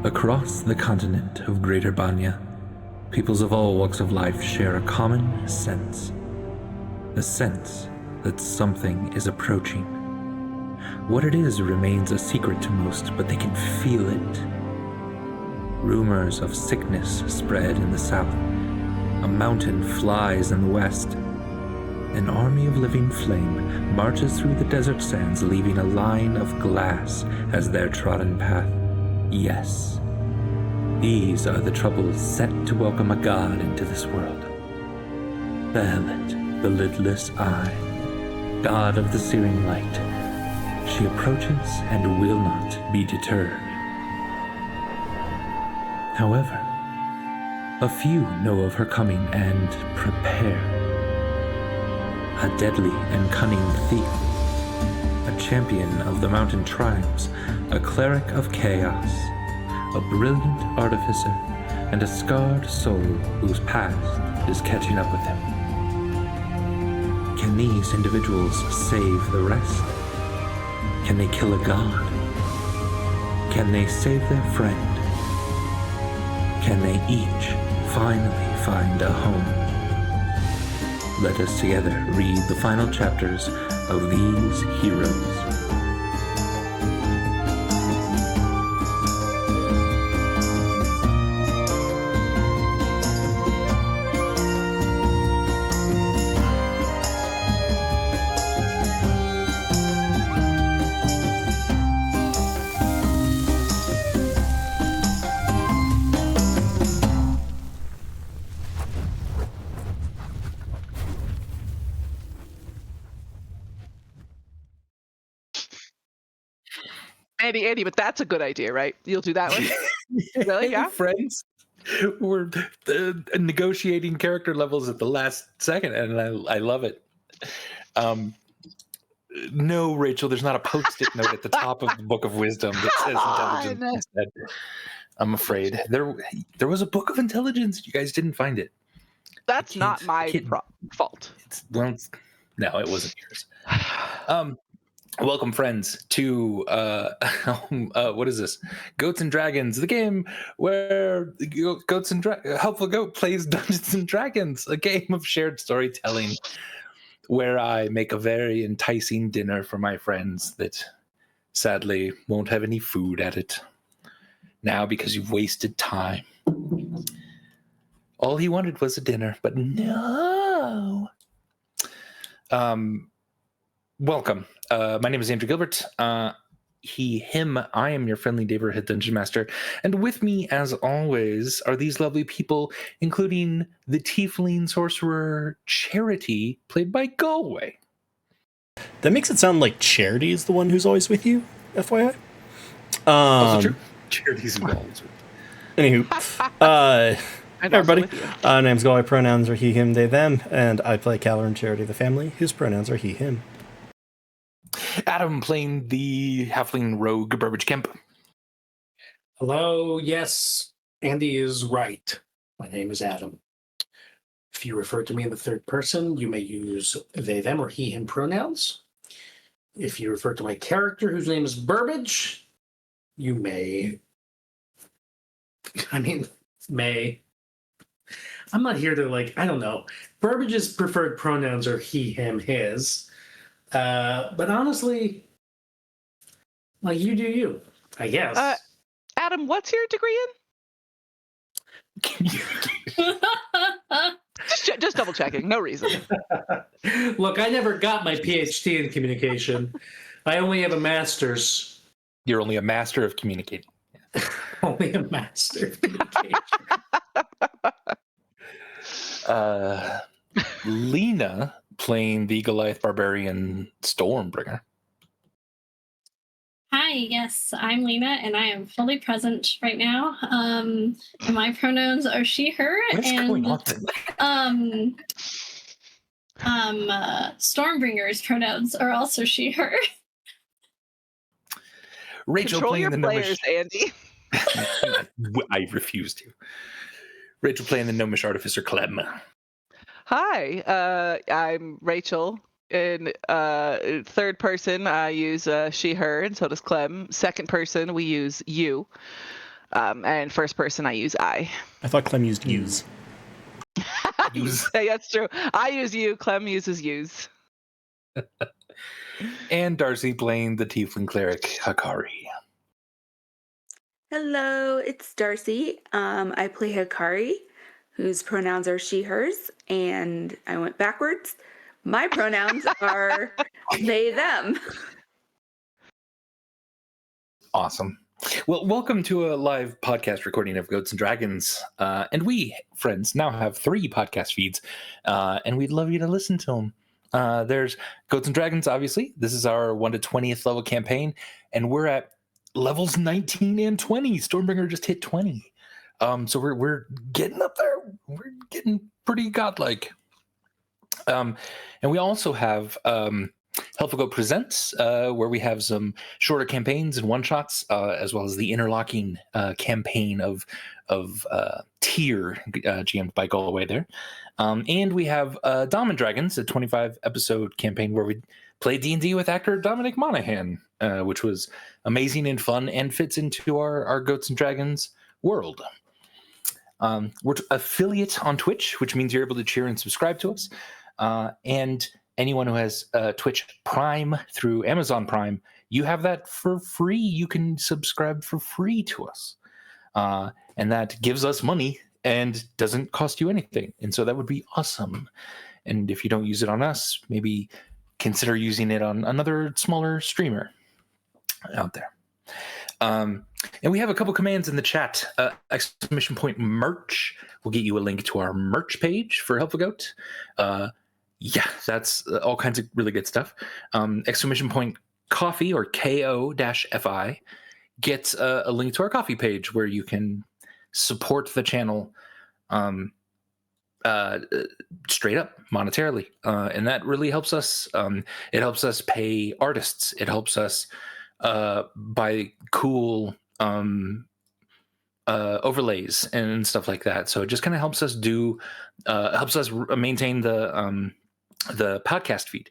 Across the continent of Greater Banya, peoples of all walks of life share a common sense. A sense that something is approaching. What it is remains a secret to most, but they can feel it. Rumors of sickness spread in the south. A mountain flies in the west. An army of living flame marches through the desert sands, leaving a line of glass as their trodden path. Yes, these are the troubles set to welcome a god into this world. Behelit, the lidless eye, god of the searing light. She approaches and will not be deterred. However, a few know of her coming and prepare. A deadly and cunning thief, a champion of the mountain tribes, a cleric of chaos, a brilliant artificer, and a scarred soul whose past is catching up with him. Can these individuals save the rest? Can they kill a god? Can they save their friend? Can they each finally find a home? Let us together read the final chapters of these heroes. Andy, but that's a good idea, right? You'll do that one? Really? Yeah? Friends, we're negotiating character levels at the last second, and I love it. No, Rachel, there's not a post-it note at the top of the Book of Wisdom that says intelligence instead. I'm afraid. There was a Book of Intelligence. You guys didn't find it. That's not my fault. No, it wasn't yours. Welcome, friends, to what is this? Goats and Dragons, the game where Helpful Goat plays Dungeons and Dragons, a game of shared storytelling where I make a very enticing dinner for my friends that sadly won't have any food at it now because you've wasted time. All he wanted was a dinner, but no. Welcome. My name is Andrew Gilbert. He, him, I am your friendly neighborhood dungeon master. And with me, as always, are these lovely people, including the tiefling sorcerer Charity, played by Galway. That makes it sound like Charity is the one who's always with you, FYI. Also true. Charity's always with you. Anywho, hey everybody. Name's Galway, pronouns are he, him, they, them, and I play Caloran Charity the family, whose pronouns are he, him. Adam playing the halfling rogue Burbage Kemp. Hello, yes, Andy is right. My name is Adam. If you refer to me in the third person, you may use they, them, or he, him pronouns. If you refer to my character, whose name is Burbage, you may. I'm not here to, I don't know. Burbage's preferred pronouns are he, him, his. But honestly, you do you, I guess. Adam, what's your degree in? just double checking, no reason. Look, I never got my PhD in communication. I only have a master's. You're only a master of communicating. Only a master of communication. Lena playing the Goliath Barbarian Stormbringer. Hi, yes, I'm Lena, and I am fully present right now. And my pronouns are she, her, What's going on? Stormbringer's pronouns are also she, her. Rachel Control playing your the players, Andy. I refuse to. Rachel playing the gnomish artificer Clem. Hi, I'm Rachel. In third person, I use she, her, and so does Clem. Second person, we use you. And first person, I use I. I thought Clem used use. Use. Yeah, that's true. I use you. Clem uses use. And Darcy playing the Tiefling Cleric Hakari. Hello, it's Darcy. I play Hikari, whose pronouns are she, hers, and I went backwards. My pronouns are they, them. Awesome. Well, welcome to a live podcast recording of Goats and Dragons. And we, friends, now have 3 podcast feeds, and we'd love you to listen to them. There's Goats and Dragons, obviously. This is our 1 to 20th level campaign, and we're at levels 19 and 20. Stormbringer just hit 20. So we're getting up there. We're getting pretty godlike. And we also have Helpful Goat Presents, where we have some shorter campaigns and one-shots, as well as the interlocking campaign of Tier, GM'd by Galway there. And we have Dom and Dragons, a 25-episode campaign where we play D&D with actor Dominic Monaghan, which was amazing and fun and fits into our Goats and Dragons world. We're affiliate on Twitch, which means you're able to cheer and subscribe to us. And anyone who has Twitch Prime through Amazon Prime, you have that for free. You can subscribe for free to us. And that gives us money and doesn't cost you anything. And so that would be awesome. And if you don't use it on us, maybe consider using it on another smaller streamer out there. And we have a couple commands in the chat. ! merch will get you a link to our merch page for Helpful Goat. Yeah, that's all kinds of really good stuff. ! Coffee or KO-FI gets a link to our coffee page where you can support the channel straight up monetarily. And that really helps us. It helps us pay artists. It helps us buy cool overlays and stuff like that. So it just kind of helps us maintain the podcast feed.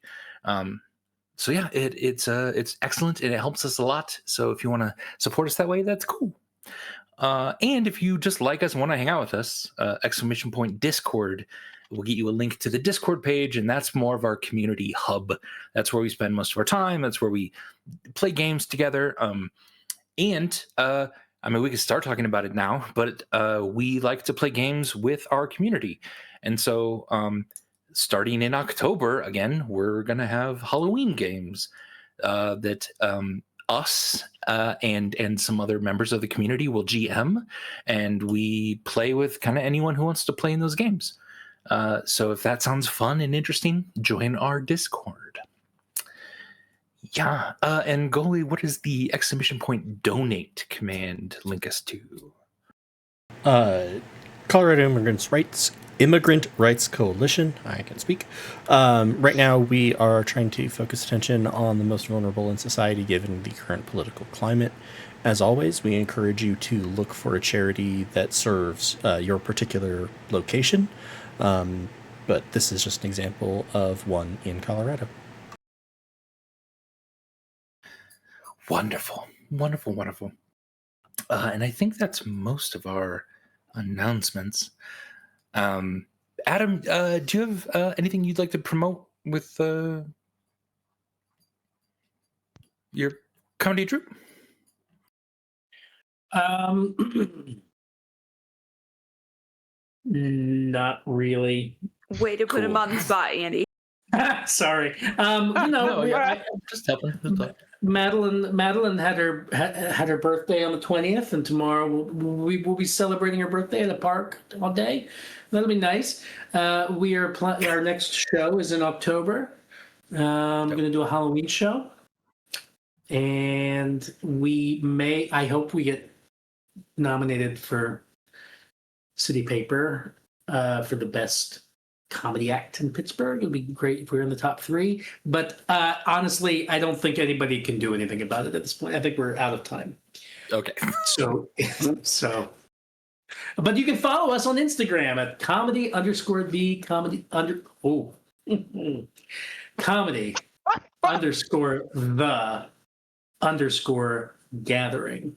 So yeah, it's excellent and it helps us a lot. So if you want to support us that way, that's cool. And if you just like us and want to hang out with us, ! Discord will get you a link to the Discord page, and that's more of our community hub. That's where we spend most of our time. That's where we play games together. And I mean, we can start talking about it now, but we like to play games with our community. And so starting in October, again, we're going to have Halloween games that us and some other members of the community will GM, and we play with kind of anyone who wants to play in those games. So if that sounds fun and interesting, join our Discord. Yeah, and Goalie, what is the ! Donate command link us to? Colorado Immigrant Rights Coalition. I can speak. Right now, we are trying to focus attention on the most vulnerable in society, given the current political climate. As always, we encourage you to look for a charity that serves your particular location. But this is just an example of one in Colorado. Wonderful. And I think that's most of our announcements. Adam, do you have anything you'd like to promote with your comedy troupe? Not really. Way to put him on the spot, Andy. Sorry. Just helping. Madeline had her birthday on the 20th, and tomorrow we'll be celebrating her birthday in the park all day. That'll be nice. Our next show is in October. We're going to do a Halloween show, and I hope we get nominated for City Paper for the best comedy act in Pittsburgh. It'd be great if we're in the top 3. But honestly, I don't think anybody can do anything about it at this point. I think we're out of time. Okay. So, but you can follow us on Instagram at comedy_the_gathering.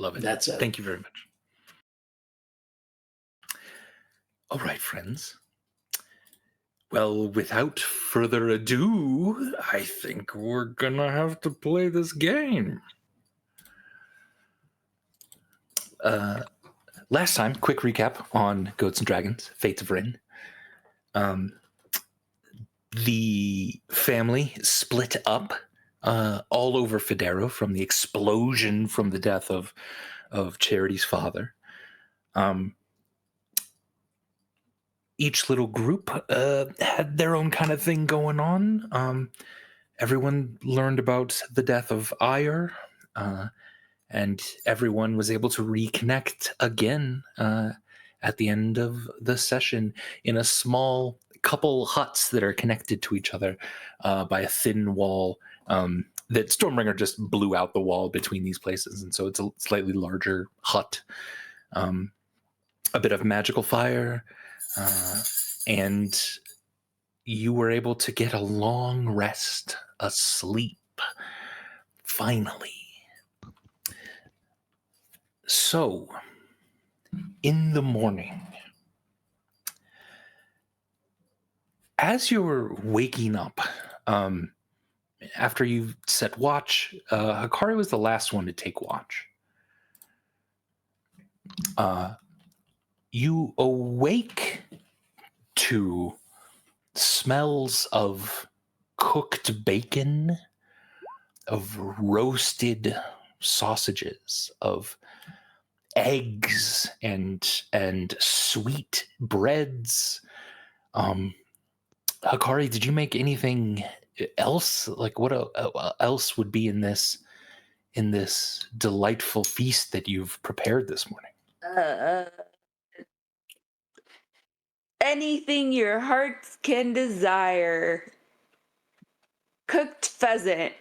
Love it. That's it. Thank you very much. All right, friends. Well, without further ado, I think we're gonna have to play this game. Last time, quick recap on Goats and Dragons, Fates of Ryn. The family split up all over Federo from the explosion from the death of Charity's father. Each little group had their own kind of thing going on. Everyone learned about the death of Ire, and everyone was able to reconnect again at the end of the session in a small couple huts that are connected to each other by a thin wall. That Stormbringer just blew out the wall between these places, and so it's a slightly larger hut. A bit of magical fire, and you were able to get a long rest, asleep, finally. So, in the morning, as you're waking up, after you've set watch, Hikari was the last one to take watch. You awake to smells of cooked bacon, of roasted sausages, of eggs and sweet breads. Hikari, did you make anything else? Like, what else would be in this delightful feast that you've prepared this morning? Anything your hearts can desire. Cooked pheasant.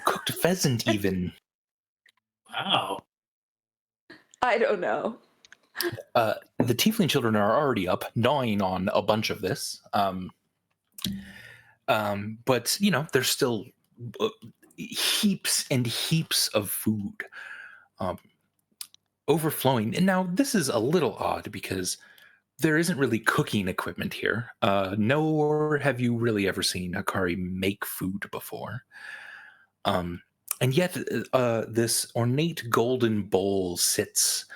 Cooked pheasant, even. Wow. I don't know. The tiefling children are already up, gnawing on a bunch of this. But, there's still heaps and heaps of food overflowing. And now this is a little odd because there isn't really cooking equipment here, nor have you really ever seen Hikari make food before. And yet this ornate golden bowl sits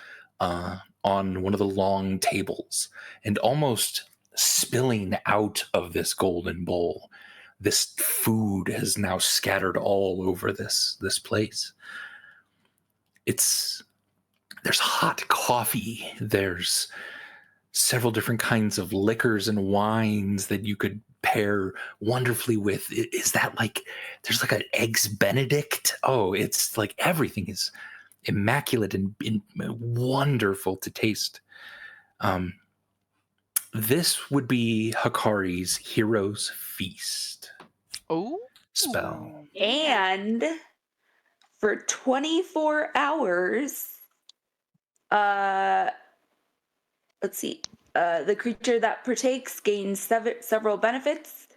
on one of the long tables, and almost spilling out of this golden bowl, this food has now scattered all over this place. There's hot coffee, there's several different kinds of liquors and wines that you could pair wonderfully with. Is that like, there's like an eggs Benedict? Oh, it's like everything is immaculate and wonderful to taste. This would be Hikari's Hero's Feast. Oh. Spell. And for 24 hours, let's see. The creature that partakes gains several benefits.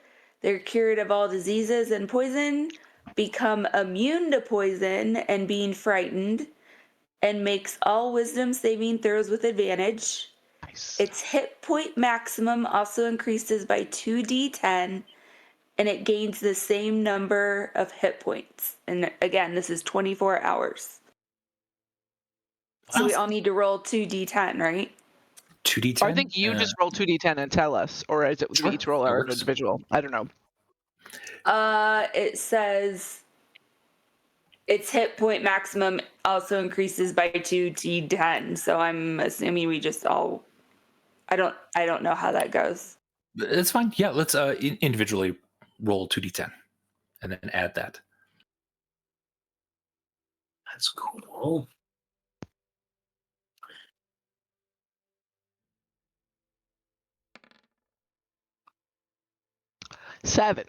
They're cured of all diseases and poison, become immune to poison and being frightened, and makes all wisdom saving throws with advantage. Nice. Its hit point maximum also increases by 2d10, and it gains the same number of hit points. And again, this is 24 hours. So we all need to roll 2d10, right? 2d10? I think you just roll 2d10 and tell us, or is it we each roll our individual? I don't know. It says its hit point maximum also increases by 2d10. So I'm assuming we just all. I don't know how that goes. It's fine. Yeah, let's individually roll 2d10 and then add that. That's cool. Seven.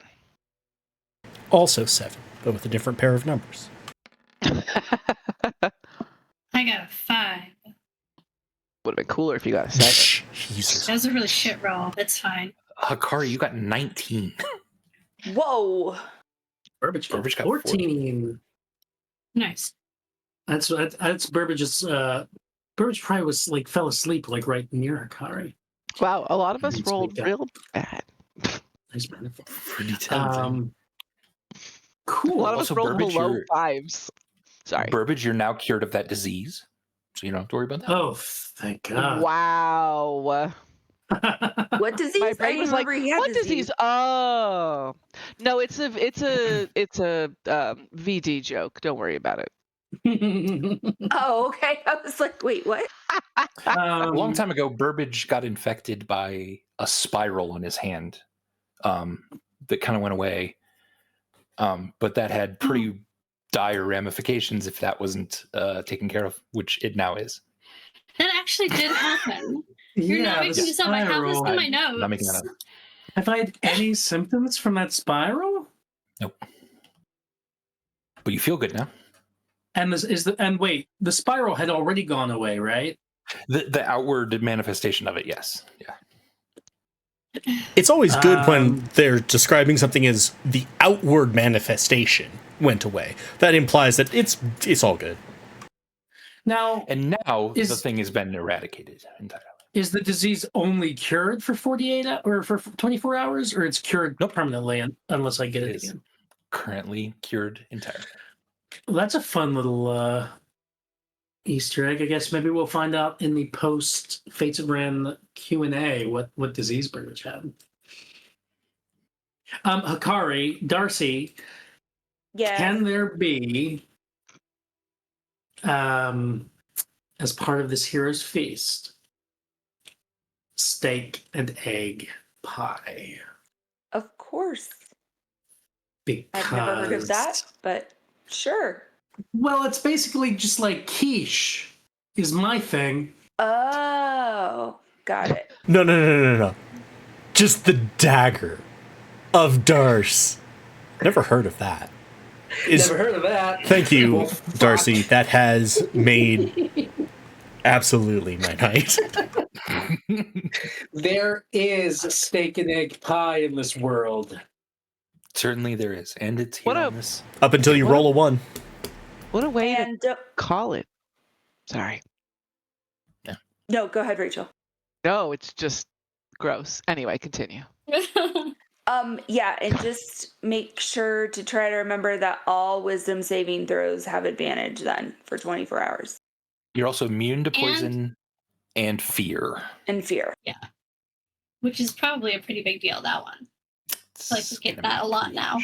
Also 7, but with a different pair of numbers. I got a 5. Would have been cooler if you got a 7. Jesus. That was a really shit roll. That's fine. Hikari, you got 19. Whoa. Burbage got Burbage got 14. Nice. That's Burbage's. Burbage probably was like fell asleep like right near Hikari. Wow, a lot of us He's rolled waked up. real bad. Nice benefit. Pretty tempting. A Cool. lot of us Also, rolled Burbage, below you're- 5s. Sorry. Burbage, you're now cured of that disease, so you don't have to worry about that. Oh, thank God. Wow. What disease? My I brain didn't was like, remember he had what disease? Oh, no, it's a VD joke. Don't worry about it. Oh, okay. I was like, wait, what? A long time ago, Burbage got infected by a spiral on his hand that kind of went away, but that had pretty dire ramifications if that wasn't taken care of, which it now is. That actually did happen. You're not the making this up. I have this in spiral. my notes. Not making that up. Have I had any symptoms from that spiral? Nope. But you feel good now. And wait, the spiral had already gone away, right? The outward manifestation of it, yes. Yeah. It's always good when they're describing something as the outward manifestation went away. That implies that it's all good. Now, And now the Is- thing has been eradicated entirely. is the disease only cured for 48 or for 24 hours, or it's cured permanently unless I get it It is. again? Currently cured entirely. Well, that's a fun little Easter egg. I guess maybe we'll find out in the post Fates of Ryn Q&A what disease Burbage had. Hikari, Darcy, Yeah. can there be, as part of this hero's feast, steak and egg pie? Of course. Because I've never heard of that, but sure. Well, it's basically just like quiche is my thing. Oh, got it. No. Just the dagger of Darce. Never heard of that. Never heard of that. Thank you, Well, fuck. Darcy. That has made absolutely my night. There is steak and egg pie in this world. Certainly there is. And it's here What a- on this. Up until you roll a 1. What a way And to call it. Sorry. no, go ahead, Rachel. No, it's just gross. Anyway, continue. Yeah, and just make sure to try to remember that all wisdom saving throws have advantage then for 24 hours. You're also immune to poison and fear. And fear. Which is probably a pretty big deal, that one. I like to get that a lot now.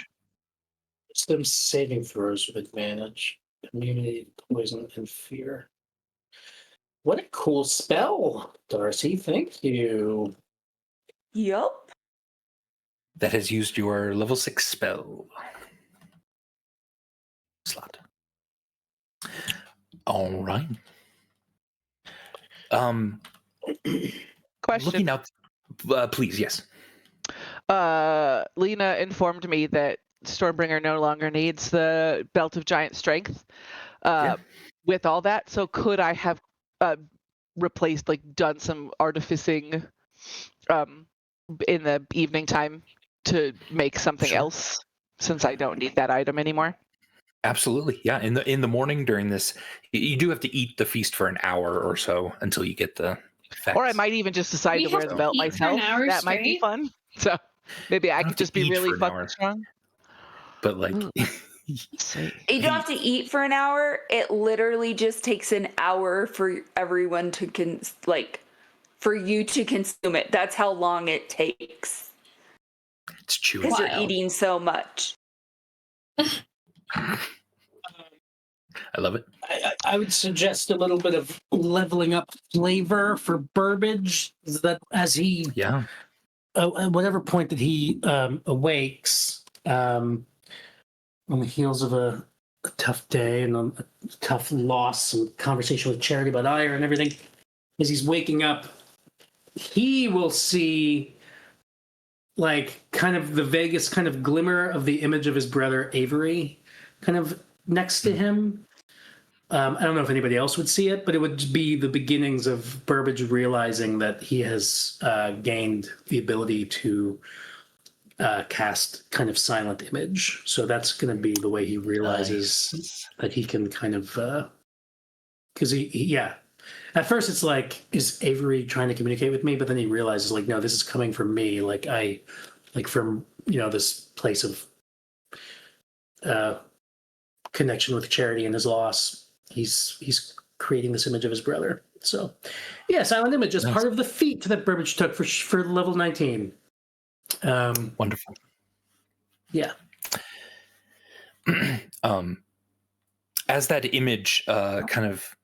Wisdom saving throws with advantage. Immunity, poison, and fear. What a cool spell, Darcy. Thank you. Yup. That has used your level 6 spell slot. All right. Question. Looking out, please, yes. Lena informed me that Stormbringer no longer needs the Belt of Giant Strength. With all that, so could I have replaced, like, done some artificing in the evening time to make something else, since I don't need that item anymore? Absolutely, yeah. In the morning during this, you do have to eat the feast for an hour or so until you get the effects. Or I might even just decide We to wear have the to belt eat for an myself. hour That might be straight? fun. So maybe I don't could have to just be eat really for an fucking hour. strong. But like, See. You don't have to eat for an hour. It literally just takes an hour for everyone to for you to consume it. That's how long it takes. it's chewy. Because you're Wild. eating so much. I love it. I would suggest a little bit of leveling up flavor for Burbage, that as he Yeah. at whatever point that he awakes on the heels of a tough day and a tough loss and conversation with Charity about Ire and everything, as he's waking up, he will see like kind of the vaguest kind of glimmer of the image of his brother Avery kind of next to him. I don't know if anybody else would see it, but it would be the beginnings of Burbage realizing that he has gained the ability to cast kind of silent image. So that's going to be the way he realizes Nice. that he can kind of because yeah. At first, it's like, is Avery trying to communicate with me? But then he realizes, like, no, this is coming from me. Like from this place of connection with Charity and his loss. He's creating this image of his brother. So, yeah, Silent Image is part of the feat that Burbage took for level 19. Wonderful. Yeah. As that image kind of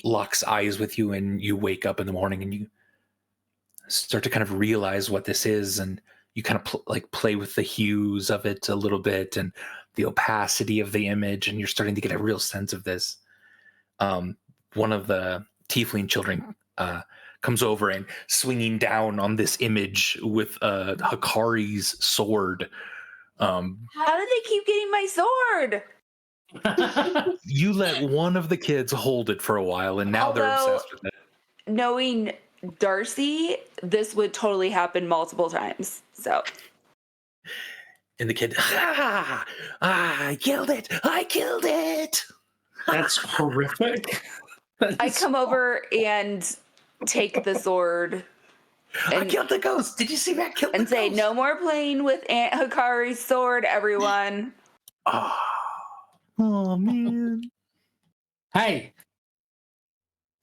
locks eyes with you, and you wake up in the morning and you start to kind of realize what this is, and you kind of play with the hues of it a little bit and the opacity of the image, and you're starting to get a real sense of this. One of the tiefling children comes over and swinging down on this image with Hakari's sword. How did they keep getting my sword? You let one of the kids hold it for a while, and now they're obsessed with it. Knowing Darcy, this would totally happen multiple times. So. And the kid, I killed it! I killed it! That's horrific. I come over and take the sword. I killed the ghost. Did you see me? I killed the ghost. And say, no more playing with Aunt Hakari's sword, everyone. Oh, man. Hey.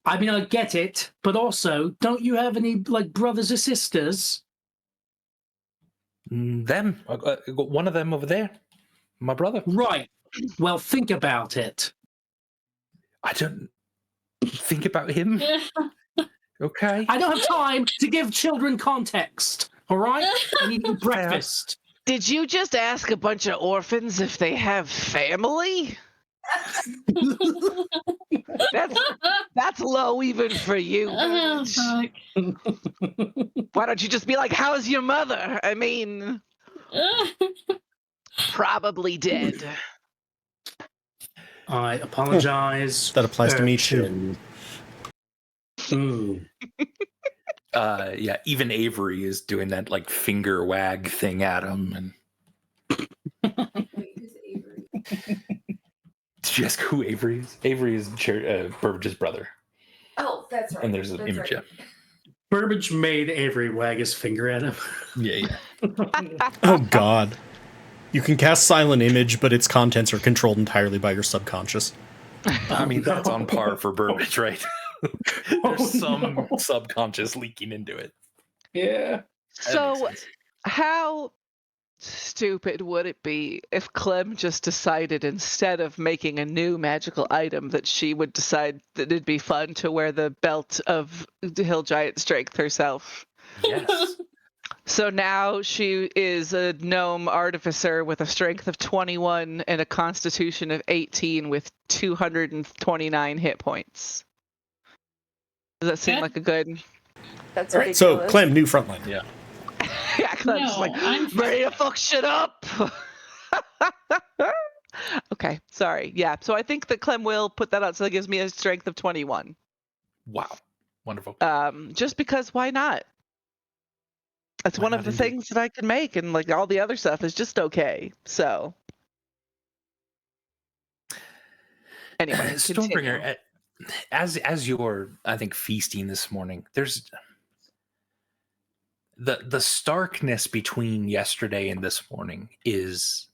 I mean, I get it, but also, don't you have any, brothers or sisters? Them. I got one of them over there. My brother. Right. Well, think about it. I don't think about him. Okay. I don't have time to give children context. All right? I need to eat breakfast. Did you just ask a bunch of orphans if they have family? That's low even for you. Oh, fuck. Why don't you just be like, how's your mother? I mean, probably dead. I apologize. That applies to me too. Yeah, even Avery is doing that finger wag thing at him. And did you ask who Avery is? Avery is Burbage's brother. Oh, that's right. And there's an image. Right. Yeah. Burbage made Avery wag his finger at him. Yeah. Oh God. You can cast Silent Image, but its contents are controlled entirely by your subconscious. I mean, that's on par for Burbage, right? There's some subconscious leaking into it. Yeah. So, how stupid would it be if Clem just decided, instead of making a new magical item, that she would decide that it'd be fun to wear the belt of Hill Giant Strength herself? Yes. So now she is a gnome artificer with a strength of 21 and a constitution of 18 with 229 hit points. Does that seem like a good... That's all right, so Clem, new frontline. Yeah. Yeah, Clem's I'm ready to fuck shit up. Okay, sorry. Yeah, so I think that Clem will put that out, so that gives me a strength of 21. Wow. Wonderful. Just because, why not? That's one of the things that I can make, and all the other stuff is just okay. So, anyway, Stormbringer, as you're, I think, feasting this morning, there's the starkness between yesterday and this morning is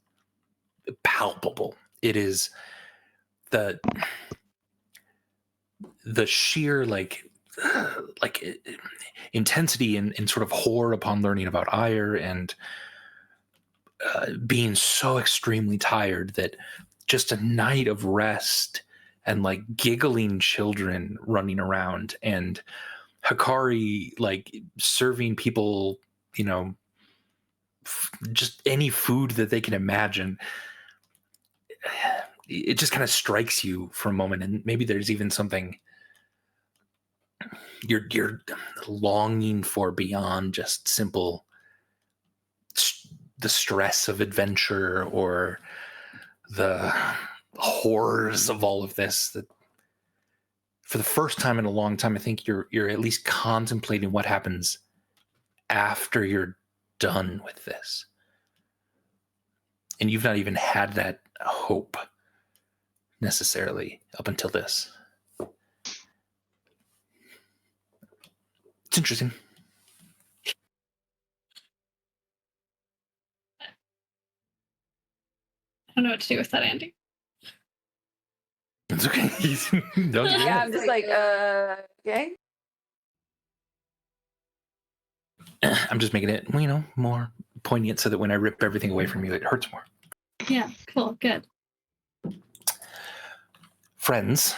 palpable. It is the sheer intensity and sort of horror upon learning about ire, and being so extremely tired that just a night of rest and giggling children running around, and Hakari serving people, just any food that they can imagine. It just kind of strikes you for a moment, and maybe there's even something you're longing for beyond just simple the stress of adventure or the horrors of all of this. That for the first time in a long time, I think you're at least contemplating what happens after you're done with this, and you've not even had that hope necessarily up until this. It's interesting. I don't know what to do with that, Andy. It's okay. Don't do Yeah, it. I'm just like, okay. I'm just making it, more poignant so that when I rip everything away from you, it hurts more. Yeah, cool, good. Friends,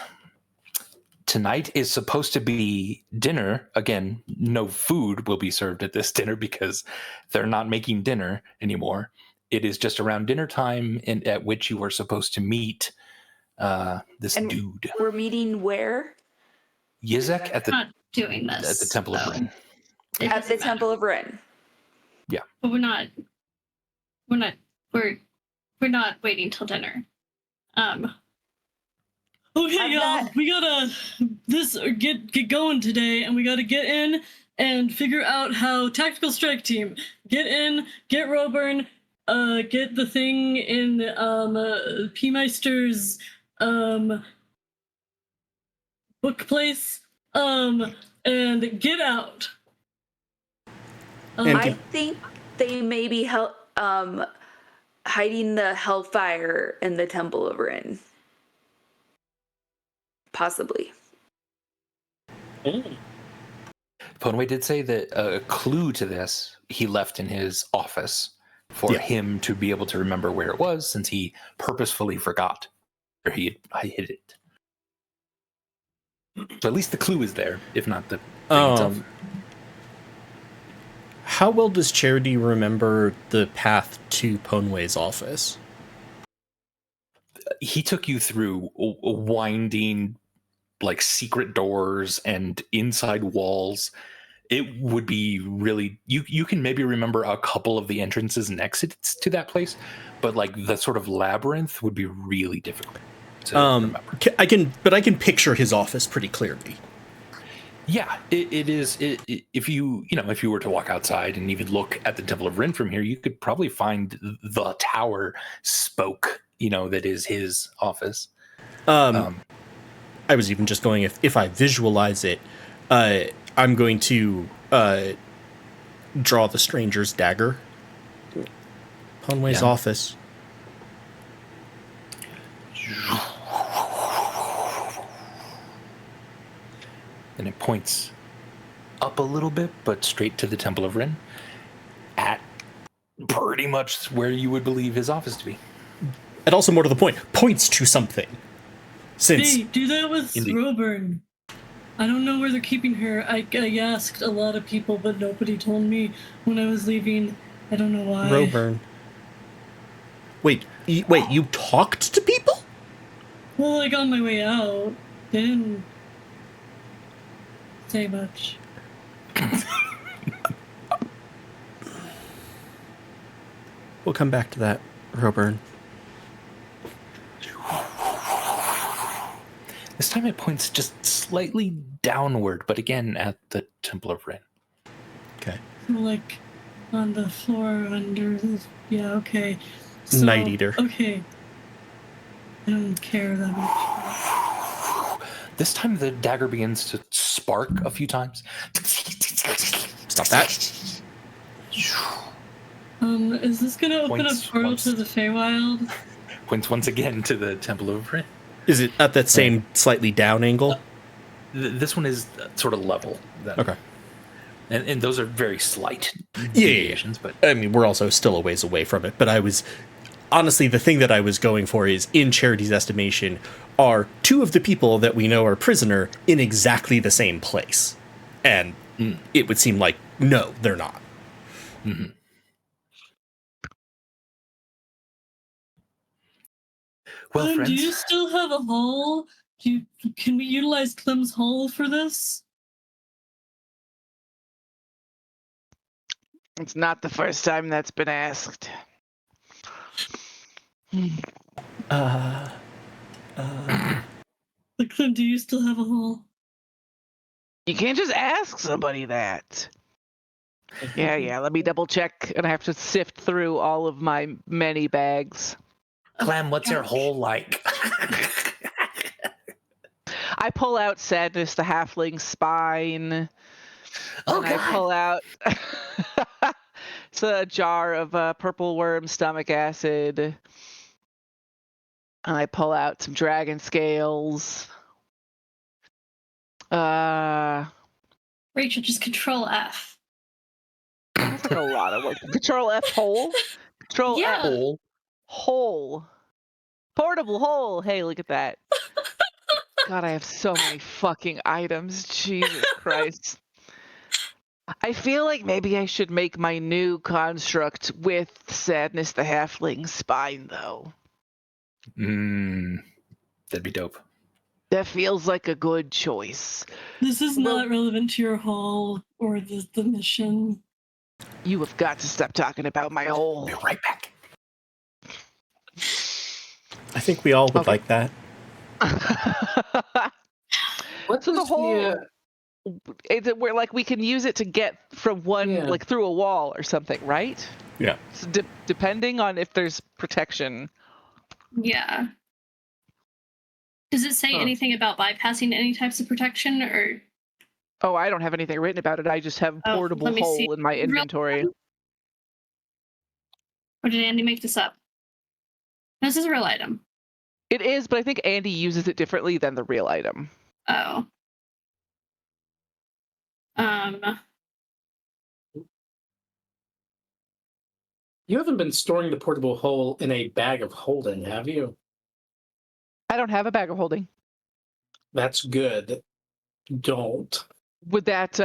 tonight is supposed to be dinner. Again, no food will be served at this dinner because they're not making dinner anymore. It is just around dinner time at which you are supposed to meet this And dude. we're meeting where? Yizek at We're not doing this. at the Temple of though. Ryn. It At the doesn't matter. Temple of Ryn. But we're not waiting till dinner. Okay, I'm y'all, not- we gotta get going today, and we gotta get in and figure out how tactical strike team get in, get Roburn, get the thing in P Meister's book place, and get out. And I think they may be hiding the Hellfire in the Temple of Ryn. Possibly. Ponway did say that a clue to this he left in his office for him to be able to remember where it was, since he purposefully forgot where I hid it. So at least the clue is there, if not the thing itself. How well does Charity remember the path to Ponway's office? He took you through winding, like, secret doors and inside walls. It would be really, you can maybe remember a couple of the entrances and exits to that place, but like the sort of labyrinth would be really difficult to remember. I can picture his office pretty clearly. Yeah, it is. If you were to walk outside and even look at the Temple of Ryn from here, you could probably find the tower spoke, that is his office. I was even just going, if I visualize it, I'm going to draw the stranger's dagger. Ponway's office. And it points up a little bit, but straight to the Temple of Ryn, at pretty much where you would believe his office to be. And also, more to the point, points to something. Since Hey, do that with Indeed. Roburn. I don't know where they're keeping her. I asked a lot of people, but nobody told me when I was leaving. I don't know why. Roburn. Wait, you talked to people? Well, like on my way out, they didn't say much. We'll come back to that, Roburn. This time it points just slightly downward, but again at the Temple of Ryn. Okay. So, like on the floor under the. Yeah, okay. So, Night Eater. Okay. I don't care that much. This time the dagger begins to spark a few times. Stop that. Is this gonna open Points a portal once. to the Feywild? Points once again to the Temple of Ryn. Is it at that same slightly down angle? This one is sort of level. Okay. And those are very slight Yeah. deviations, but I mean, we're also still a ways away from it, but I was... Honestly, the thing that I was going for is, in Charity's estimation, are two of the people that we know are prisoner in exactly the same place. And it would seem like, no, they're not. Mm-hmm. Well, Clem, friends, do you still have a hall? Can we utilize Clem's hall for this? It's not the first time that's been asked. Like, Clem, do you still have a hall? You can't just ask somebody that. Yeah, let me double check, and I have to sift through all of my many bags. Clem, what's your hole like? I pull out Sadness the Halfling's spine, Oh, and I God. pull out it's a jar of purple worm stomach acid. And I pull out some dragon scales. Rachel, just Control F. That's like a lot of work. Control F hole. Control Yeah. F Hole. hole. Portable hole. Hey, look at that. God, I have so many fucking items. Jesus Christ. I feel like maybe I should make my new construct with Sadness the Halfling's spine, though. That'd be dope. That feels like a good choice. This is not relevant to your haul or the mission. You have got to stop talking about my hole. Be right back. I think we all would like that. What So the was whole is it where like we can use it to get from one like through a wall or something, right? Yeah. So depending on if there's protection. Yeah. Does it say anything about bypassing any types of protection, or? Oh, I don't have anything written about it. I just have portable let me see. hole in my inventory. Or did Andy make this up? This is a real item. It is, but I think Andy uses it differently than the real item. Oh. You haven't been storing the portable hole in a bag of holding, have you? I don't have a bag of holding. That's good. Don't. Would that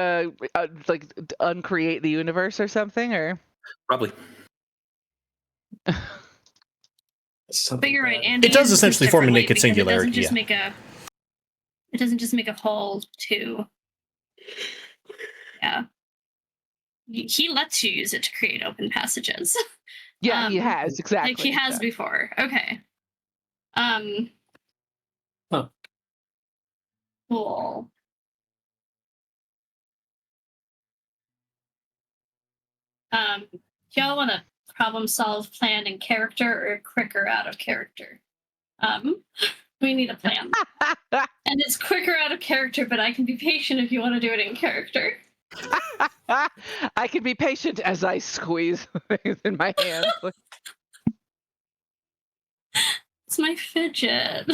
like uncreate the universe or something, or? Probably. But you're right, Andy. It does uses this essentially form a differently naked because singularity. It doesn't just make a hole to. Yeah. He lets you use it to create open passages. Yeah, he has, exactly. Like he has before. Okay. Huh. Cool. Y'all want to problem solve, plan in character, or quicker out of character? We need a plan. And it's quicker out of character, but I can be patient if you want to do it in character. I can be patient as I squeeze things in my hands. It's my fidget.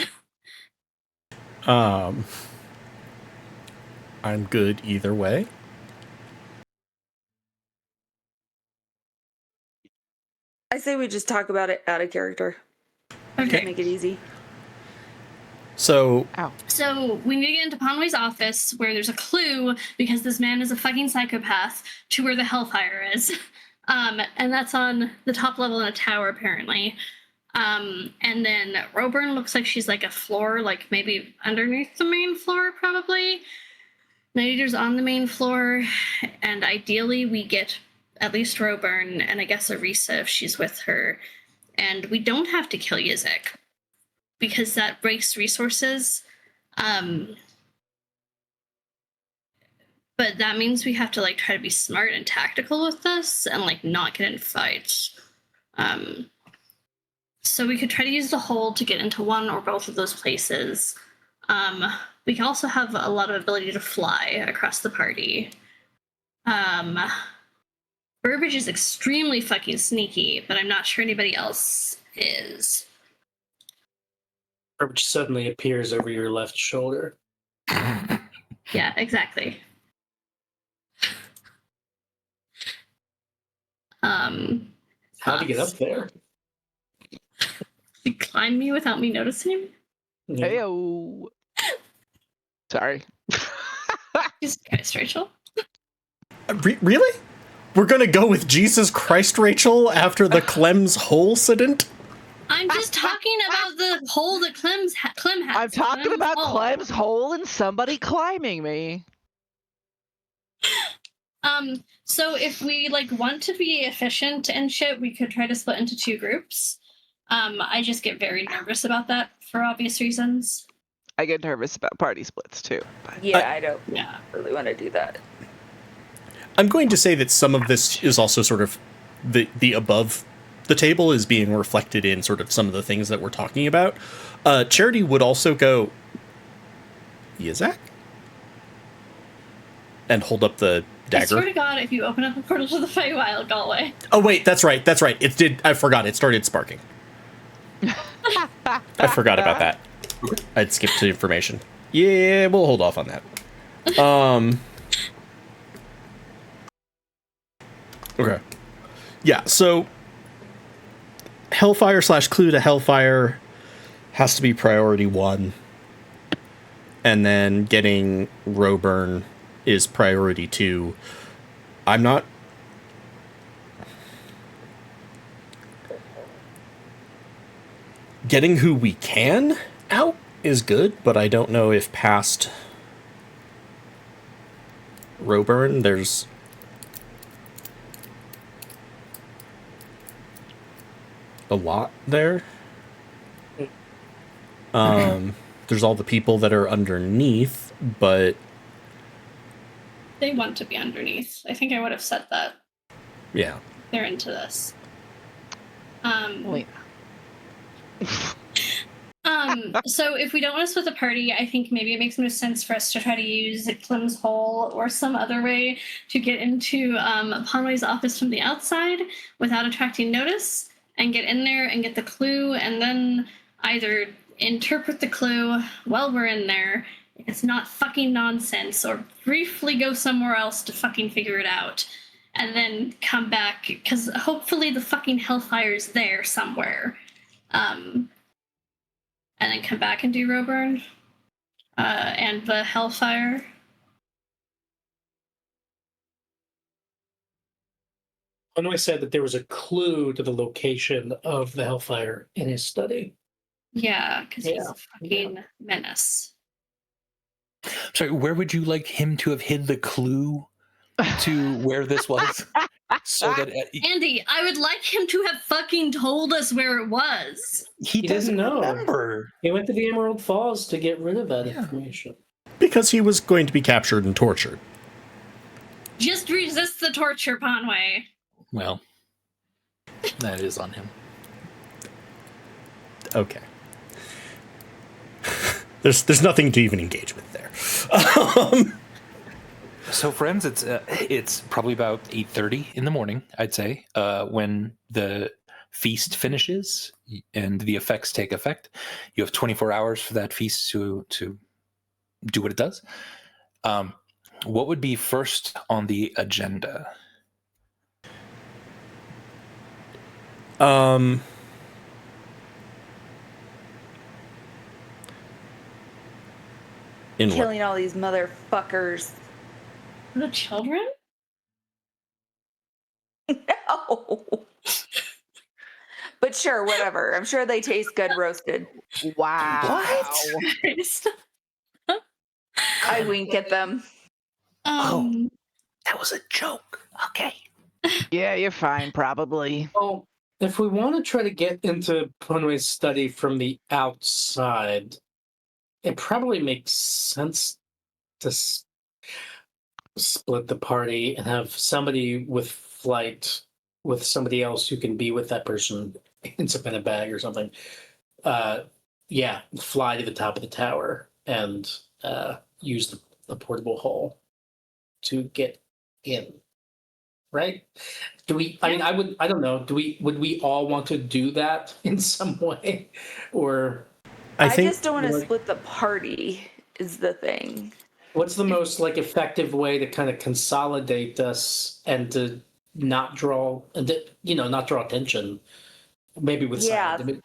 I'm good either way. I say we just talk about it out of character. Okay. Make it easy. So, So we need to get into Conway's office where there's a clue because this man is a fucking psychopath to where the Hellfire is. And that's on the top level in a tower, apparently. And then Roburn looks like she's like a floor, like maybe underneath the main floor, probably. Night Eater's on the main floor. And ideally we get at least Roburn and I guess Arisa if she's with her. And we don't have to kill Yizik, because that breaks resources. But that means we have to like try to be smart and tactical with this and like not get in fights. So we could try to use the hold to get into one or both of those places. We can also have a lot of ability to fly across the party. Burbage is extremely fucking sneaky, but I'm not sure anybody else is. Burbage suddenly appears over your left shoulder. Yeah, exactly. How'd you get up there? You climb me without me noticing? Heyo. Sorry. Jesus Christ, Rachel. Really? We're gonna go with Jesus Christ, Rachel, after the Clem's hole incident? I'm just talking about the hole that Clem has. I'm talking about hole. Clem's hole and somebody climbing me. So if we like want to be efficient and shit, we could try to split into two groups. I just get very nervous about that for obvious reasons. I get nervous about party splits too. But Yeah, I don't Yeah. really want to do that. I'm going to say that some of this is also sort of the above the table is being reflected in sort of some of the things that we're talking about. Charity would also go, Yizik? and hold up the I swear dagger. to God, if you open up a portal to the Feywild, go away. Oh wait, that's right. It did. I forgot. It started sparking. I forgot about that. I'd skipped to information. Yeah, we'll hold off on that. Okay. Yeah, so Hellfire / Clue to Hellfire has to be priority 1. And then getting Roburn is priority 2. I'm not... Getting who we can out is good, but I don't know if past Roburn there's... a lot there. There's all the people that are underneath, but They want to be underneath. I think I would have said that. yeah. They're into this. Wait. So if we don't want to split the party, I think maybe it makes most sense for us to try to use Klim's Hole or some other way to get into Ponway's office from the outside without attracting notice, and get in there and get the clue, and then either interpret the clue while we're in there, if it's not fucking nonsense, or briefly go somewhere else to fucking figure it out, and then come back, because hopefully the fucking Hellfire's there somewhere. And then come back and do Roburn and the Hellfire. Conway said that there was a clue to the location of the Hellfire in his study. Yeah, because he's a fucking menace. Sorry, where would you like him to have hid the clue to where this was? So that Andy, I would like him to have fucking told us where it was. he doesn't didn't know. remember. He went to the Emerald Falls to get rid of that information. Because he was going to be captured and tortured. Just resist the torture, Ponway. Well, that is on him. Okay. There's nothing to even engage with there. So, friends, it's probably about 8:30 in the morning, I'd say, when the feast finishes and the effects take effect. You have 24 hours for that feast to do what it does. What would be first on the agenda? Killing all these motherfuckers. The children? No. But sure, whatever. I'm sure they taste good roasted. Wow. I wink at them. That was a joke. Okay. Yeah, you're fine, probably. Well, if we want to try to get into Conway's study from the outside, it probably makes sense to split the party and have somebody with flight with somebody else who can be with that person in a bag or something. Fly to the top of the tower and use the portable hole to get in. Right? Do we? I mean, I don't know. Would we all want to do that in some way, or? I just don't want to split the party. Is the thing. What's the most effective way to kind of consolidate us and to not draw attention? Maybe with silence. I mean,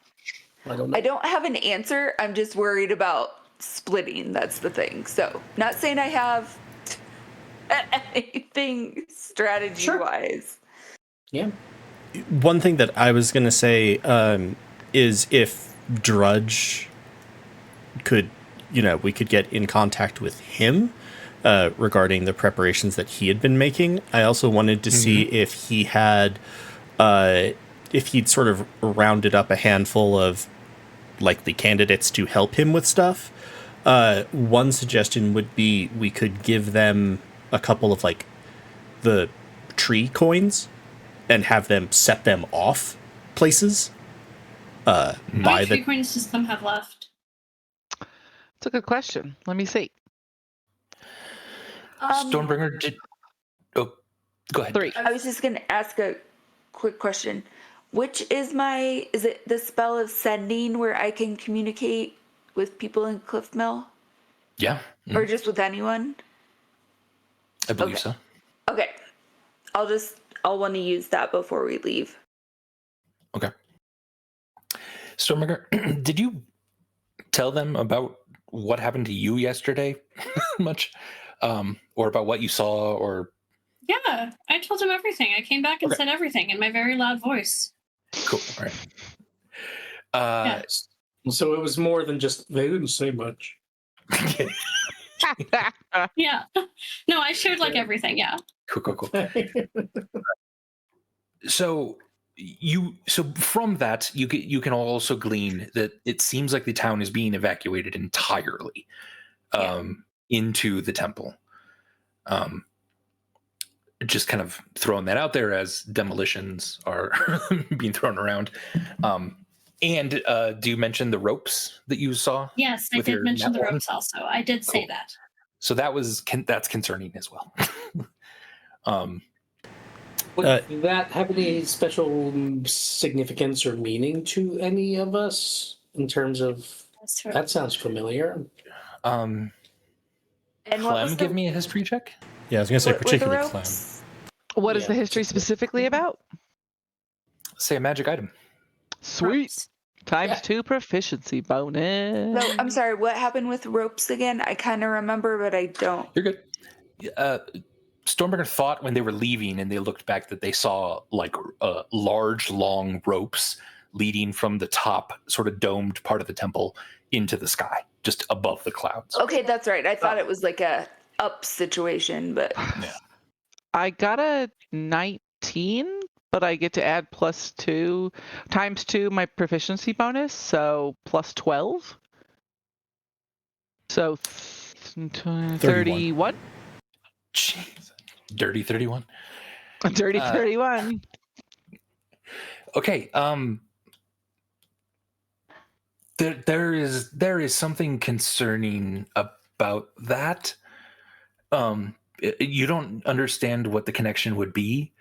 I don't know. I don't have an answer. I'm just worried about splitting. That's the thing. So, not saying I have anything strategy-wise. Yeah. One thing that I was going to say is if Drudge could, we could get in contact with him regarding the preparations that he had been making. I also wanted to see if he had, if he'd sort of rounded up a handful of likely candidates to help him with stuff. One suggestion would be we could give them a couple of the tree coins and have them set them off places. How many tree coins does some have left? It's a good question. Let me see. Stormbringer did. Oh, go ahead. 3. I was just going to ask a quick question. Which is it the spell of sending where I can communicate with people in Cliffmill? Yeah. Or just with anyone? I believe Okay. so. Okay. I'll want to use that before we leave. Okay. Stormbringer, did you tell them about what happened to you yesterday much? Or about what you saw, or... Yeah, I told him everything. I came back and said everything in my very loud voice. Cool. All right. Yes. So it was more than just, they didn't say much. Yeah. No, I shared like everything. Yeah. Cool. So from that, you can also glean that it seems like the town is being evacuated entirely into the temple. Just kind of throwing that out there as demolitions are being thrown around. And do you mention the ropes that you saw? Yes, I did mention the ropes also. I did say that. So that's concerning as well. Would that have any special significance or meaning to any of us in terms of... That sounds familiar. And Clem, give me a history check. Yeah, I was going to say what were the particularly Clem. ropes? What is the history specifically about? Say a magic item. Sweet. Times 2 proficiency bonus. No, I'm sorry. What happened with ropes again? I kind of remember, but I don't. You're good. Stormbringer thought when they were leaving and they looked back that they saw like large, long ropes leading from the top, sort of domed part of the temple into the sky, just above the clouds. Okay, that's right. I thought it was like a up situation, but Yeah. I got a 19, but I get to add +2 times 2 my proficiency bonus, so plus 12. So 31. Jeez. Dirty 31. Dirty 31. Okay. There is something concerning about that. You don't understand what the connection would be,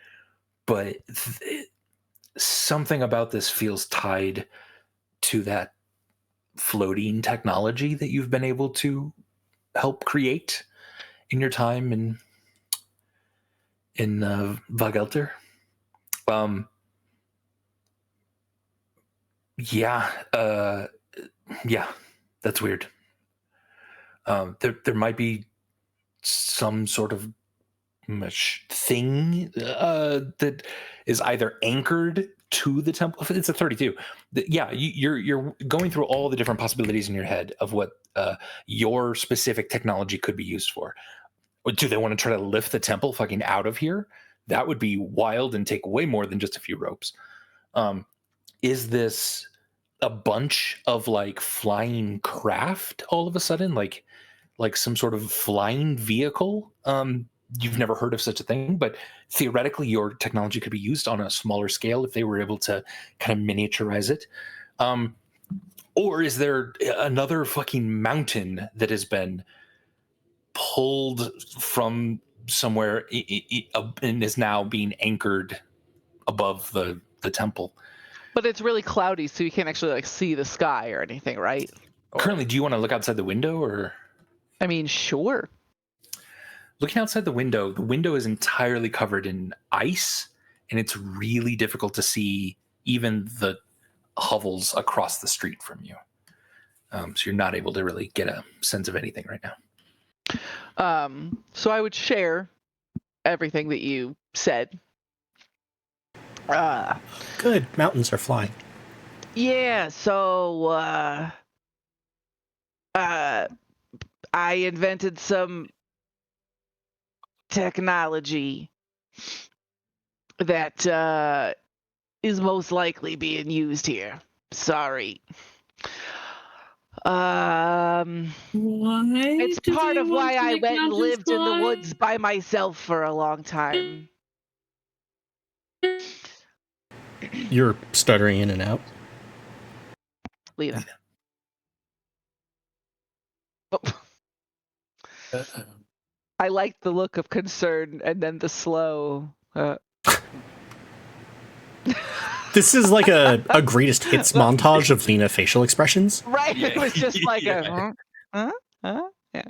but something about this feels tied to that floating technology that you've been able to help create in your time in Vagelter. Yeah, that's weird. There might be some sort of thing that is either anchored to the temple. It's a 32. You're going through all the different possibilities in your head of what your specific technology could be used for. Do they want to try to lift the temple fucking out of here? That would be wild and take way more than just a few ropes. Is this a bunch of like flying craft all of a sudden, like some sort of flying vehicle? You've never heard of such a thing, but theoretically your technology could be used on a smaller scale if they were able to kind of miniaturize it. Or is there another fucking mountain that has been pulled from somewhere and is now being anchored above the temple? But it's really cloudy, so you can't actually like see the sky or anything, right? Currently, do you want to look outside the window, or? I mean, sure. Looking outside the window is entirely covered in ice, and it's really difficult to see even the hovels across the street from you. So you're not able to really get a sense of anything right now. So I would share everything that you said. Good. Mountains are flying. Yeah, so I invented some technology that is most likely being used here. Sorry. It's part of why I went and lived in the woods by myself for a long time. You're stuttering in and out. Lena. I like the look of concern and then the slow. This is like a greatest hits montage of Lena facial expressions. Right. Yeah. It was just like Yeah. yeah.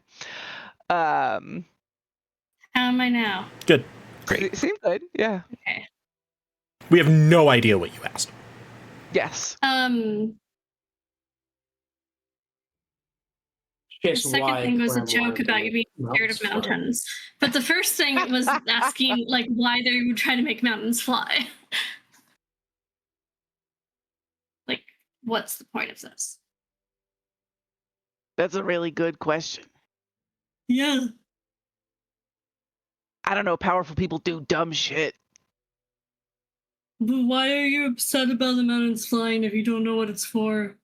How am I now? Good. Great. Seemed good. Yeah. Okay. We have no idea what you asked. Yes. The Jason, second why thing was a scramble joke about you being scared of mountains fly? mountains. But the first thing was asking like why they would try to make mountains fly. Like, what's the point of this? That's a really good question. Yeah. I don't know. Powerful people do dumb shit. But why are you upset about the mountains flying if you don't know what it's for?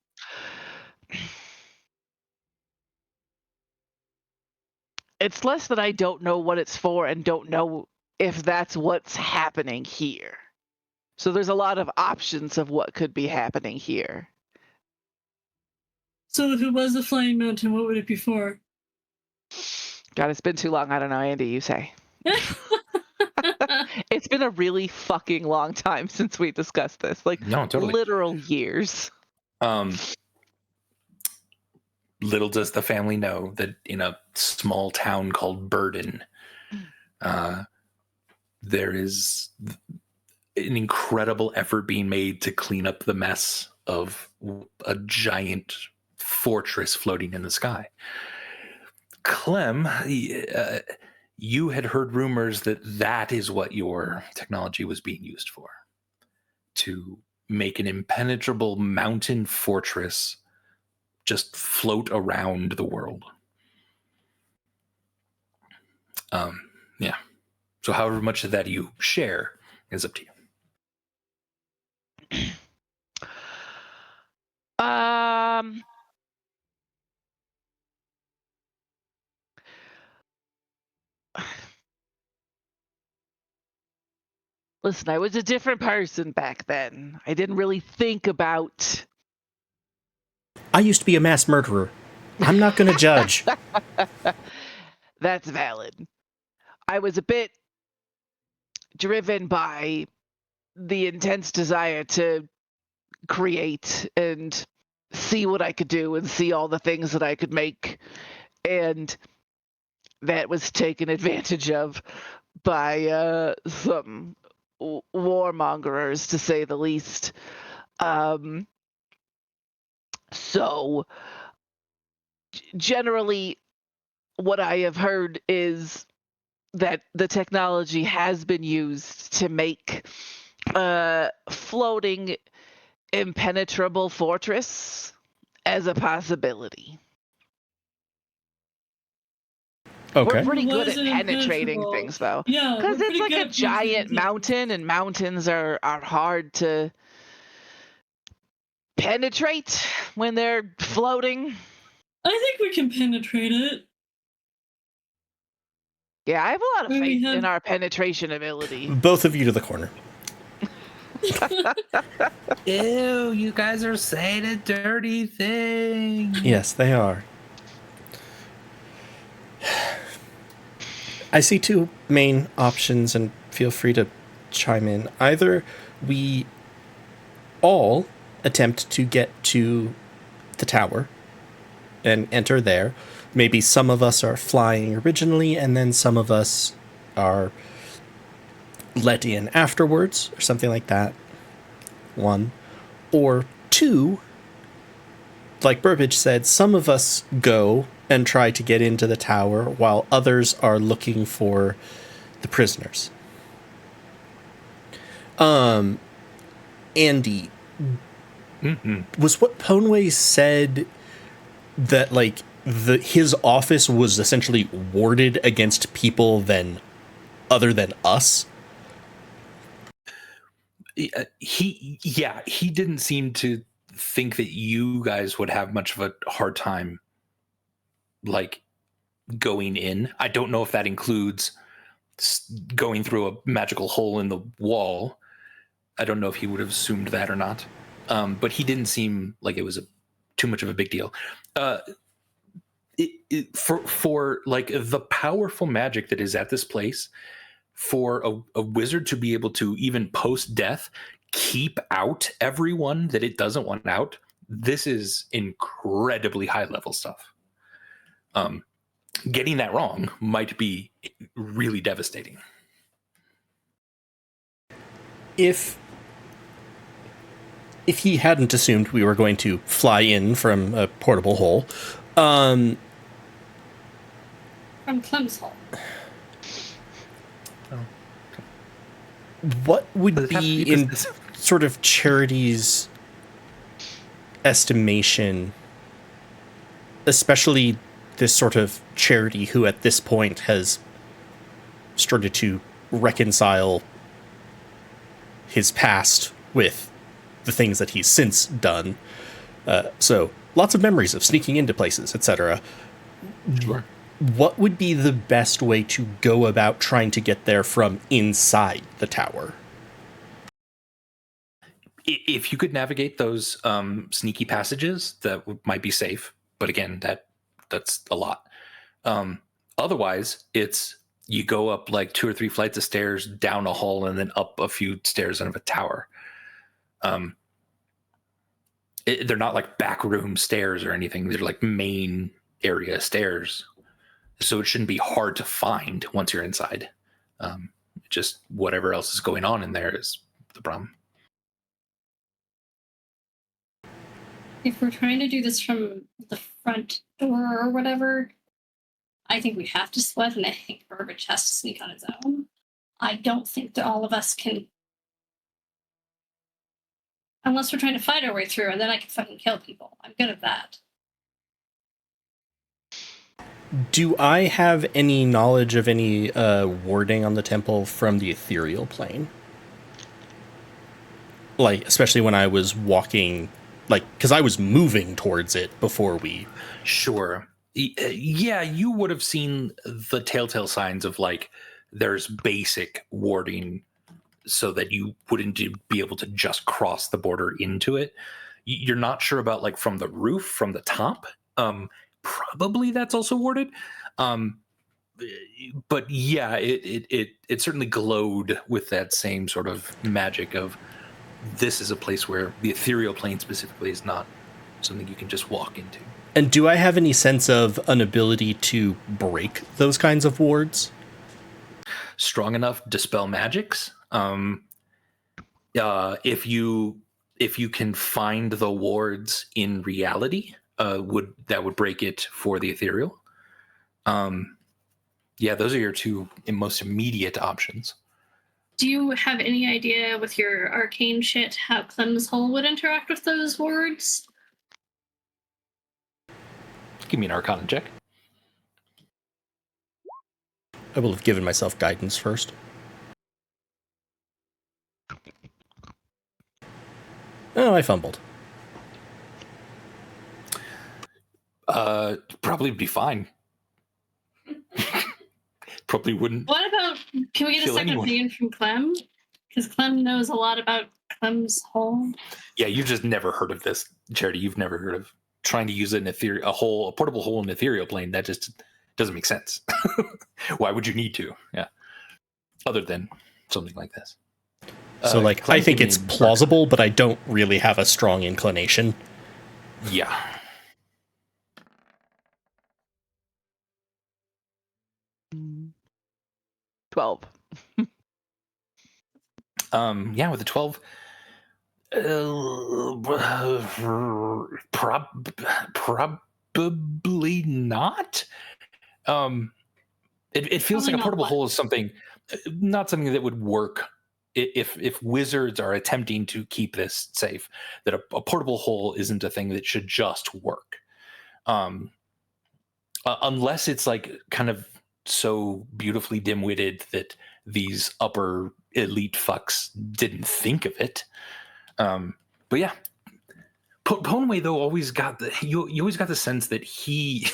It's less that I don't know what it's for and don't know if that's what's happening here. So there's a lot of options of what could be happening here. So if it was a flying mountain, what would it be for? God, it's been too long. I don't know, Andy, you say. It's been a really fucking long time since we discussed this. Like, No, totally. literal years. Little does the family know that in a small town called Burden, there is an incredible effort being made to clean up the mess of a giant fortress floating in the sky. Clem, you had heard rumors that that is what your technology was being used for, to make an impenetrable mountain fortress just float around the world. Yeah. So however much of that you share is up to you. Listen, I was a different person back then. I didn't really think about... I used to be a mass murderer. I'm not going to judge. That's valid. I was a bit driven by the intense desire to create and see what I could do and see all the things that I could make. And that was taken advantage of by some warmongers, to say the least. So generally, what I have heard is that the technology has been used to make floating impenetrable fortress as a possibility. Okay. We're pretty good Was at it penetrating impenetrable? things, though. Yeah, Because we're it's pretty like good a at penetrating giant things. mountain, and mountains are hard to penetrate when they're floating. I think we can penetrate it. Yeah, I have a lot of We faith have- in our penetration ability. Both of you to the corner. Ew, you guys are saying a dirty thing. Yes, they are. I see two main options, and feel free to chime in. Either we all attempt to get to the tower and enter there. Maybe some of us are flying originally, and then some of us are let in afterwards, or something like that. One. Or two, like Burbage said, some of us go and try to get into the tower while others are looking for the prisoners. Andy, was what Ponway said that like his office was essentially warded against people other than us? He didn't seem to think that you guys would have much of a hard time like going in. I don't know if that includes going through a magical hole in the wall. I don't know if he would have assumed that or not. But he didn't seem like it was too much of a big deal. for like the powerful magic that is at this place, for a wizard to be able to even post death keep out everyone that it doesn't want out, this is incredibly high level stuff. Getting that wrong might be really devastating. If he hadn't assumed we were going to fly in from a portable hole, From Clem's hole. what would be in sort of Charity's estimation, especially this sort of Charity who at this point has started to reconcile his past with the things that he's since done. So lots of memories of sneaking into places, etc. Sure. What would be the best way to go about trying to get there from inside the tower? If you could navigate those sneaky passages, that might be safe. But again, that's a lot. Otherwise, it's you go up like 2 or 3 flights of stairs, down a hall, and then up a few stairs out of a tower. They're not like back room stairs or anything. They're like main area stairs. So it shouldn't be hard to find once you're inside. Just whatever else is going on in there is the problem. If we're trying to do this from the front door or whatever, I think we have to split, and I think Burbage has to sneak on his own. I don't think that all of us can, unless we're trying to fight our way through, and then I can fucking kill people. I'm good at that. Do I have any knowledge of any warding on the temple from the ethereal plane? Like, especially when I was walking, like, because I was moving towards it before we... Sure. Yeah, you would have seen the telltale signs of, like, there's basic warding so that you wouldn't be able to just cross the border into it. You're not sure about, like, from the roof, from the top. Probably that's also warded. But yeah, it certainly glowed with that same sort of magic of this is a place where the ethereal plane specifically is not something you can just walk into. And do I have any sense of an ability to break those kinds of wards? Strong enough dispel magics. If you can find the wards in reality, that would break it for the ethereal. Yeah, those are your two most immediate options. Do you have any idea with your arcane shit how Clem's hole would interact with those wards? Give me an Arcana check. I will have given myself guidance first. Oh, I fumbled. Probably be fine. Probably wouldn't. What about, can we get a second opinion from Clem? Because Clem knows a lot about Clem's hole. Yeah, you've just never heard of this, Charity. You've never heard of trying to use a portable hole in an ethereal plane. That just doesn't make sense. Why would you need to? Yeah. Other than something like this. So, like, I think it's plausible, but I don't really have a strong inclination. Yeah. Mm. 12. Yeah, with a 12, probably not. It feels like a portable hole is not something that would work if wizards are attempting to keep this safe. That a portable hole isn't a thing that should just work, unless it's like kind of so beautifully dim-witted that these upper elite fucks didn't think of it. But yeah, Ponway though always got you always got the sense that he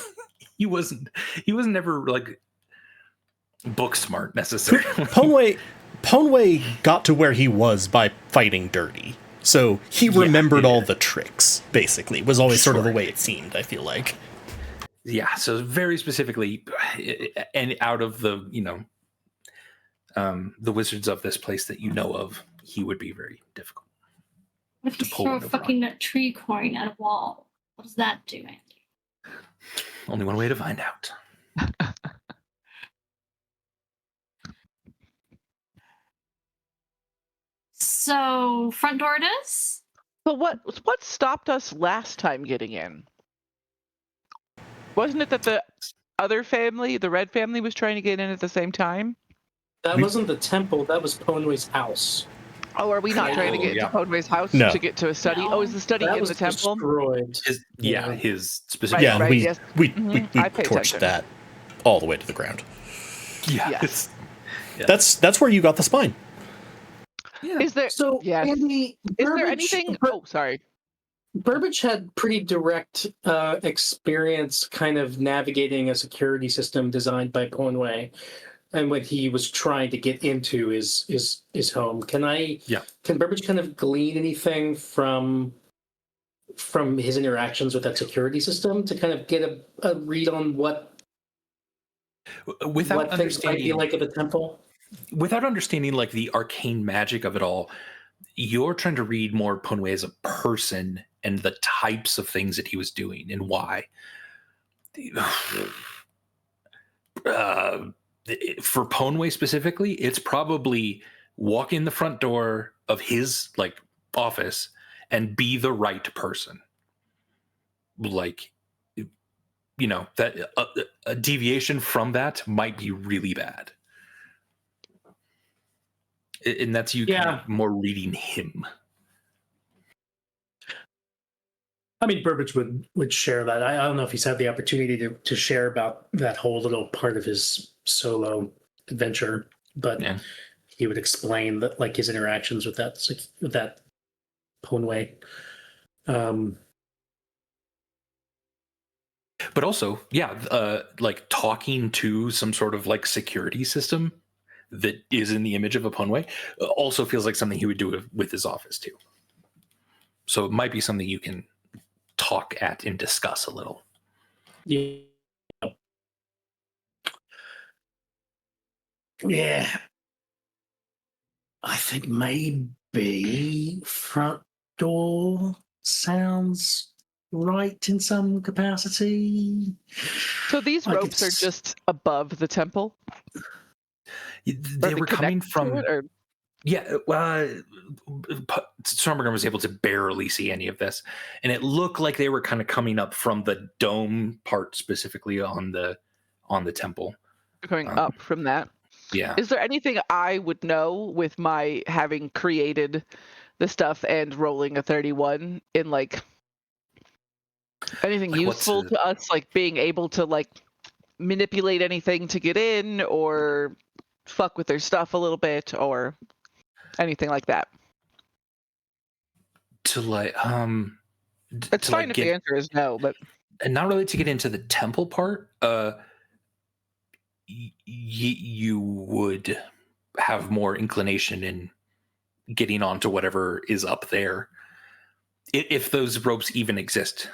wasn't ever like book smart necessarily. Ponway got to where he was by fighting dirty, so he remembered all the tricks. Basically, was always sort of the way it seemed. I feel like. Yeah, so very specifically, and out of the the wizards of this place that you know of, he would be very difficult. What if you to pull throw a one over on. fucking tree coin at a wall? What does that do, Andy? Only one way to find out. So, front door it is? But what stopped us last time getting in? Wasn't it that the other family, the Red family, was trying to get in at the same time? That wasn't the temple. That was Ponway's house. Oh, are we not trying to get into Podway's house No. to get to a study? No. Oh, is the study That in was the temple? destroyed. His specific. Yeah, right, we, yes. we I pay torched attention. that all the way to the ground. Yes. That's where you got the spine. Yeah. Is there? So, Yes. Andy, Is there anything? Oh, sorry. Burbage had pretty direct experience kind of navigating a security system designed by Ponway, and what he was trying to get into his home. Can Burbage kind of glean anything from his interactions with that security system to kind of get a read on what things might be like at the temple? Without understanding like the arcane magic of it all, you're trying to read more Ponway as a person and the types of things that he was doing and why. For Ponway specifically, it's probably walk in the front door of his like office and be the right person. Like, that a deviation from that might be really bad. And that's you kind of more reading him. I mean, Burbage would share that. I don't know if he's had the opportunity to share about that whole little part of his solo adventure, but he would explain that, like, his interactions with that Ponway. But also, like talking to some sort of like security system that is in the image of a Ponway also feels like something he would do with his office too. So it might be something you can talk at and discuss a little. Yeah. I think maybe front door sounds right in some capacity. So these ropes are just above the temple? They were coming from... Stormbringer was able to barely see any of this, and it looked like they were kind of coming up from the dome part, specifically on the temple. Going up from that. Yeah. Is there anything I would know with my having created the stuff and rolling a 31 in like anything useful to us, like being able to like manipulate anything to get in or fuck with their stuff a little bit or anything like that? To like it's fine if the answer is no, but and not really to get into the temple part. You would have more inclination in getting onto whatever is up there if those ropes even exist.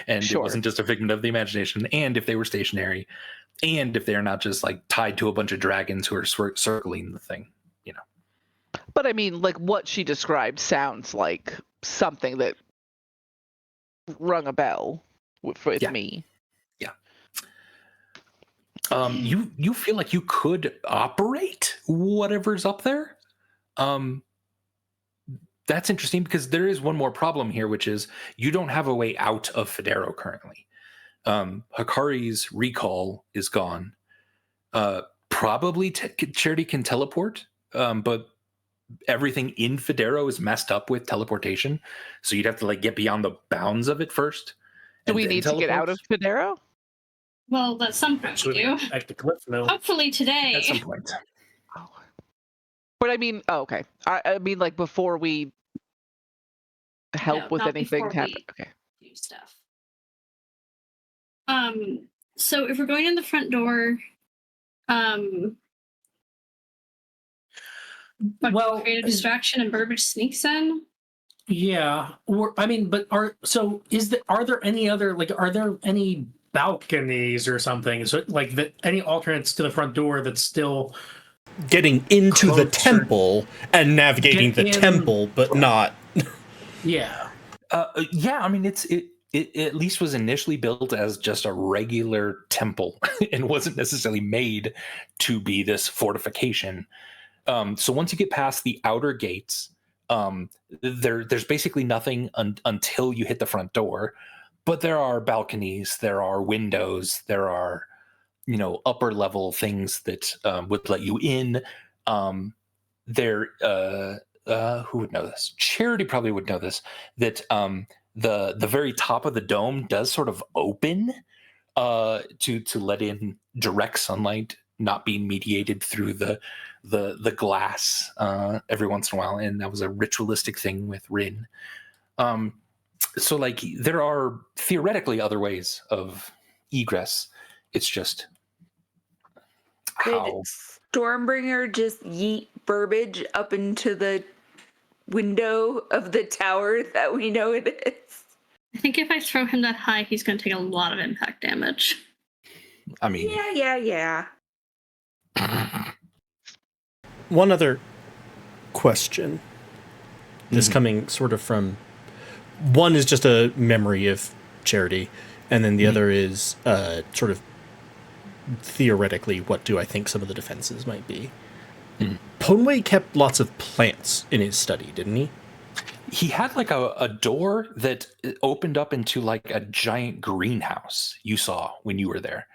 And it wasn't just a figment of the imagination, and if they were stationary, and if they're not just like tied to a bunch of dragons who are circling the thing. But I mean, like what she described sounds like something that rung a bell with me. Yeah. You feel like you could operate whatever's up there. That's interesting because there is one more problem here, which is you don't have a way out of Federo currently. Hikari's recall is gone. Probably Charity can teleport, but everything in Federo is messed up with teleportation, so you'd have to like get beyond the bounds of it first. Do we need to get out of Federo? Well, at some point we do. Back to Cliff now. Hopefully today. At some point. Oh. But I mean, okay. I mean, like before we help with anything happen. Okay. Do stuff. So if we're going in the front door, well, create a distraction and Burbage sneaks in. Yeah. Or I mean, but are there any other are there any balconies or something? So like any alternates to the front door that's still Getting into the closer- temple and navigating Get the in- temple, but not. Yeah. Yeah, I mean it at least was initially built as just a regular temple and wasn't necessarily made to be this fortification. So once you get past the outer gates, there's basically nothing until you hit the front door. But there are balconies, there are windows, there are upper level things that would let you in. Who would know this? Charity probably would know this. That the very top of the dome does sort of open to let in direct sunlight, not being mediated through the glass every once in a while, and that was a ritualistic thing with Ryn. So like there are theoretically other ways of egress. It's just how Did Stormbringer just yeet Burbage up into the window of the tower that we know it is? I think if I throw him that high, he's going to take a lot of impact damage. I mean, Yeah. One other question. This coming sort of from... One is just a memory of Charity, and then the other is sort of theoretically, what do I think some of the defenses might be? Ponway kept lots of plants in his study, didn't he? he had like a door that opened up into like a giant greenhouse you saw when you were there.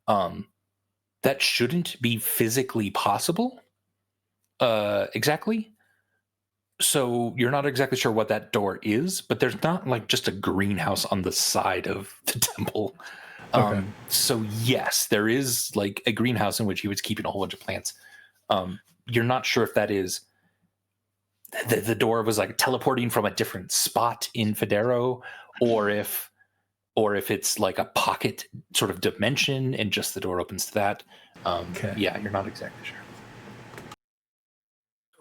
That shouldn't be physically possible. Exactly. So you're not exactly sure what that door is, but there's not like just a greenhouse on the side of the temple. Okay. So yes, there is like a greenhouse in which he was keeping a whole bunch of plants. You're not sure if that is the door was like teleporting from a different spot in Federo, or if it's like a pocket sort of dimension and just the door opens to that. Okay. Yeah, you're not exactly sure.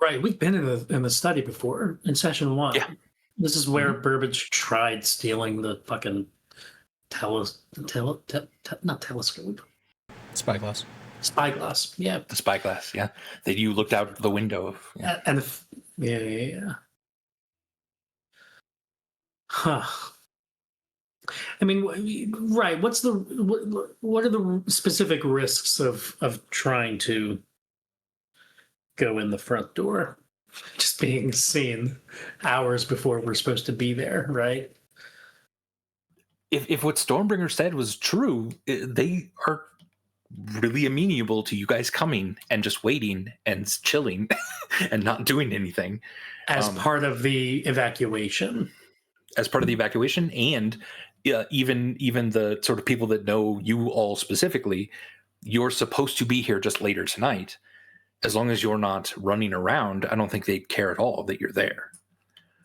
Right, we've been in the study before in session 1. Yeah. This is where Burbage tried stealing the fucking not telescope, Spyglass. spyglass. Yeah, The spyglass, yeah, that you looked out the window of. Yeah. Yeah. Huh. I mean, right? What are the specific risks of trying to go in the front door? Just being seen hours before we're supposed to be there, right? If what Stormbringer said was true, they are really amenable to you guys coming and just waiting and chilling and not doing anything As part of the evacuation. As part of the evacuation, and even the sort of people that know you all specifically, you're supposed to be here just later tonight. As long as you're not running around, I don't think they'd care at all that you're there.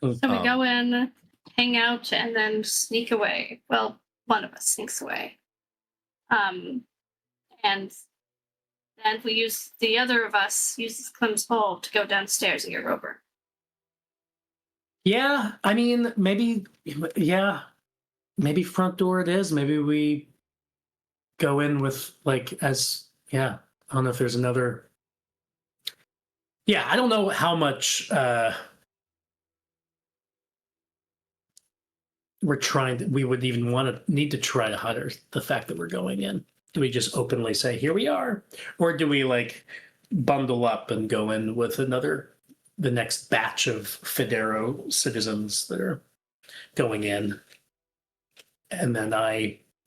So we go in, hang out, and then sneak away. Well, one of us sneaks away. And then the other of us uses Clem's hole to go downstairs and get Rover. Yeah, I mean, maybe front door it is. Maybe we go in with I don't know if there's another. Yeah, I don't know how much we would even need to try to hide the fact that we're going in. Do we just openly say, here we are? Or do we bundle up and go in with the next batch of Federo citizens that are going in? And then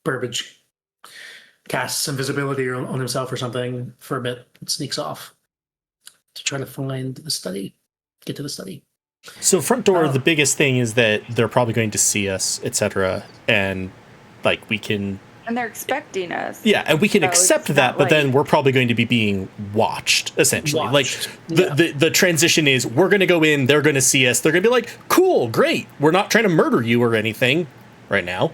Burbage casts invisibility on himself or something for a bit and sneaks off to try to find the study, get to the study. So front door, the biggest thing is that they're probably going to see us, etc. And we can... And they're expecting us. Yeah, and we can accept that, but then we're probably going to be being watched, essentially. The transition is we're going to go in, they're going to see us, they're going to be like, cool, great, we're not trying to murder you or anything right now.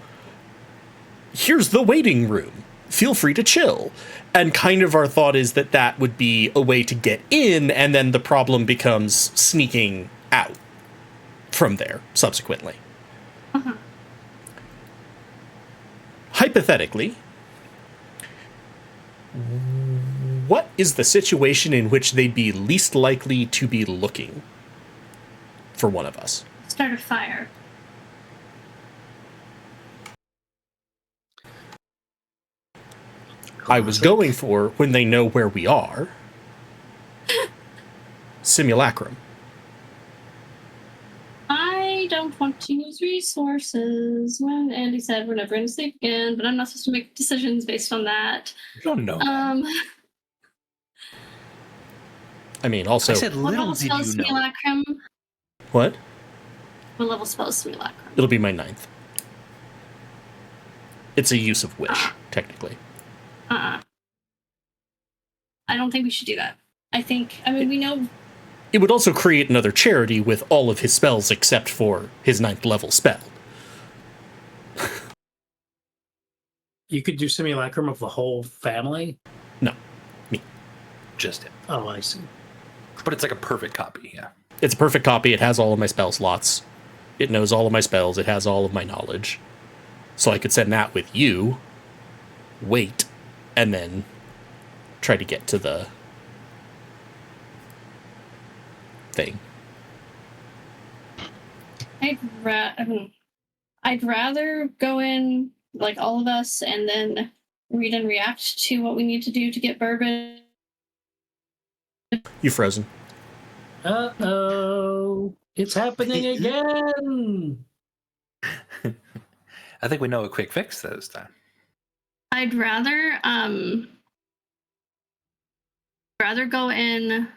Here's the waiting room. Feel free to chill. And kind of our thought is that would be a way to get in, and then the problem becomes sneaking out from there subsequently. Uh-huh. Hypothetically, what is the situation in which they'd be least likely to be looking for one of us? Start a fire. I was going for when they know where we are. Simulacrum. I don't want to use resources. When Andy said we're never going to sleep again, but I'm not supposed to make decisions based on that. Oh no. I mean, also... I said What little level did spell you is know. simulacrum? What? What level spell is simulacrum? It'll be my 9th. It's a use of wish, technically. I don't think we should do that. I mean, we know... It would also create another charity with all of his spells except for his 9th level spell. You could do simulacrum of the whole family? No, me. Just him. Oh, I see. But it's like a perfect copy, yeah. It's a perfect copy. It has all of my spell slots. It knows all of my spells. It has all of my knowledge. So I could send that with you, wait, and then try to get to the thing. I'd rather go in, like all of us, and then read and react to what we need to do to get Bourbon. You frozen. Uh-oh. It's happening again. I think we know a quick fix this time. I'd rather go in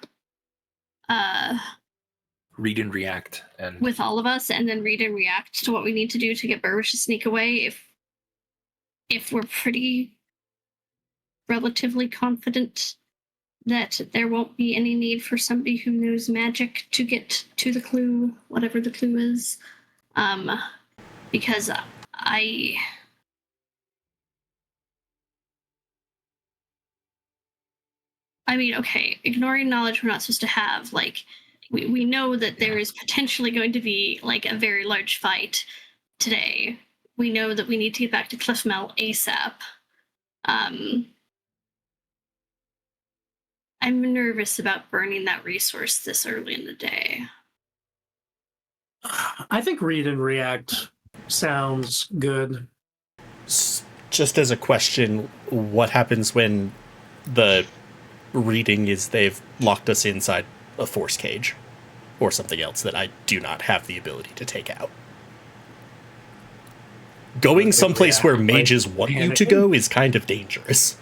Read and react, and with all of us, and then read and react to what we need to do to get Burbish to sneak away if we're pretty relatively confident that there won't be any need for somebody who knows magic to get to the clue, whatever the clue is. Because I mean, okay, ignoring knowledge we're not supposed to have, like, we know that there is potentially going to be, like, a very large fight today. We know that we need to get back to Cliffmel ASAP. I'm nervous about burning that resource this early in the day. I think read and react sounds good. Just as a question, what happens when the reading is they've locked us inside a force cage or something else that I do not have the ability to take out? Going someplace where mages want you to go is kind of dangerous.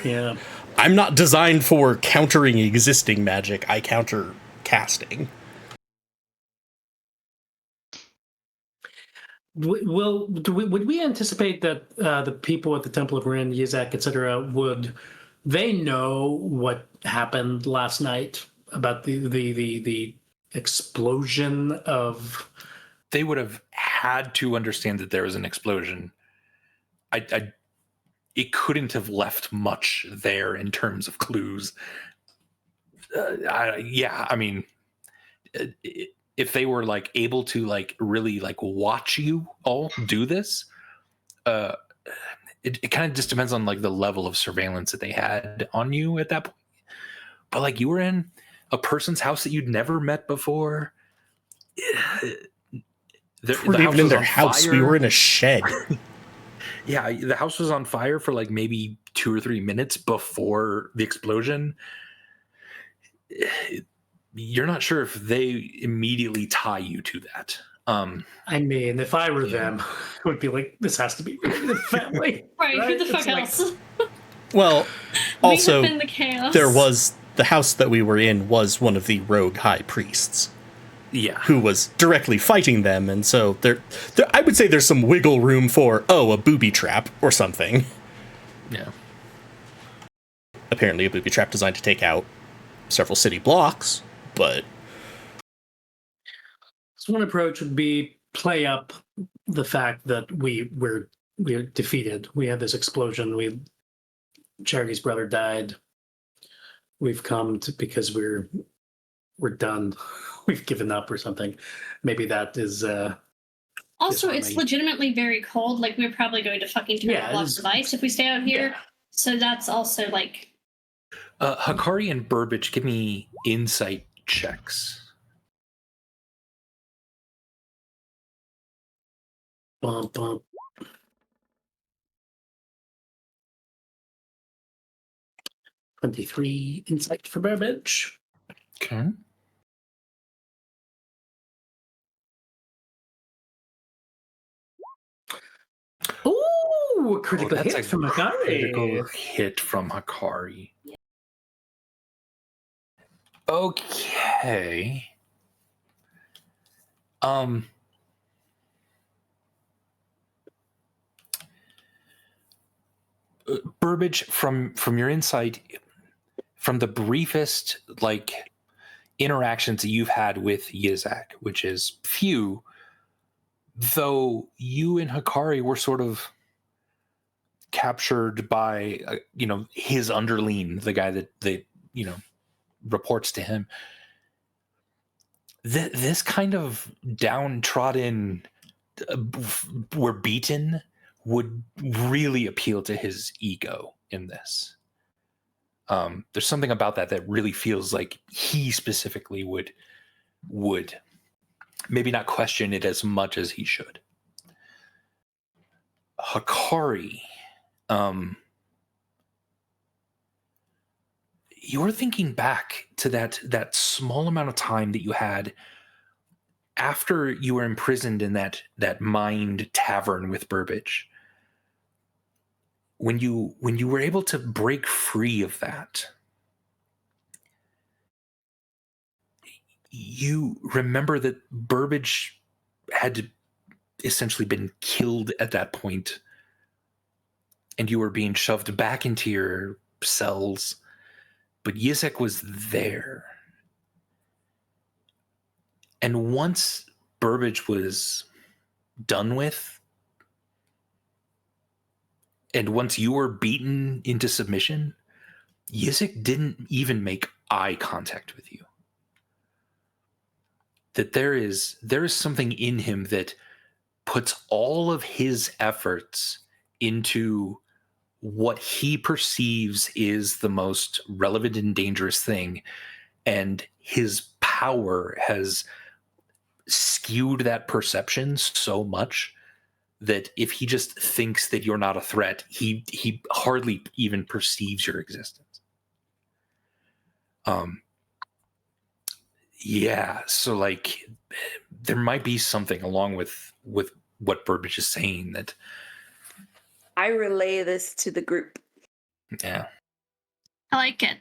Yeah. I'm not designed for countering existing magic. I counter casting. Would we anticipate that the people at the Temple of Ryn, Yizak, etc., would they know what happened last night about the explosion of? they would have had to understand that there was an explosion. It couldn't have left much there in terms of clues. I mean, if they were like able to like really like watch you all do this, it kind of just depends on like the level of surveillance that they had on you at that point. But like you were in a person's house that you'd never met before. We weren't even in their house. We were in a shed. Yeah, the house was on fire for like maybe 2 or 3 minutes before the explosion. You're not sure if they immediately tie you to that. I mean, if I were them, I would be like, this has to be the family. Right, who the fuck else? Well, also, we have been the chaos. there was the house that we were in was one of the rogue high priests. Yeah, who was directly fighting them, and so there I would say there's some wiggle room for a booby trap or something. Yeah. Apparently, a booby trap designed to take out several city blocks, but So one approach would be play up the fact that we're defeated. We had this explosion. Charity's brother died. We've come to because we're we're done. We've given up or something. Maybe that is. Also, it's disarming. legitimately very cold. Like, we're probably going to fucking turn Yeah, the blocks of ice if we stay out here. Yeah. So that's also like. Hikari and Burbage, give me insight checks. Bump, bump. 23 insight for Burbage. Okay. Ooh, a critical that's hit a from Hikari. critical hit from Hikari. Okay. Burbage, from your insight, from the briefest like interactions that you've had with Yizak, which is few, though you and Hikari were sort of captured by his underling, the guy that reports to him. This kind of downtrodden, we're beaten, would really appeal to his ego in this. There's something about that really feels like he specifically would maybe not question it as much as he should. Hikari, you're thinking back to that small amount of time that you had after you were imprisoned in that mined tavern with Burbage. When you were able to break free of that, you remember that Burbage had essentially been killed at that point, and you were being shoved back into your cells, but Yizek was there. And once Burbage was done with, and once you were beaten into submission, Yizek didn't even make eye contact with you. That there is something in him that puts all of his efforts into what he perceives is the most relevant and dangerous thing, and his power has skewed that perception so much that if he just thinks that you're not a threat, he hardly even perceives your existence. Yeah, so like there might be something along with what Burbage is saying that I relay this to the group. yeah. I like it.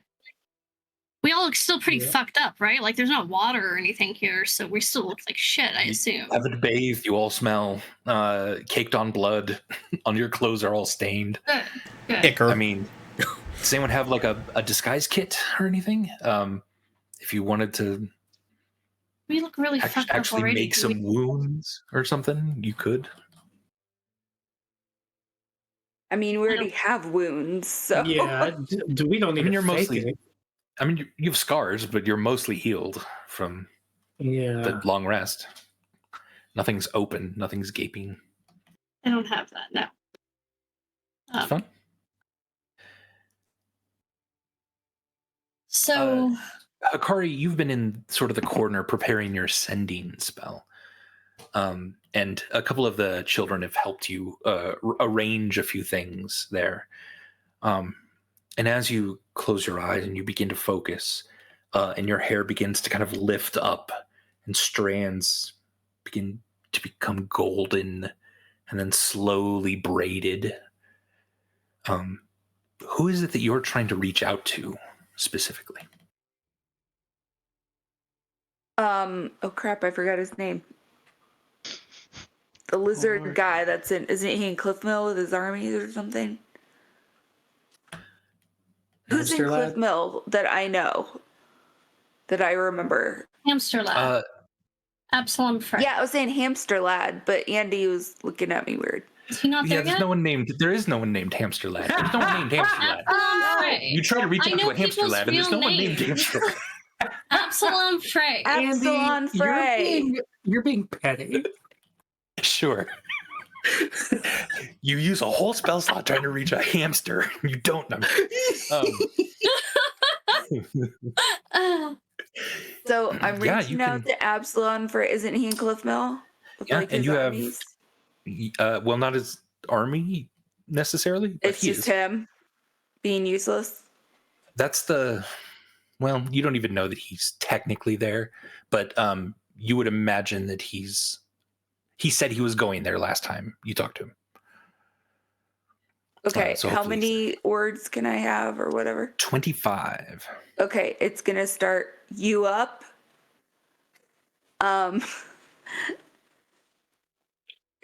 We all look still pretty fucked up, right? Like, there's not water or anything here, so we still look like shit, I assume. You haven't bathed, you all smell caked on blood. On your clothes are all stained. Good. Icker. I mean, does anyone have like a disguise kit or anything? If you wanted to We look really fucked up actually already. make some wounds or something, you could. I mean, we already have wounds, so Yeah, we don't need I mean, you're to fake mostly. it. I mean, you have scars, but you're mostly healed from the long rest. Nothing's open. Nothing's gaping. I don't have that, no. It's fun. So... Hikari, you've been in sort of the corner preparing your sending spell. And a couple of the children have helped you arrange a few things there. And as you close your eyes and you begin to focus, and your hair begins to kind of lift up and strands begin to become golden and then slowly braided. Who is it that you're trying to reach out to specifically? oh crap, I forgot his name. The lizard guy that's isn't he in Cliff Mill with his armies or something? Who's in Cliff Mill that I know? That I remember. Hamster Lad. Absalom Frey. Yeah, I was saying Hamster Lad, but Andy was looking at me weird. Is he not there there's yet? no one named. There is no one named Hamster Lad. There's no one named Hamster Lad. Absalom Frey. You try to reach I out to know a hamster people's lad, and there's no real one named names. Hamster Lad. Absalom Frey. Absalom Frey. You're being petty. Sure. You use a whole spell slot trying to reach a hamster. You don't know. So I'm Yeah, reaching you out to Absalom for, isn't he in Cliff Mill? With Yeah, like and his you armies? have, well, not his army necessarily. But It's just him being useless. That's well, you don't even know that he's technically there, but you would imagine that he said he was going there last time you talked to him. Okay, so how hopefully many words can I have or whatever? 25. Okay, it's gonna start you up.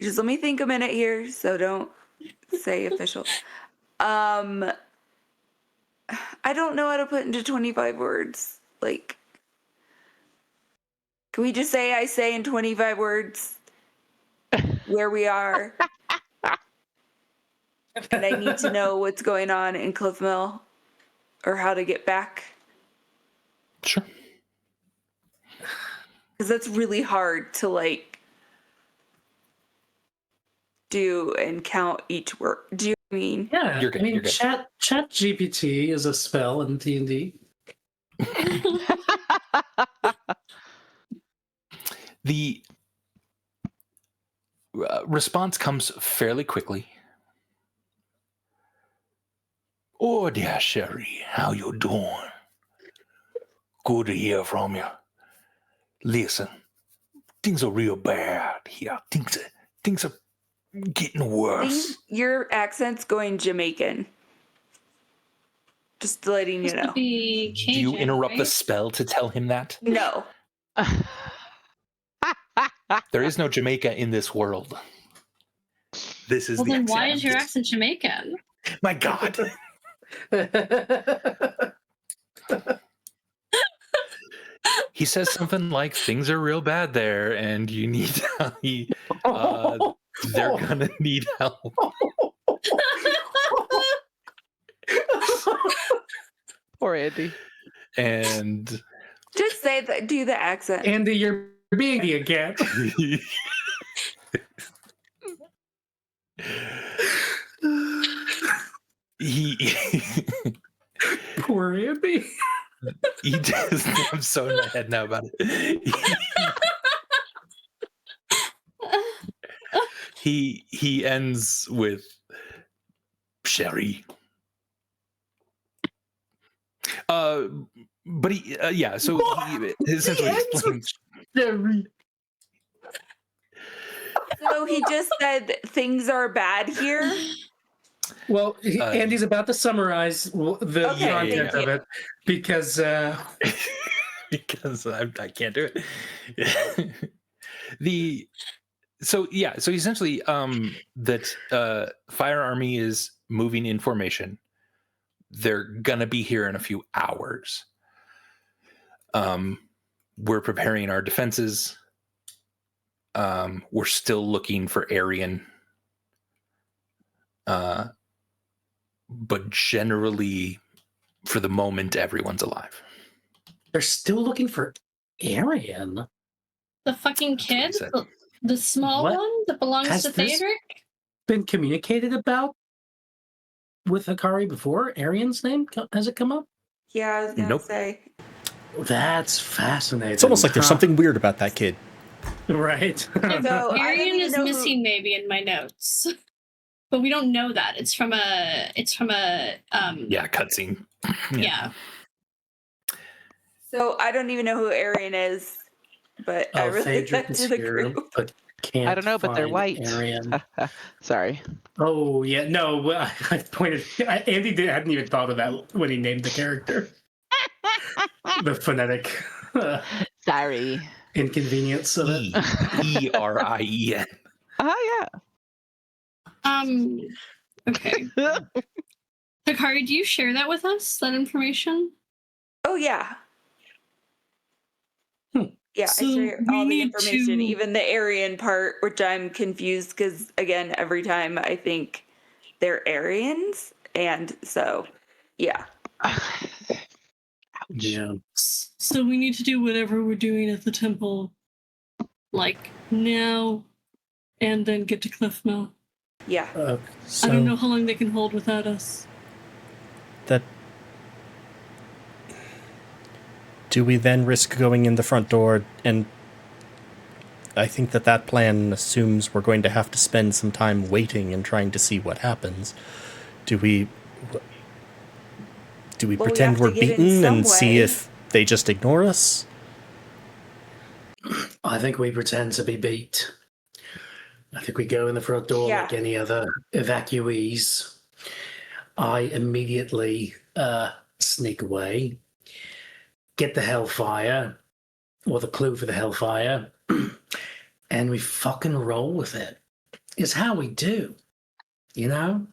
Just let me think a minute here, so don't say official. I don't know how to put into 25 words. Like, can we just say I say in 25 words where we are? And I need to know what's going on in Cliff Mill or how to get back. Sure. Because that's really hard to like do and count each word. Do you mean? Yeah, You're good, I mean, you're good. Chat GPT is a spell in D&D. The response comes fairly quickly. Oh, dear Sherry, how you doing? Good to hear from you. Listen, things are real bad here. Things are getting I worse. think your accent's going Jamaican. Just letting you Supposed to know. be Do you Cajun, interrupt the right? spell to tell him that? No. There is no Jamaica in this world. This is Well, the then accent. why is your accent Jamaican? My God. He says something like, things are real bad there, and you need they're gonna need help. Poor Andy. And Just say that. Do the accent. Andy, you're being the again. he Poor Andy. he does. I'm so in my head now about it. He ends with Sherry. But he yeah. So he essentially explains. Sherry. So he just said things are bad here. Well, Andy's about to summarize the Okay, content thank of it because Because I can't do it. So essentially that Fire Army is moving in formation. They're gonna be here in a few hours. We're preparing our defenses. We're still looking for Aryan. But generally, for the moment, everyone's alive. they're still looking for Aryan. The fucking That's what he kid? said. The small What? one that belongs Has to this- Theodric? Been communicated about with Hikari before? Aryan's name? Has it come up? Yeah, I was gonna Nope. say. That's fascinating. It's almost like there's something weird about that kid. Right. So I don't Arian even is know missing maybe in my notes. But we don't know that. It's from a Yeah, cutscene. yeah. So I don't even know who Aryan is, but I really Phaedric like is to the here, group. but can't I don't know, but they're find white. Aryan. Sorry. Oh yeah, no. I pointed. Andy hadn't even thought of that when he named the character. The phonetic Sorry. inconvenience of it. Erien. Oh Okay. Hikari, do you share that with us? That information? Oh yeah. Yeah, So I share we all the need information, to- even the Aryan part, which I'm confused because again, every time I think they're Aryans, and so yeah. yeah. Yeah. So we need to do whatever we're doing at the temple, like now, and then get to Cliffmill. Yeah. So I don't know how long they can hold without us. Do we then risk going in the front door? And I think that plan assumes we're going to have to spend some time waiting and trying to see what happens. Do we pretend have to we're get in beaten some and see way. if they just ignore us? I think we pretend to be beat. I think we go in the front door Yeah. like any other evacuees. I immediately sneak away, get the Hellfire, or the clue for the Hellfire, and we fucking roll with it. It's how we do, you know?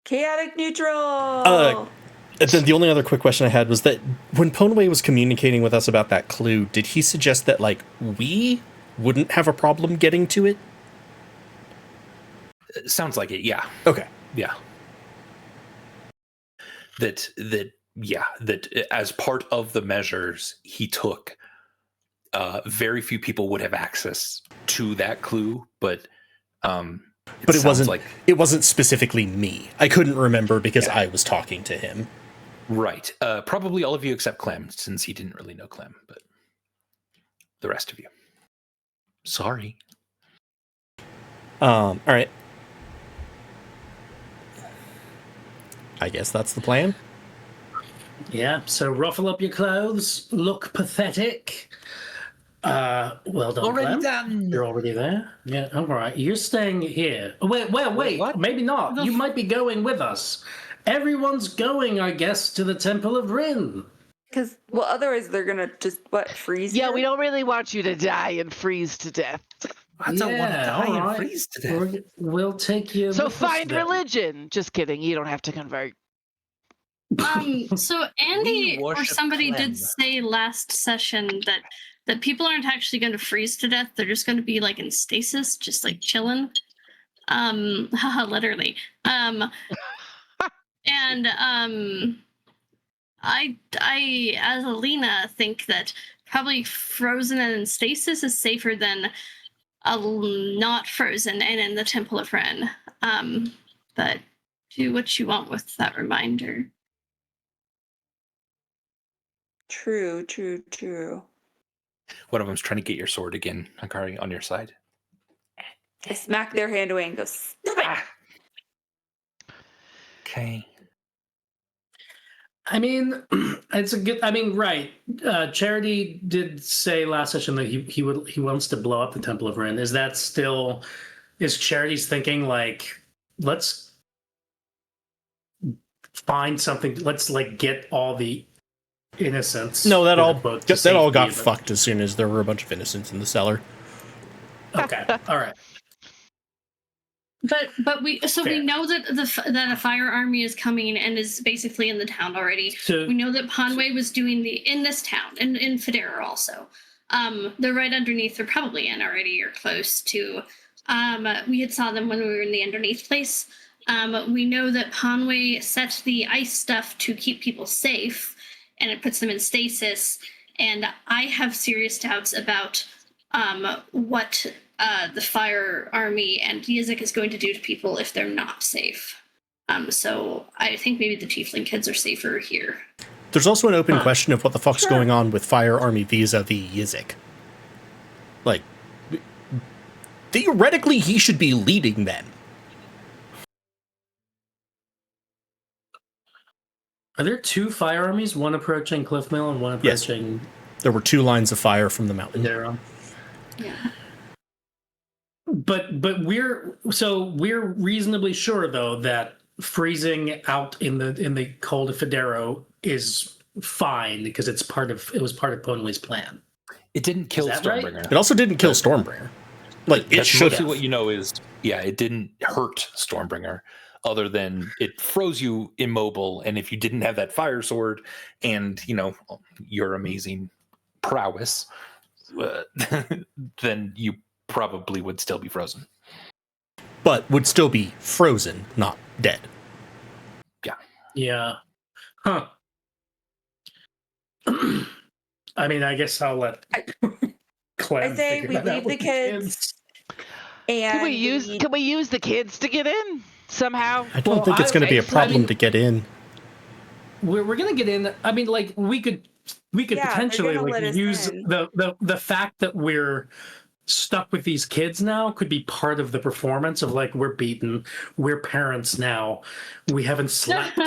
Chaotic neutral. Then the only other quick question I had was that when Ponway was communicating with us about that clue, did he suggest that, like, we wouldn't have a problem getting to it? Sounds like it, yeah. Okay. Yeah. That as part of the measures he took, very few people would have access to that clue, but it wasn't specifically me. I couldn't remember because I was talking to him. Right. Probably all of you except Clem, since he didn't really know Clem, but the rest of you. Sorry. All right. I guess that's the plan. Yeah, so ruffle up your clothes, look pathetic. Well done, Already Clem. done. You're already there? Yeah, all right. You're staying here. Wait, What? maybe not. You might be going with us. Everyone's going, I guess, to the Temple of Ryn. Because, otherwise they're going to just, freeze Yeah, you? we don't really want you to die and freeze to death. I don't want to die and freeze to death. We'll take you. So with us find then. religion. Just kidding. You don't have to convert. So Andy We or worship somebody Clem. did say last session that people aren't actually going to freeze to death. They're just going to be like in stasis, just like chilling. Haha, literally. And I as Alina think that probably frozen and in stasis is safer than not frozen and in the Temple of Ryn. But do what you want with that reminder. True. One of them's trying to get your sword again, Akari, on your side. I smack their hand away and go, stupid! Okay. I mean, it's a good. I mean, right? Charity did say last session that he wants to blow up the Temple of Ryn. Is that still? Is Charity's thinking like, let's find something? Let's like get all the innocents. No, that all quote, got fucked as soon as there were a bunch of innocents in the cellar. Okay, all right. But we Fair. know that that a fire army is coming and is basically in the town already. So We know that Ponway was doing in this town and in Federa also. They're right underneath. They're probably in already or close to. We had saw them when we were in the underneath place. We know that Ponway set the ice stuff to keep people safe, and it puts them in stasis. And I have serious doubts about what the fire army and Yizik is going to do to people if they're not safe. So I think maybe the tiefling kids are safer here. There's also an open question of what the fuck's going on with fire army vis-a-vis Yizik. Like, theoretically, he should be leading them. are there two fire armies? One approaching Cliffmill and one Yes. approaching There were two lines of fire from the mountain. Federa. Yeah. But we're reasonably sure though that freezing out in the cold of Federo is fine because it was part of Ponway's plan. It didn't kill Is that right? Stormbringer. It also didn't kill Stormbringer. Like, it That's should mostly have. what you know is, it didn't hurt Stormbringer, other than it froze you immobile. And if you didn't have that fire sword and, your amazing prowess, then you probably would still be frozen. But would still be frozen, not dead. Yeah. Huh. I mean, I guess I'll let Clem I say figure we that out leave the with kids. Can And we use the kids to get in somehow? I don't Well, think it's going to be a I problem mean- to get in. we're gonna get in. I mean, like we could Yeah, they're potentially gonna like let us use in. the fact that we're stuck with these kids now could be part of the performance of like we're beaten, we're parents now, we haven't slept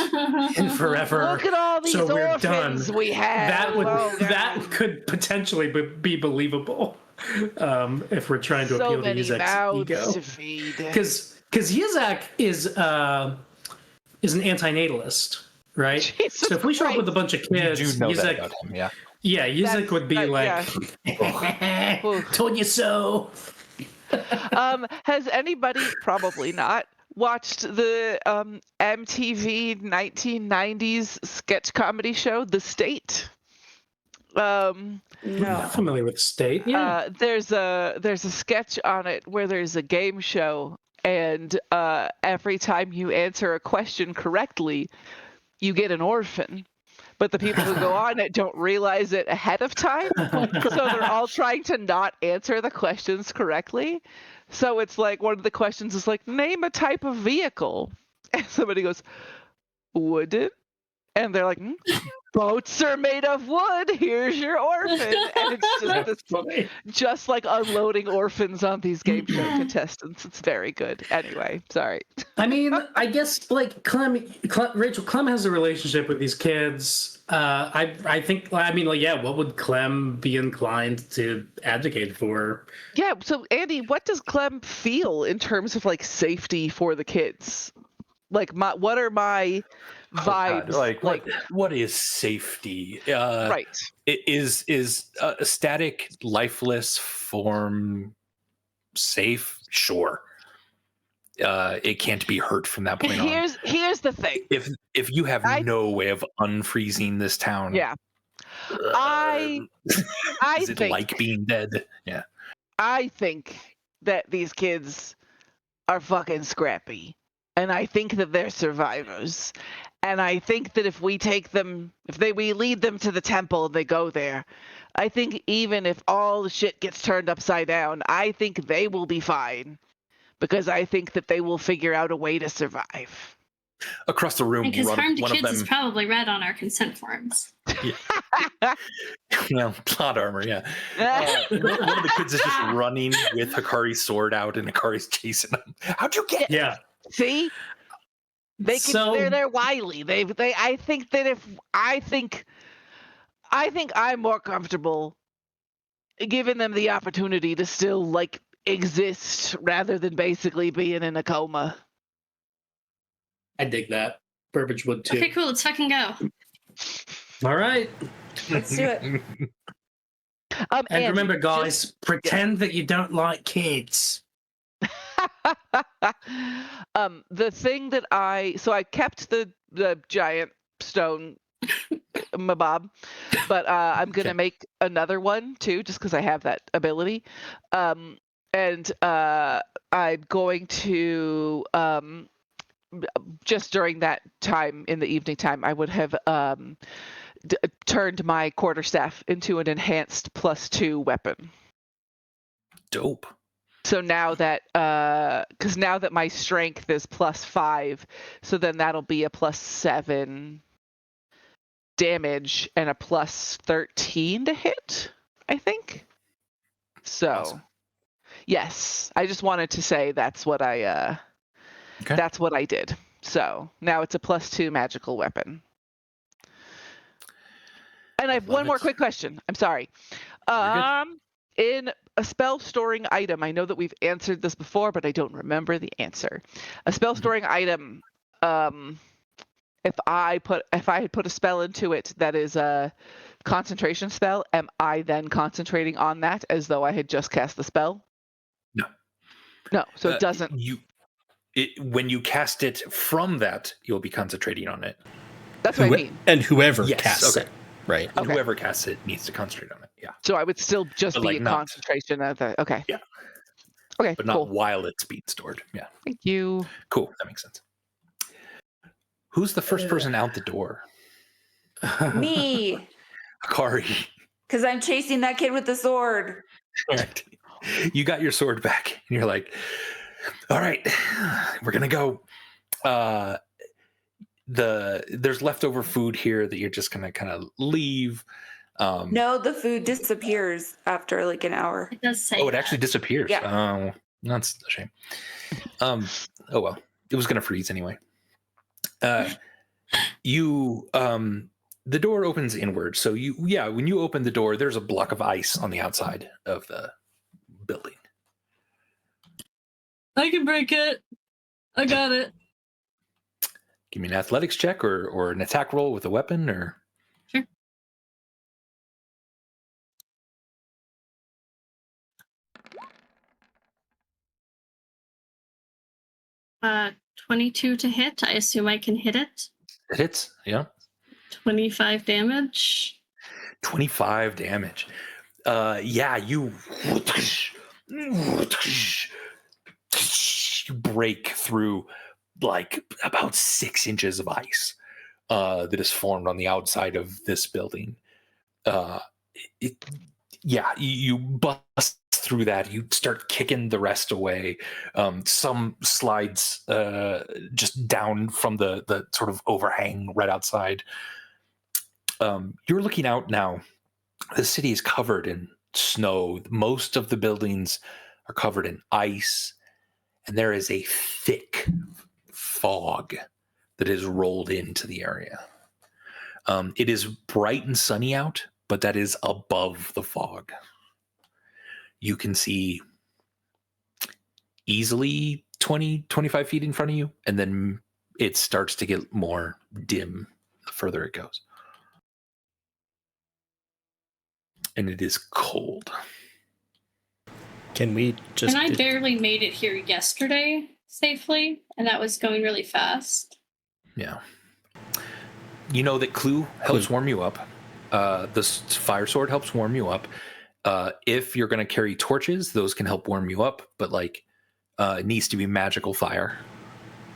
in forever. Look at all these so we're done. orphans we have. That would Oh, that God. could potentially be believable if we're trying to So appeal to many Yizak's mouths ego. to feed. Because Yizak is an antinatalist, right? Jesus So if we show up with a bunch of You kids, do know that Yizak, about him, yeah. yeah, Yizak That's- would be like, Oof. told you so. Has anybody, probably not, watched the MTV 1990s sketch comedy show, The State? I'm No. familiar with State. Yeah. There's a sketch on it where there's a game show, and every time you answer a question correctly, you get an orphan. But the people who go on it don't realize it ahead of time. So they're all trying to not answer the questions correctly. So it's like one of the questions is like, name a type of vehicle. And somebody goes, wooden? And they're like, boats are made of wood. Here's your orphan. And it's just That's this, funny. just like unloading orphans on these game show contestants. It's very good. Anyway, sorry. I mean, I guess like Rachel Clem has a relationship with these kids. I think. I mean, like, yeah. What would Clem be inclined to advocate for? Yeah. So Andy, what does Clem feel in terms of like safety for the kids? Like, what are my vibes? Like, what is safety? Right. It is a static, lifeless form safe? Sure. It can't be hurt from that point on. Here's the thing. If you have no way of unfreezing this town, Yeah. I is it think like being dead? Yeah. I think that these kids are fucking scrappy. And I think that they're survivors. And I think that if we take them, we lead them to the temple and they go there, I think even if all the shit gets turned upside down, I think they will be fine. Because I think that they will figure out a way to survive. Across the room, Because harm to one kids of is them, probably read on our consent forms. well, plot armor, yeah. One of the kids is just running with Hikari's sword out, and Hikari's chasing him. How'd you get? Yeah. See? They can, they're wily. I think I'm more comfortable giving them the opportunity to still like exist rather than basically being in a coma. I dig that. Burbage would too. Okay, cool. Let's fucking go. All right. Let's do it. And remember, guys, pretend that you don't like kids. The thing that I kept the giant stone mabob, but I'm gonna make another one too, just because I have that ability. And I'm going to just during that time in the evening time, I would have turned my quarterstaff into an enhanced +2 weapon. Dope. So now that, because now that my strength is +5, so then that'll be a +7 damage and a +13 to hit, I think. So, Awesome. Yes, I just wanted to say that's what I did. So now it's a +2 magical weapon. And I have one more quick question. I'm sorry. In a spell storing item, I know that we've answered this before, but I don't remember the answer. A spell storing item, if I had put a spell into it that is a concentration spell, am I then concentrating on that as though I had just cast the spell? No, so it doesn't. When you cast it from that, you'll be concentrating on it. That's what I mean. And whoever Yes, casts okay. it, right? Okay. Whoever casts it needs to concentrate on it. Yeah. So I would still just But, be like, in not- concentration of the. Okay. Yeah. Okay. But not cool. while it's being stored. Yeah. Thank you. Cool. That makes sense. Who's the first person out the door? Me, Akari. because I'm chasing that kid with the sword. Right. You got your sword back, and you're like, all right, we're gonna go. There's leftover food here that you're just gonna kind of leave. No, the food disappears after like an hour. It does say. Oh, it actually disappears. Yeah. Oh, that's a shame. Oh well, it was gonna freeze anyway. The door opens inward, so when you open the door, there's a block of ice on the outside of the building. I can break it. I got it. Give me an athletics check or an attack roll with a weapon, or Sure. 22 to hit. I assume I can hit it. it hits. Yeah, 25 damage. 25 damage. You break through like about 6 inches of ice that is formed on the outside of this building. You bust through that. You start kicking the rest away. Some slides just down from the sort of overhang right outside. You're looking out now. The city is covered in snow. Most of the buildings are covered in ice, and there is a thick fog that is rolled into the area. It is bright and sunny out, but that is above the fog. You can see easily 20, 25 feet in front of you, and then it starts to get more dim the further it goes. And it is cold. Can we just... And I barely made it here yesterday safely, and that was going really fast. Yeah. You know that Clue helps warm you up. The fire sword helps warm you up. If you're going to carry torches, those can help warm you up, but it needs to be magical fire.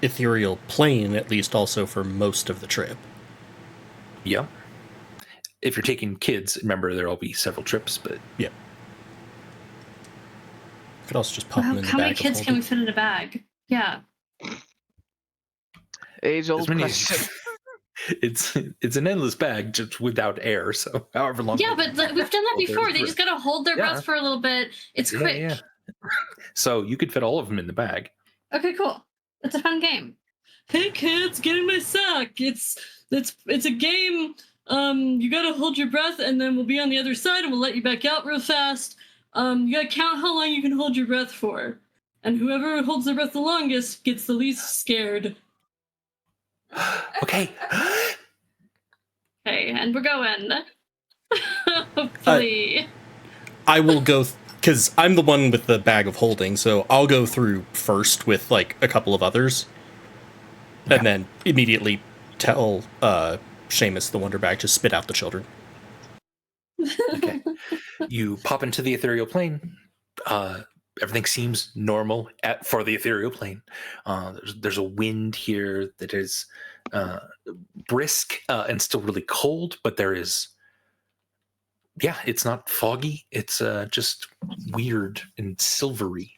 Ethereal plane, at least, also for most of the trip. Yeah. If you're taking kids, remember there'll be several trips, but... Yeah. Could also just pop them in the bag. How many kids can we fit in a bag? Yeah. Age-old question. It's an endless bag just without air, so however long... Yeah, but we've done that before. They just gotta hold their breath for a little bit. It's quick. Yeah. So you could fit all of them in the bag. Okay, cool. It's a fun game. Hey kids, get in my sack. It's a game. You gotta hold your breath, and then we'll be on the other side, and we'll let you back out real fast. You gotta count how long you can hold your breath for, and whoever holds their breath the longest gets the least scared. Okay. Okay, and we're going. Hopefully. I will go, because I'm the one with the bag of holding, so I'll go through first with, a couple of others. And then immediately tell Seamus, the Wonder Bag, to spit out the children. Okay. You pop into the ethereal plane. Everything seems normal for the ethereal plane. There's a wind here that is brisk and still really cold, but there is... Yeah, it's not foggy. It's just weird and silvery.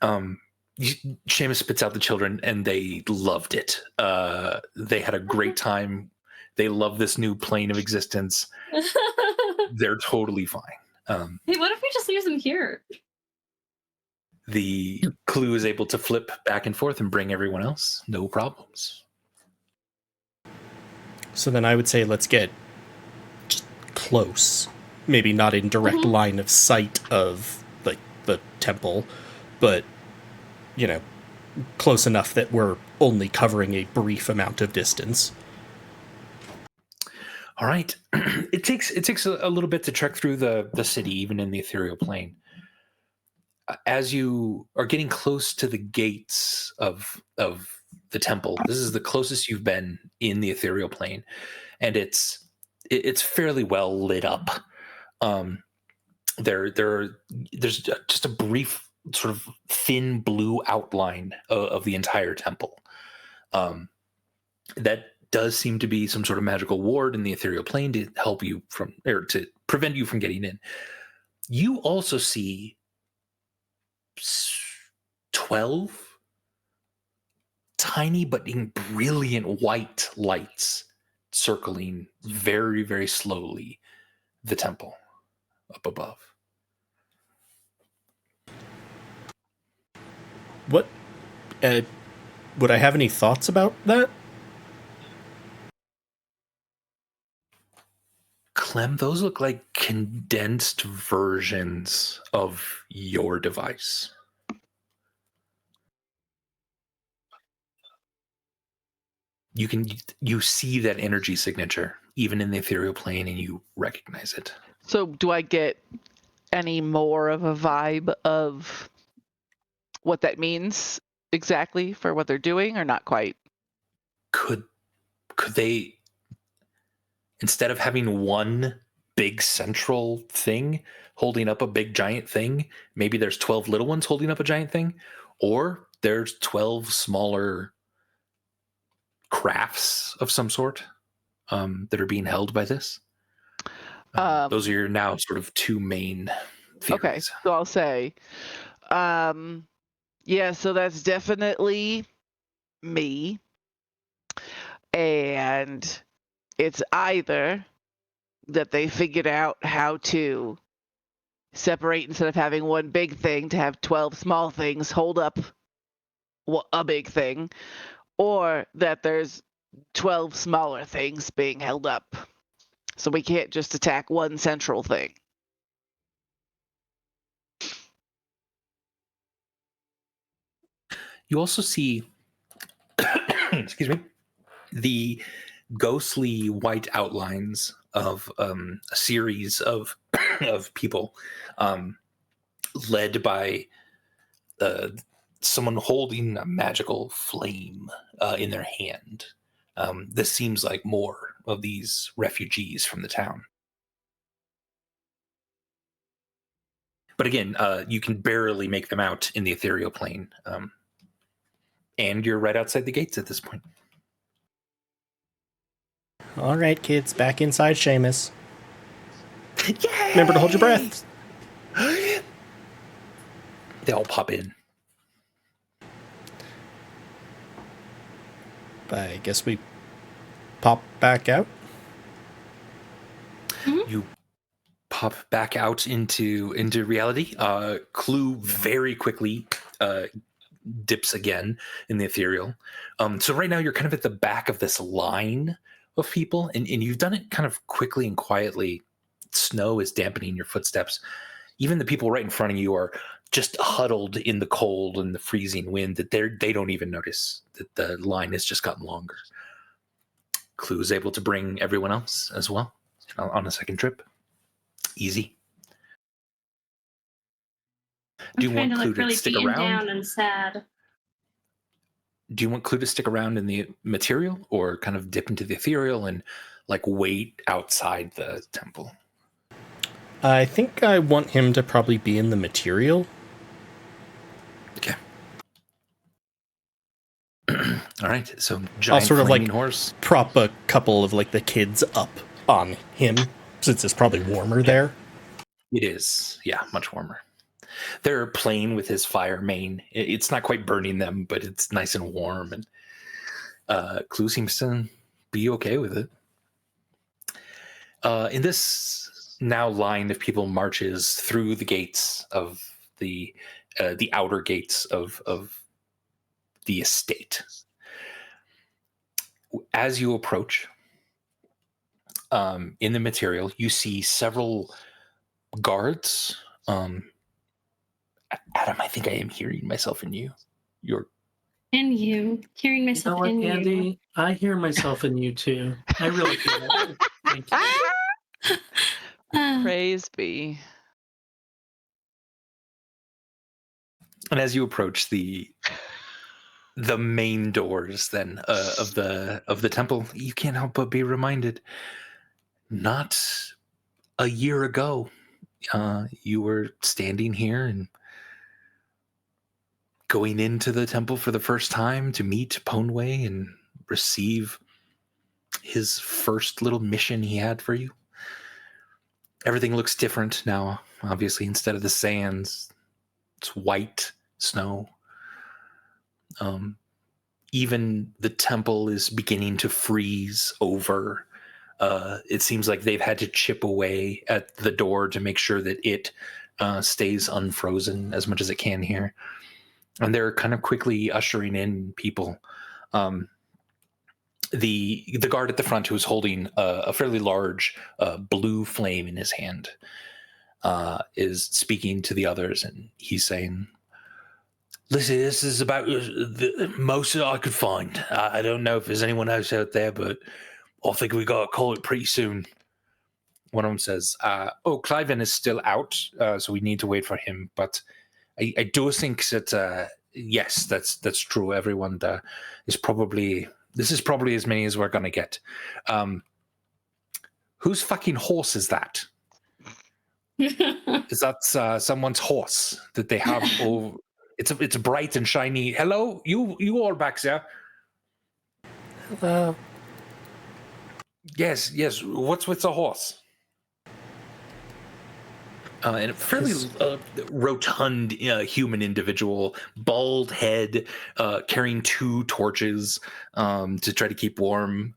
Seamus spits out the children, and they loved it. They had a great time. They love this new plane of existence. They're totally fine. Hey, what if we just leave them here? The Clue is able to flip back and forth and bring everyone else. No problems. So then I would say let's get just close. Maybe not in direct line of sight of the temple, but, close enough that we're only covering a brief amount of distance. All right. It takes a little bit to trek through the city, even in the ethereal plane. As you are getting close to the gates of the temple, this is the closest you've been in the ethereal plane, and it's fairly well lit up. There's just a brief sort of thin blue outline of the entire temple. That does seem to be some sort of magical ward in the ethereal plane to help you from, or to prevent you from getting in. You also see 12 tiny but brilliant white lights circling very, very slowly the temple up above. What? Would I have any thoughts about that? Clem, those look like condensed versions of your device. You see that energy signature even in the ethereal plane, and you recognize it. So do I get any more of a vibe of what that means exactly for what they're doing, or not quite? Could they, instead of having one big central thing holding up a big giant thing, maybe there's 12 little ones holding up a giant thing, or there's 12 smaller crafts of some sort that are being held by this. Those are your now sort of two main theories. Okay, so I'll say, yeah, so that's definitely me. And it's either that they figured out how to separate, instead of having one big thing, to have 12 small things hold up a big thing, or that there's 12 smaller things being held up. So we can't just attack one central thing. You also see, excuse me, the ghostly white outlines of a series of of people, led by someone holding a magical flame in their hand. This seems like more of these refugees from the town. But again, you can barely make them out in the ethereal plane. And you're right outside the gates at this point. All right, kids, back inside Seamus. Yay! Remember to hold your breath. They all pop in. I guess we pop back out. You pop back out into reality. Clue very quickly dips again in the ethereal. So right now you're kind of at the back of this line of people, and you've done it kind of quickly and quietly. Snow is dampening your footsteps. Even the people right in front of you are just huddled in the cold and the freezing wind, that they don't even notice that the line has just gotten longer. Clue is able to bring everyone else as well on a second trip. Easy. Do you want Clue to really stick beaten around? down and sad. Do you want Clue to stick around in the material, or kind of dip into the ethereal and like wait outside the temple? I think I want him to probably be in the material. Okay. All right. So giant I'll sort of flaming like horse. prop a couple of like the kids up on him, since it's probably warmer there. It is, yeah, much warmer. They're playing with his fire mane. It's not quite burning them, but it's nice and warm. And Clue seems to be okay with it. In this now line of people marches through the gates of the outer gates of the estate. As you approach, in the material, you see several guards. Adam, I think I am hearing myself in you. You're In you. Hearing You know myself what, in Andy? you. I hear myself in you too. I really feel that. Thank you. Praise be. And as you approach the main doors then of the temple, you can't help but be reminded, not a year ago, you were standing here and going into the temple for the first time to meet Ponway and receive his first little mission he had for you. Everything looks different now. Obviously, instead of the sands, it's white snow. Even the temple is beginning to freeze over. It seems like they've had to chip away at the door to make sure that it stays unfrozen as much as it can here. And they're kind of quickly ushering in people. The guard at the front, who's holding a fairly large blue flame in his hand, is speaking to the others, and he's saying, "Listen, this is about the most that I could find. I don't know if there's anyone else out there, but I think we got to call it pretty soon." One of them says, Cliven is still out, so we need to wait for him. But I do think that, yes, that's true. Everyone is probably... This is probably as many as we're going to get. Whose fucking horse is that? Is that someone's horse that they have? It's bright and shiny. Hello, you all back there? Hello. Yes. What's with the horse? And a fairly rotund human individual, bald head, carrying 2 torches to try to keep warm,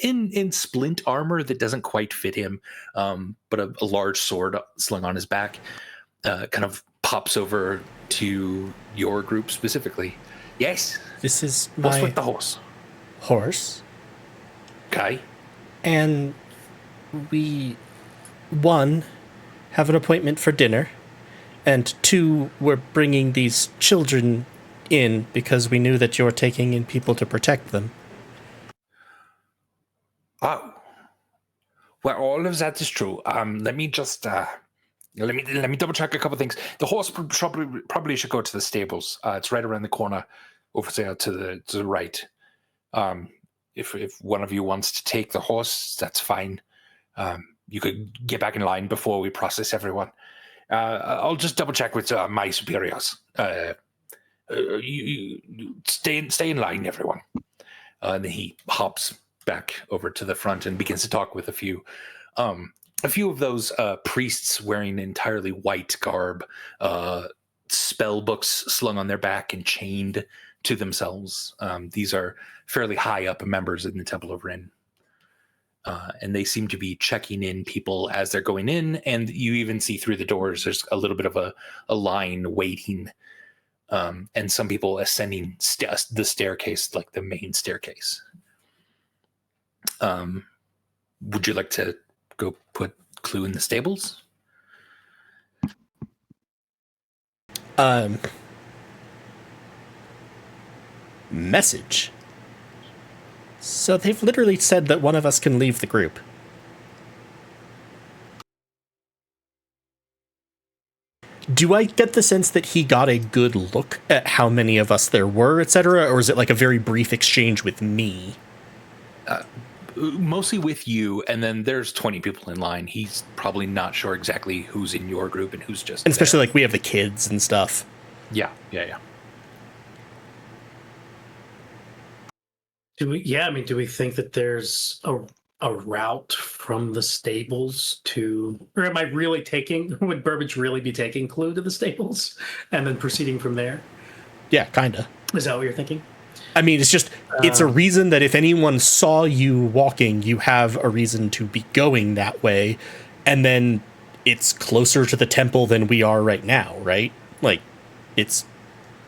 in splint armor that doesn't quite fit him, but a large sword slung on his back, kind of pops over to your group specifically. Yes? This is What's my with the horse? horse. Okay. And we, 1, have an appointment for dinner, and 2, we're bringing these children in because we knew that you're taking in people to protect them. Oh. Well, all of that is true. Let me just... Let me double check a couple of things. The horse probably should go to the stables. It's right around the corner, over there to the right. If one of you wants to take the horse, that's fine. You could get back in line before we process everyone. I'll just double check with my superiors. You stay in line, everyone. And then he hops back over to the front and begins to talk with a few of those priests wearing entirely white garb, spell books slung on their back and chained to themselves. These are fairly high up members in the Temple of Ryn. And they seem to be checking in people as they're going in, and you even see through the doors there's a little bit of a line waiting, and some people ascending the staircase, like the main staircase. Would you like to go put Clue in the stables? Message. So they've literally said that one of us can leave the group. Do I get the sense that he got a good look at how many of us there were, etc., or is it like a very brief exchange with me? Mostly with you, and then there's 20 people in line. He's probably not sure exactly who's in your group and who's just And especially there. like we have the kids and stuff. Yeah. Do we think that there's a route from the stables to, or am I really would Burbage really be taking Clue to the stables and then proceeding from there? Yeah, kinda. Is that what you're thinking? I mean, it's a reason that if anyone saw you walking, you have a reason to be going that way, and then it's closer to the temple than we are right now, right? Like, it's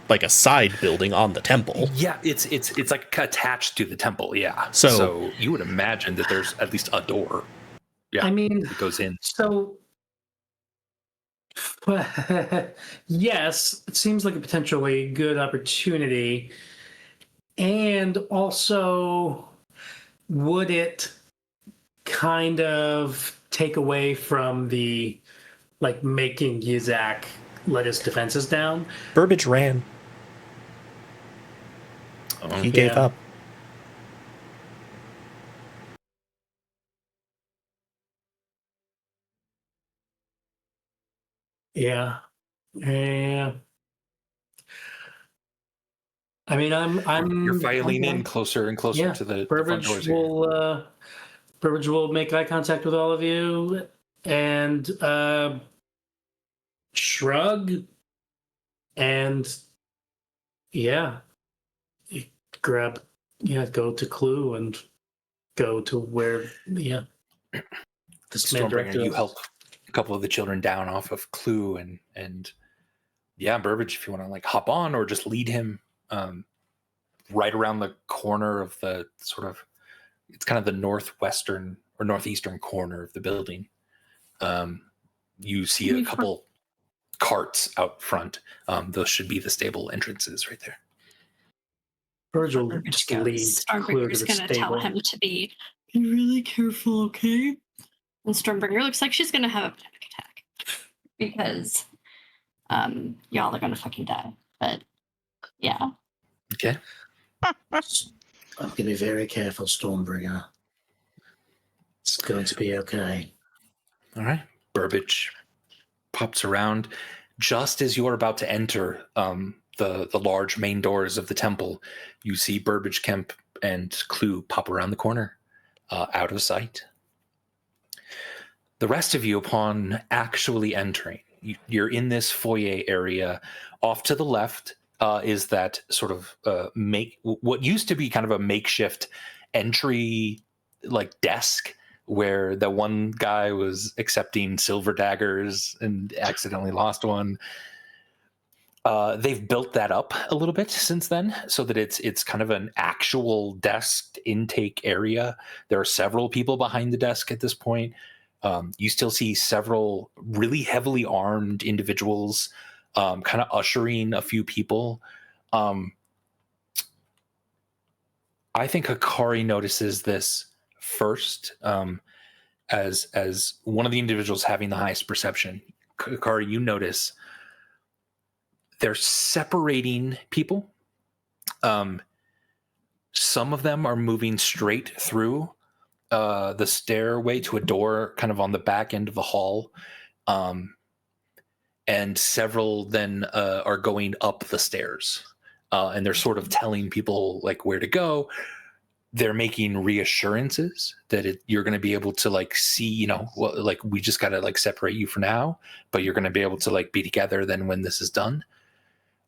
like a side building on the temple. Yeah, it's like attached to the temple, yeah. So you would imagine that there's at least a door. Yeah, I mean, that goes in. So, yes, it seems like a potentially good opportunity. And also, would it kind of take away from the, like, making Yizak let his defenses down? Burbage ran. He gave up. Yeah. I mean, I'm. You're filing I'm- in closer and closer Yeah, to the front Burbage doors here. will. Burbage will make eye contact with all of you and shrug, and grab, go to Clue and go to where, the man Stormbringer, director you is. help a couple of the children down off of Clue, and Burbage, if you want to like hop on or just lead him right around the corner of the sort of, it's kind of the northwestern or northeastern corner of the building. You see a couple carts out front. Those should be the stable entrances right there. Burbage will just lead Clue to Stormbringer's the going to tell stable. him to be really careful, okay? And Stormbringer looks like she's going to have a panic attack because y'all are going to fucking die. But yeah. Okay. I'm going to be very careful, Stormbringer. It's going to be okay. All right. Burbage pops around just as you're about to enter the large main doors of the temple. You see Burbage, Kemp, and Clue pop around the corner, out of sight. The rest of you, upon actually entering, you're in this foyer area. Off to the left is that sort of what used to be kind of a makeshift entry, like desk, where the one guy was accepting silver daggers and accidentally lost one. They've built that up a little bit since then, so that it's kind of an actual desk intake area. There are several people behind the desk at this point. You still see several really heavily armed individuals kind of ushering a few people. I think Hikari notices this first, as one of the individuals having the highest perception. Hikari, you notice they're separating people. Some of them are moving straight through the stairway to a door kind of on the back end of the hall. And several then are going up the stairs. And they're sort of telling people like where to go. They're making reassurances that you're going to be able to like see, like we just got to like separate you for now, but you're going to be able to like be together then when this is done.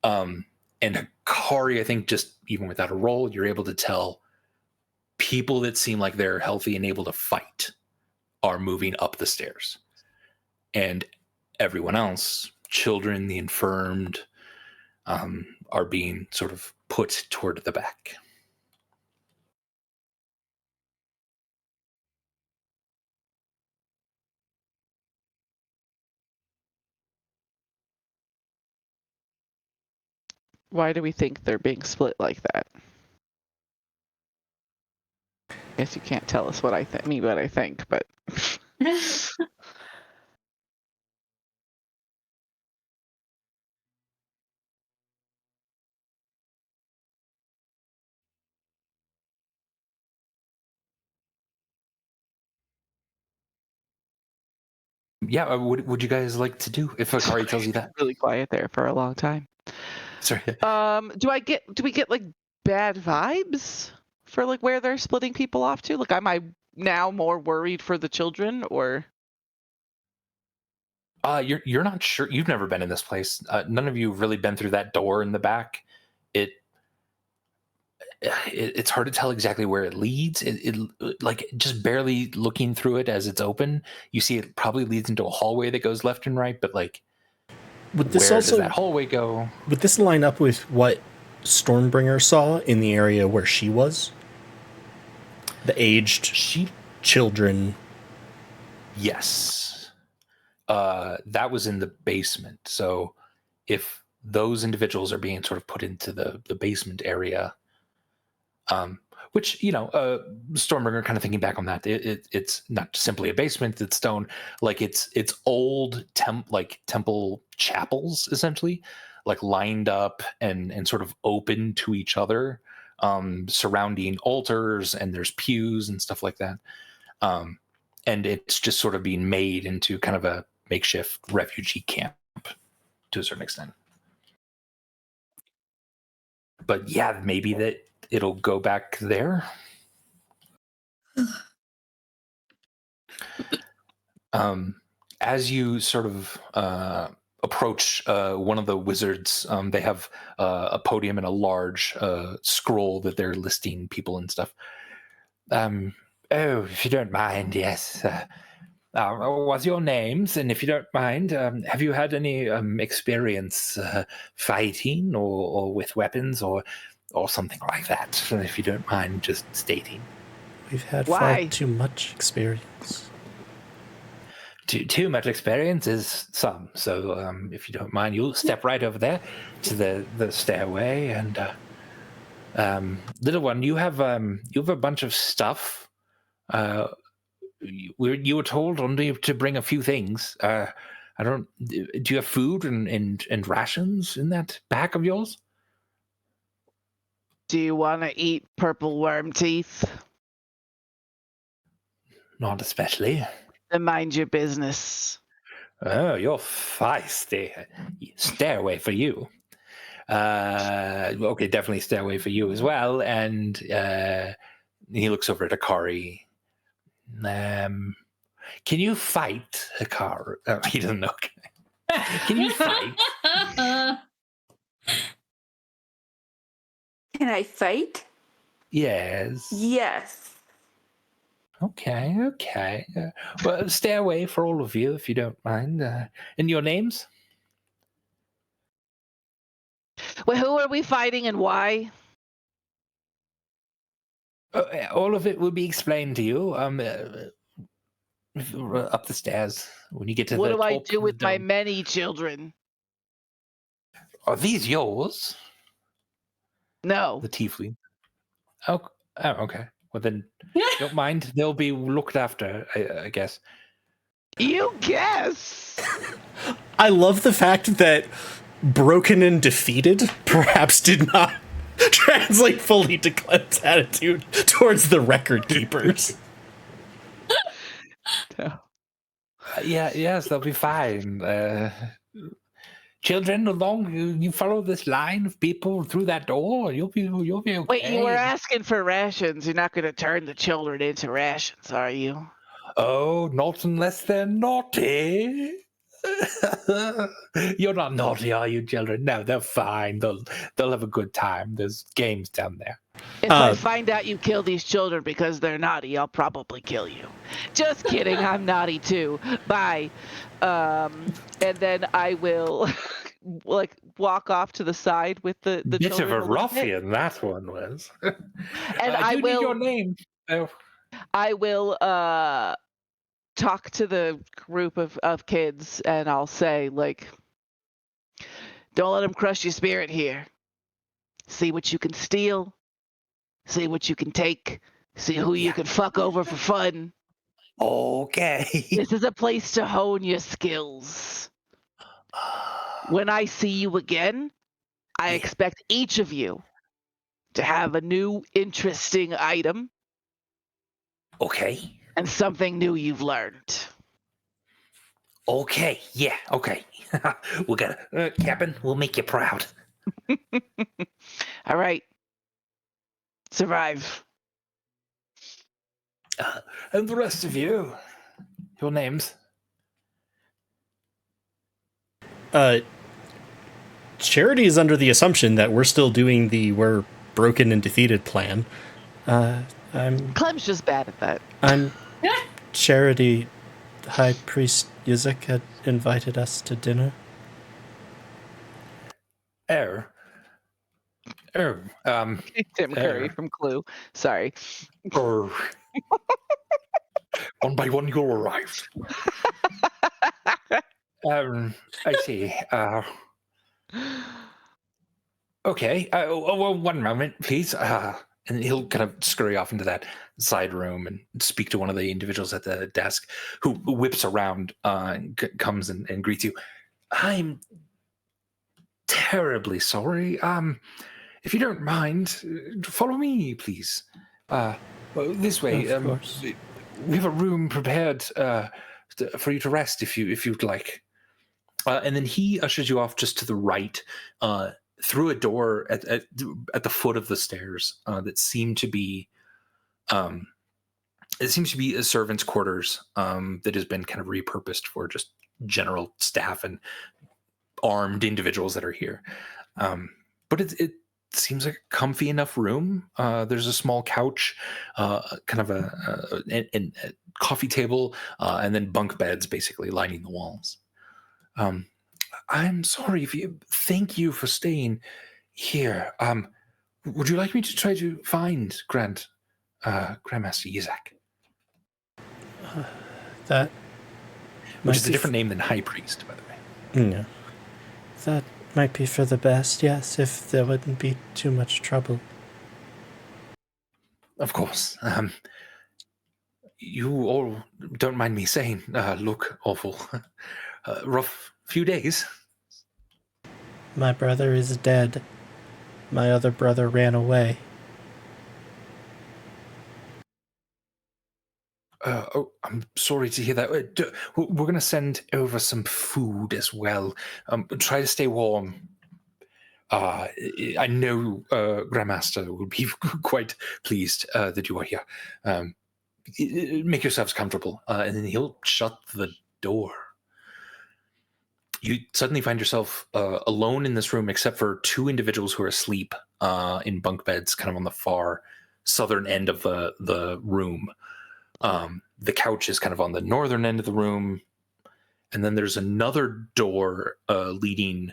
And Hikari, I think just even without a roll, you're able to tell people that seem like they're healthy and able to fight are moving up the stairs. And everyone else, children, the infirmed, are being sort of put toward the back. Why do we think they're being split like that? I guess you can't tell us what I think, but Yeah, what would you guys like to do if Hikari tells you that? really quiet there for a long time. Sorry. Do we get like bad vibes for like where they're splitting people off to? Like, am I now more worried for the children, or? You're not sure. You've never been in this place. None of you have really been through that door in the back. It's hard to tell exactly where it leads. It like just barely looking through it as it's open, you see it probably leads into a hallway that goes left and right. But like, Would this where also does that hallway go? would this line up with what Stormbringer saw in the area where she was? The aged children. Yes. That was in the basement. So if those individuals are being sort of put into the basement area, which, Stormbringer kind of thinking back on that, it's not simply a basement, it's stone. Like it's old temple chapels, essentially, like lined up and sort of open to each other, surrounding altars, and there's pews and stuff like that. And it's just sort of being made into kind of a makeshift refugee camp to a certain extent. But yeah, maybe that it'll go back there. As you sort of approach one of the wizards, they have a podium and a large scroll that they're listing people and stuff. Oh, if you don't mind, yes. What's your names? And if you don't mind, have you had any experience fighting or with weapons or something like that? If you don't mind just stating. We've had Why? far too much experience. Too much experience is some. So if you don't mind, you'll step right over there to the stairway. And little one, you have a bunch of stuff. You were told only to bring a few things. I don't. Do you have food and rations in that bag of yours? Do you want to eat purple worm teeth? Not especially. Then mind your business. Oh, you're feisty. Stairway for you. Okay, definitely stairway for you as well. And he looks over at Akari. Can you fight, Akari? He doesn't know. Can you fight? Can I fight? Yes. Yes. Okay. Well, stairway for all of you, if you don't mind. And your names? Well, who are we fighting and why? All of it will be explained to you up the stairs when you get to What the do I top do of with the my dome. many children? Are these yours? No. The tiefling. Oh, okay. Well, then, don't mind. They'll be looked after, I guess. You guess. I love the fact that broken and defeated perhaps did not translate fully to Clem's attitude towards the record keepers. Yes, they'll be fine. Children, along you follow this line of people through that door, you'll be okay. Wait, you were asking for rations. You're not going to turn the children into rations, are you? Oh, not unless they're naughty. You're not naughty, are you, children? No, they're fine. They'll have a good time. There's games down there. If I find out you kill these children because they're naughty, I'll probably kill you. Just kidding. I'm naughty too. Bye. And then I will like walk off to the side with the Bit of children a ruffian that one was. And I do will. need your name. Oh. I will talk to the group of kids and I'll say, like, don't let them crush your spirit here. See what you can steal. See what you can take. See who you can fuck over for fun. Okay. This is a place to hone your skills. When I see you again, I expect each of you to have a new interesting item. Okay. And something new you've learned. Okay. Yeah. Okay. We're gonna, Captain. We'll make you proud. All right. Survive. And the rest of you, your names. Charity is under the assumption that we're still doing the we're broken and defeated plan. Clem's just bad at that. I'm Charity. High Priest Yuzik had invited us to dinner. Tim Curry from Clue. Sorry. One by one, you'll arrive. I see. Okay. Well, one moment, please. And he'll kind of scurry off into that side room and speak to one of the individuals at the desk, who whips around and comes and greets you. I'm terribly sorry. If you don't mind, follow me, please. This way. Of course. We have a room prepared for you to rest if you'd like. And then he ushers you off just to the right. through a door at the foot of the stairs that seem to be it seems to be a servant's quarters that has been kind of repurposed for just general staff and armed individuals that are here. But it seems like a comfy enough room. There's a small couch, kind of a coffee table, and then bunk beds basically lining the walls. I'm sorry if you. Thank you for staying here. Would you like me to try to find Grandmaster Isaac? That Which is a different name than High Priest, by the way. Yeah. That might be for the best, yes, if there wouldn't be too much trouble. Of course. You all don't mind me saying, look awful. Rough few days. My brother is dead. My other brother ran away. I'm sorry to hear that. We're going to send over some food as well. Try to stay warm. I know Grandmaster will be quite pleased that you are here. Make yourselves comfortable, and then he'll shut the door. You suddenly find yourself alone in this room, except for two individuals who are asleep in bunk beds, kind of on the far southern end of the room. The couch is kind of on the northern end of the room, and then there's another door leading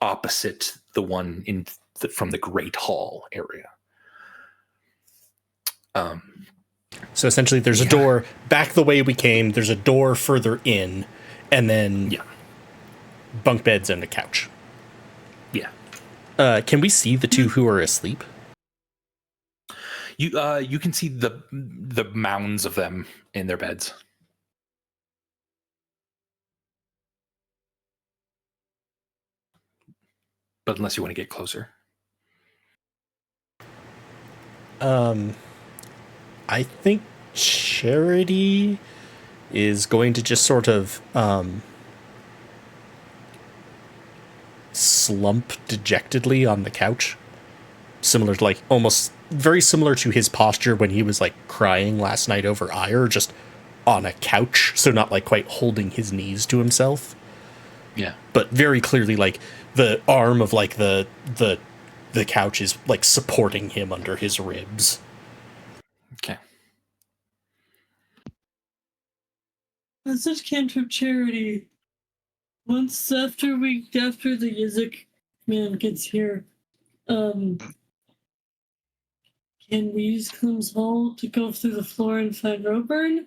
opposite the one from the Great Hall area. So essentially there's a door back the way we came, there's a door further in, and then bunk beds and a couch. Yeah. Can we see the two who are asleep? You can see the mounds of them in their beds. But unless you want to get closer. I think Charity is going to just sort of slump dejectedly on the couch. Similar to, like, almost very similar to his posture when he was, like, crying last night over ire, just on a couch, so not, like, quite holding his knees to himself. Yeah. But very clearly, like, the arm of, like, the couch is, like, supporting him under his ribs. Okay. Message cantrip Charity. Once after the Yizik man gets here, can we use Clem's Hall to go through the floor and find Roburn?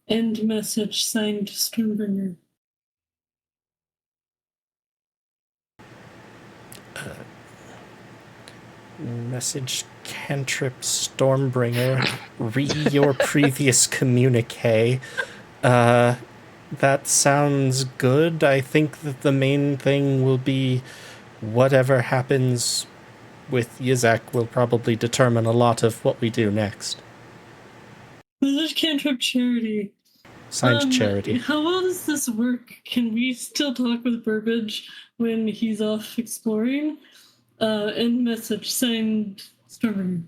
End message signed Stormbringer. Message cantrip Stormbringer. Read your previous communique. That sounds good. I think that the main thing will be whatever happens with Yizak will probably determine a lot of what we do next. Message cantrip Charity. Signed Charity. How well does this work? Can we still talk with Burbage when he's off exploring? End message signed Stormbringer.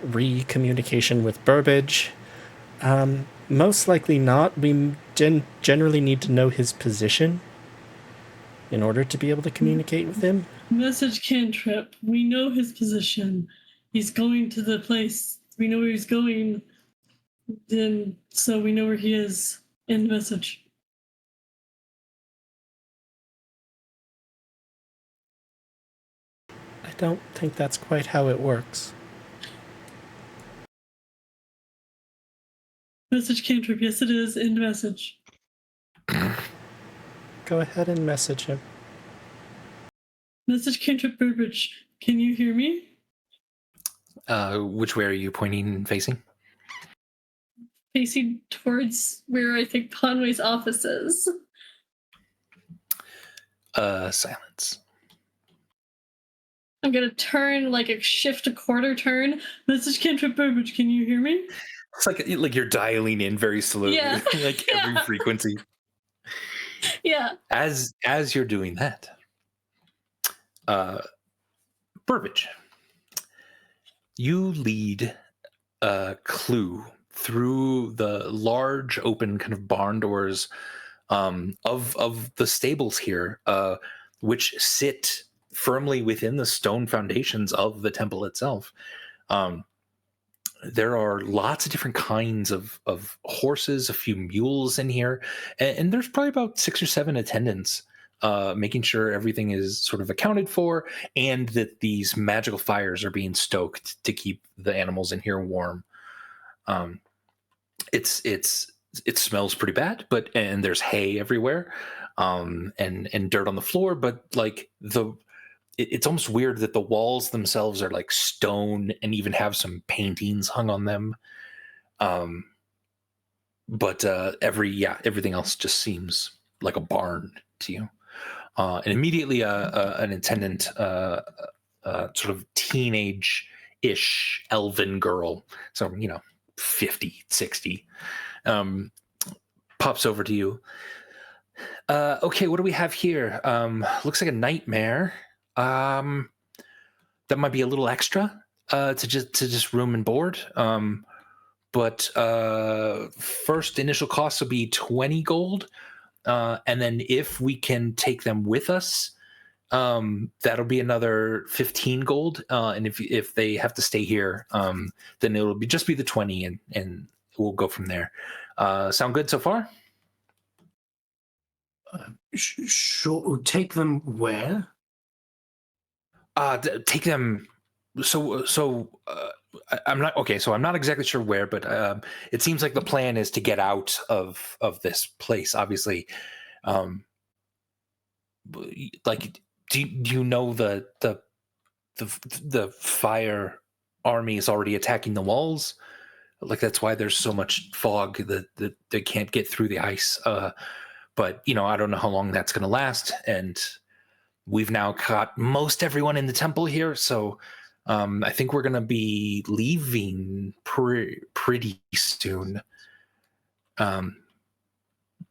Re-communication with Burbage. Most likely not. We generally need to know his position in order to be able to communicate with him. Message cantrip. We know his position. He's going to the place. We know where he's going. Then, so we know where he is. End message. I don't think that's quite how it works. Message cantrip. Yes, it is. End message. Go ahead and message him. Message cantrip Burbage. Can you hear me? Which way are you pointing and facing? Facing towards where I think Conway's office is. Silence. I'm gonna turn, like a shift a quarter turn. Message cantrip Burbage. Can you hear me? It's like you're dialing in very slowly, Yeah. like every frequency. Yeah. As you're doing that, Burbage, you lead Clue through the large open kind of barn doors of the stables here, which sit firmly within the stone foundations of the temple itself. There are lots of different kinds of horses, a few mules in here, and there's probably about 6 or 7 attendants, making sure everything is sort of accounted for, and that these magical fires are being stoked to keep the animals in here warm. It smells pretty bad, and there's hay everywhere, and dirt on the floor, but like it's almost weird that the walls themselves are like stone and even have some paintings hung on them. But everything else just seems like a barn to you. And immediately an attendant, sort of teenage-ish elven girl, so, 50, 60, pops over to you. Okay, what do we have here? Looks like a nightmare. That might be a little extra to just room and board. But first initial cost will be 20 gold, and then if we can take them with us, that'll be another 15 gold. And if they have to stay here, then it'll just be the 20, and we'll go from there. Sound good so far? Sure. Take them where? Take them. So I'm not okay. So I'm not exactly sure where, but it seems like the plan is to get out of this place. Obviously, like, do you know the fire army is already attacking the walls? Like, that's why there's so much fog that they can't get through the ice. But I don't know how long that's going to last, and we've now caught most everyone in the temple here, so I think we're going to be leaving pretty soon.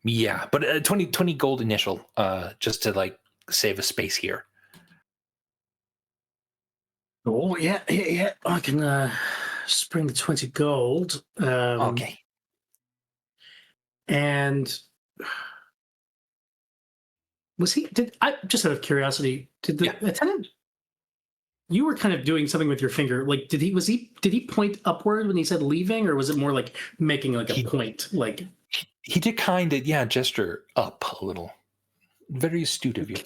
Yeah, but 20 gold initial, just to like save a space here. Oh, yeah. I can spring the 20 gold. Okay. And just out of curiosity, did the attendant, you were kind of doing something with your finger, like did he point upward when he said leaving, or was it more like making like a point? Like he did kind of gesture up a little. Very astute of you.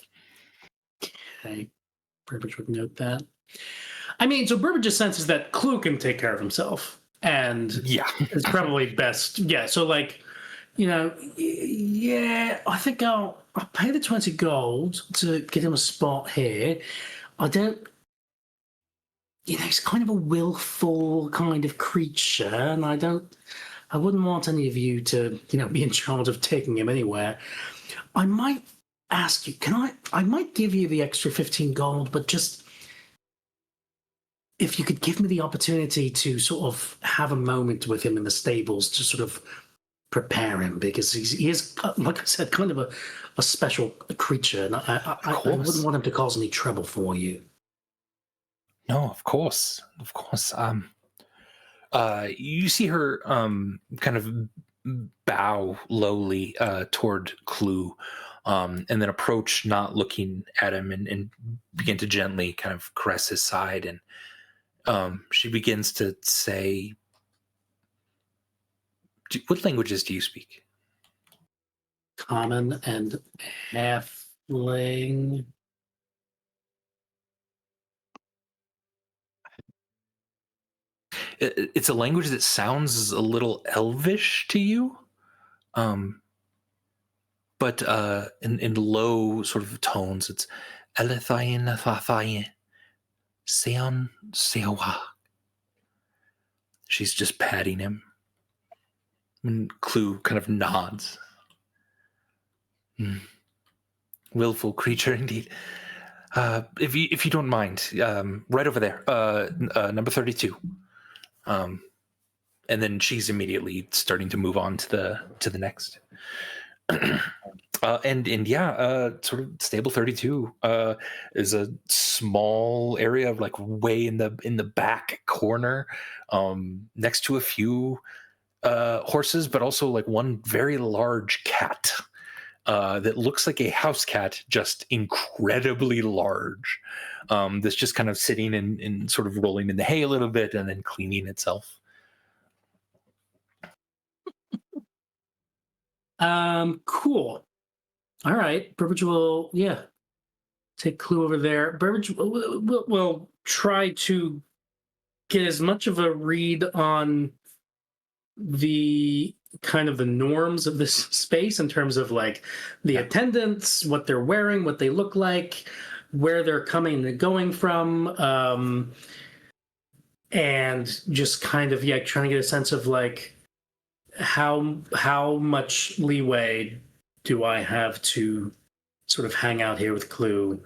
Okay, Burbage would note that. I mean, so Burbage's sense is that Clue can take care of himself, and it's probably best. Yeah, so like, I think I'll pay the 20 gold to get him a spot here. I don't, he's kind of a willful kind of creature, and I wouldn't want any of you to, be in charge of taking him anywhere. I might ask you, I might give you the extra 15 gold, but just, if you could give me the opportunity to sort of have a moment with him in the stables to sort of prepare him, because he is, like I said, kind of a special creature, and I wouldn't want him to cause any trouble for you. No, of course. You see her kind of bow lowly toward Clue, and then approach, not looking at him, and begin to gently kind of caress his side, and she begins to say, what languages do you speak? Common and halfling. It's a language that sounds a little elvish to you, but in low sort of tones, it's Elethain Thathain Seon Seowa. She's just patting him. And Clue kind of nods. Willful creature indeed. If you don't mind, right over there, number 32. And then she's immediately starting to move on to the next. Sort of stable 32 is a small area of like way in the back corner, next to a few horses, but also like one very large cat that looks like a house cat, just incredibly large. That's just kind of sitting and sort of rolling in the hay a little bit and then cleaning itself. Cool. All right. Burbage will, take Clue over there. Burbage will try to get as much of a read on the kind of the norms of this space in terms of like the attendants, what they're wearing, what they look like, where they're coming and going from, and just kind of trying to get a sense of like how much leeway do I have to sort of hang out here with Clue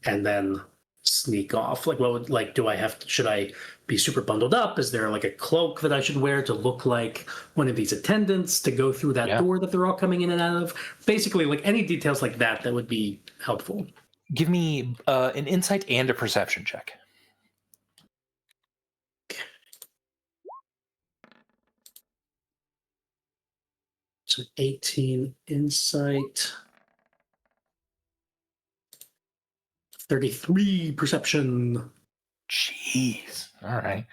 and then sneak off? Like, what would, like, do I have to, should I be super bundled up? Is there like a cloak that I should wear to look like one of these attendants to go through that door that they're all coming in and out of? Basically, like any details like that would be helpful. Give me an insight and a perception check. So 18 insight, 33 perception. Jeez. All right.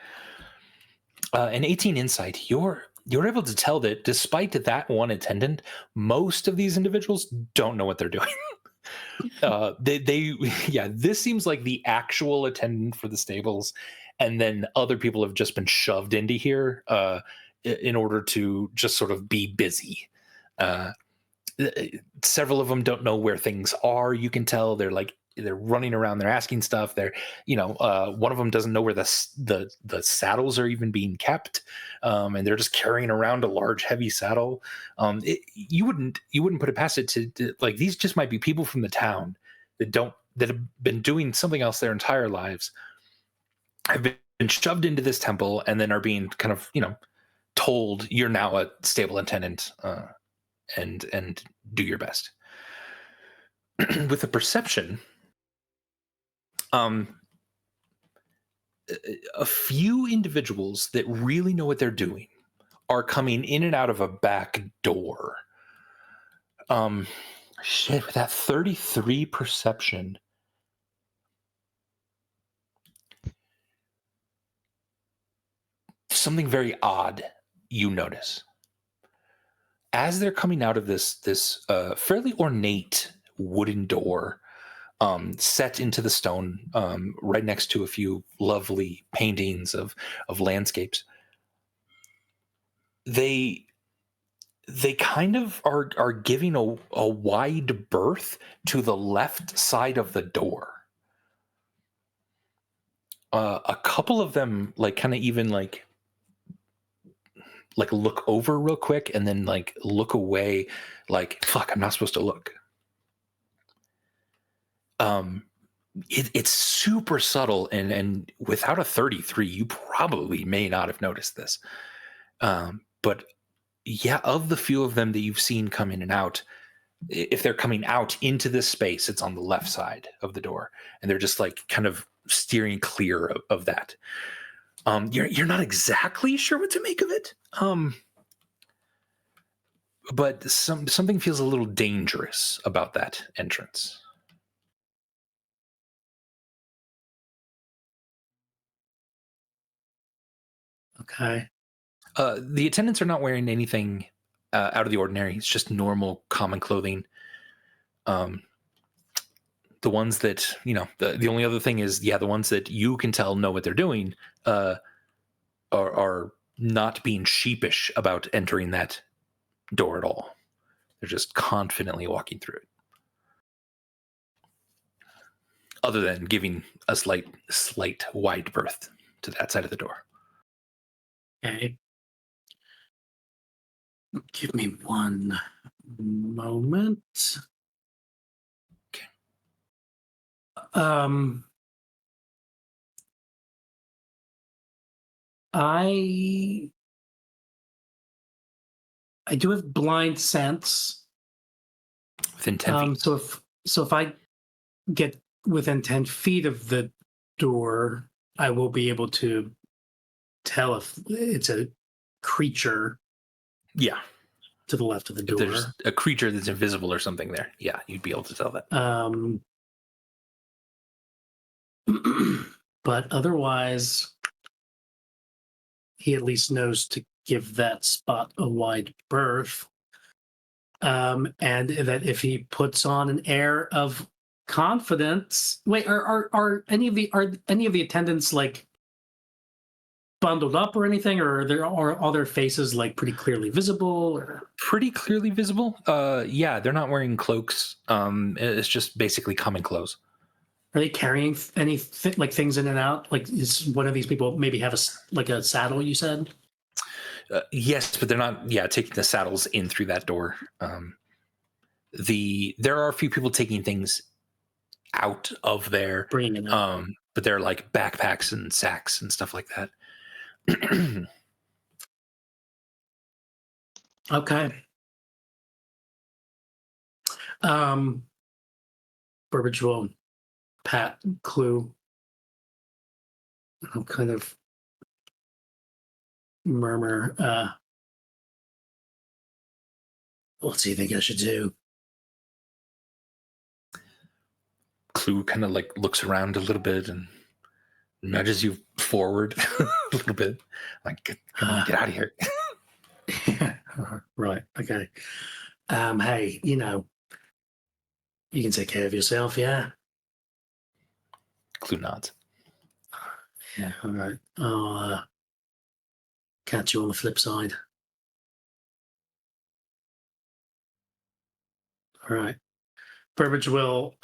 An 18 insight. You're able to tell that despite that one attendant, most of these individuals don't know what they're doing. This seems like the actual attendant for the stables, and then other people have just been shoved into here in order to just sort of be busy. Several of them don't know where things are. You can tell they're running around, they're asking stuff. One of them doesn't know where the saddles are even being kept, and they're just carrying around a large, heavy saddle. You wouldn't put it past it to like, these just might be people from the town that have been doing something else their entire lives, have been shoved into this temple, and then are being kind of told you're now a stable attendant, and do your best. With a perception, a few individuals that really know what they're doing are coming in and out of a back door. With that 33 perception, something very odd you notice. As they're coming out of this fairly ornate wooden door, set into the stone, right next to a few lovely paintings of landscapes, they kind of are giving a wide berth to the left side of the door. A couple of them kind of even look over real quick and then look away, like, fuck, I'm not supposed to look. It's super subtle, and without a 33, you probably may not have noticed this. But yeah, of the few of them that you've seen come in and out, if they're coming out into this space, it's on the left side of the door, and they're just kind of steering clear of that. You're not exactly sure what to make of it, but something feels a little dangerous about that entrance. Okay. The attendants are not wearing anything out of the ordinary. It's just normal, common clothing. The ones that, the only other thing is, the ones that you can tell know what they're doing are not being sheepish about entering that door at all. They're just confidently walking through it. Other than giving a slight wide berth to that side of the door. Okay. Give me one moment. Okay. I do have blind sense. Within 10 feet. So if I get within 10 feet of the door, I will be able to tell if it's a creature Yeah. to the left of the If door. there's a creature that's invisible or something there, yeah, you'd be able to tell that. But otherwise, he at least knows to give that spot a wide berth. And that if he puts on an air of confidence, wait, are any of the attendants like bundled up or anything, or are all their faces like pretty clearly visible? Or? Pretty clearly visible. Yeah, they're not wearing cloaks. It's just basically common clothes. Are they carrying any things in and out? Like, is one of these people maybe have a saddle? You said. Yes, but they're not. Yeah, taking the saddles in through that door. There are a few people taking things out of there, bringing it out. But they're like backpacks and sacks and stuff like that. Okay. Burbage will pat Clue. I'll kind of murmur, what do you think I should do? Clue kind of like looks around a little bit and nudges you forward a little bit. Like, come on, get out of here. Right. Okay. Hey, you can take care of yourself, yeah? Clue nods. Yeah, all right. I'll catch you on the flip side. All right. Burbage will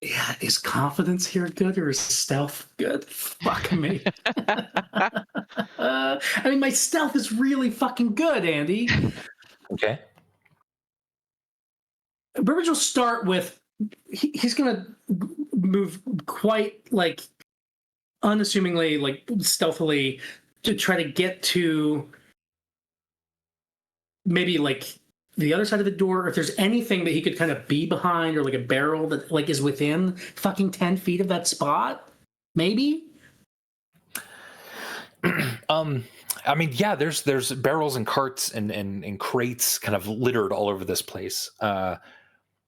yeah, is confidence here good or is stealth good? Fuck me. I mean, my stealth is really fucking good, Andy. Okay. Burbage will start with he's gonna move quite like unassumingly, like stealthily, to try to get to maybe like the other side of the door, or if there's anything that he could kind of be behind, or like a barrel that like is within fucking 10 feet of that spot, maybe. I mean, yeah, there's barrels and carts and crates kind of littered all over this place.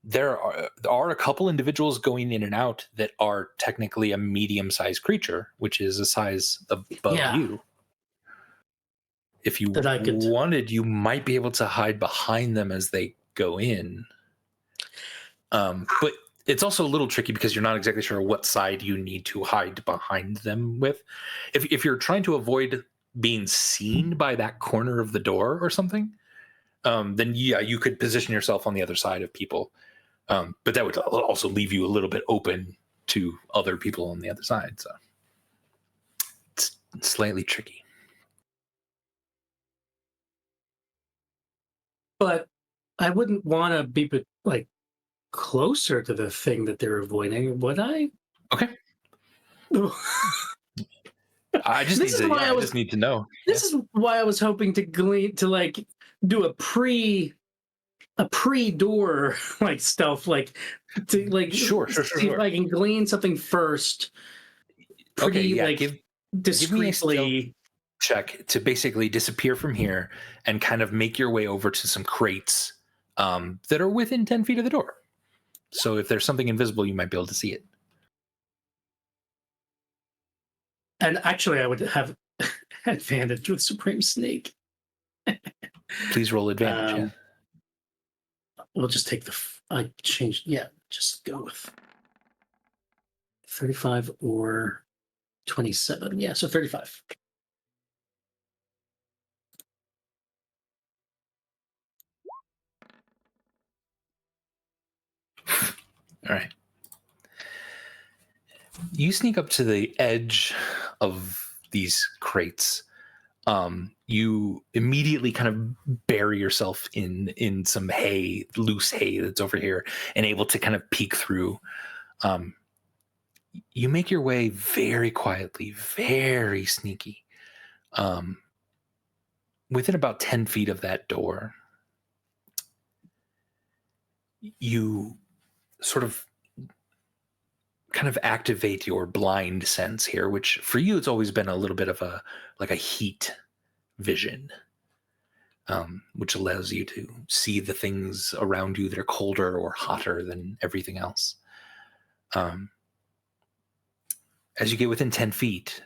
There are a couple individuals going in and out that are technically a medium-sized creature, which is a size above you. If you wanted, you might be able to hide behind them as they go in. But it's also a little tricky because you're not exactly sure what side you need to hide behind them with. If you're trying to avoid being seen by that corner of the door or something, then yeah, you could position yourself on the other side of people. But that would also leave you a little bit open to other people on the other side. So it's slightly tricky. But I wouldn't want to be like closer to the thing that they're avoiding, would I? Okay. I just need to know. This is why I was hoping to like do a pre-door like stealth, like to like sure. if I can glean something first. Give discreetly. Me a stealth check to basically disappear from here and kind of make your way over to some crates that are within 10 feet of the door. So if there's something invisible, you might be able to see it. And actually, I would have advantage with Supreme Sneak. Please roll advantage. We'll just take I changed. Yeah, just go with 35 or 27. Yeah, so 35. All right. You sneak up to the edge of these crates. You immediately kind of bury yourself in some hay, loose hay that's over here, and able to kind of peek through. You make your way very quietly, very sneaky, within about 10 feet of that door, you sort of kind of activate your blind sense here, which for you it's always been a little bit of a heat vision, which allows you to see the things around you that are colder or hotter than everything else. As you get within 10 feet,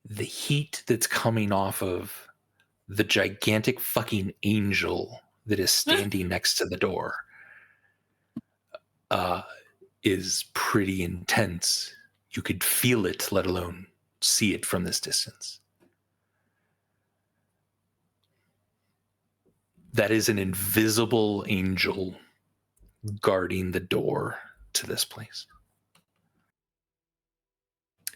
the heat that's coming off of the gigantic fucking angel that is standing next to the door is pretty intense. You could feel it, let alone see it from this distance. That is an invisible angel guarding the door to this place.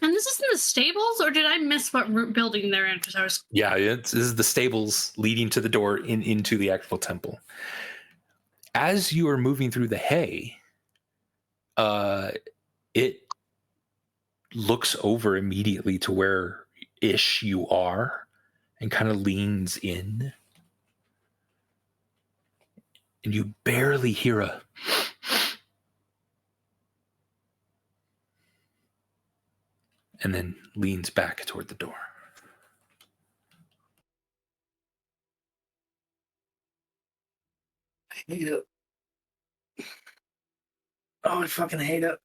And this is in the stables, or did I miss what building they're in? Because I was... Yeah, this is the stables leading to the door into the actual temple. As you are moving through the hay, it looks over immediately to where-ish you are and kind of leans in. And you barely hear a... and then leans back toward the door. I hate it. Oh, I fucking hate it.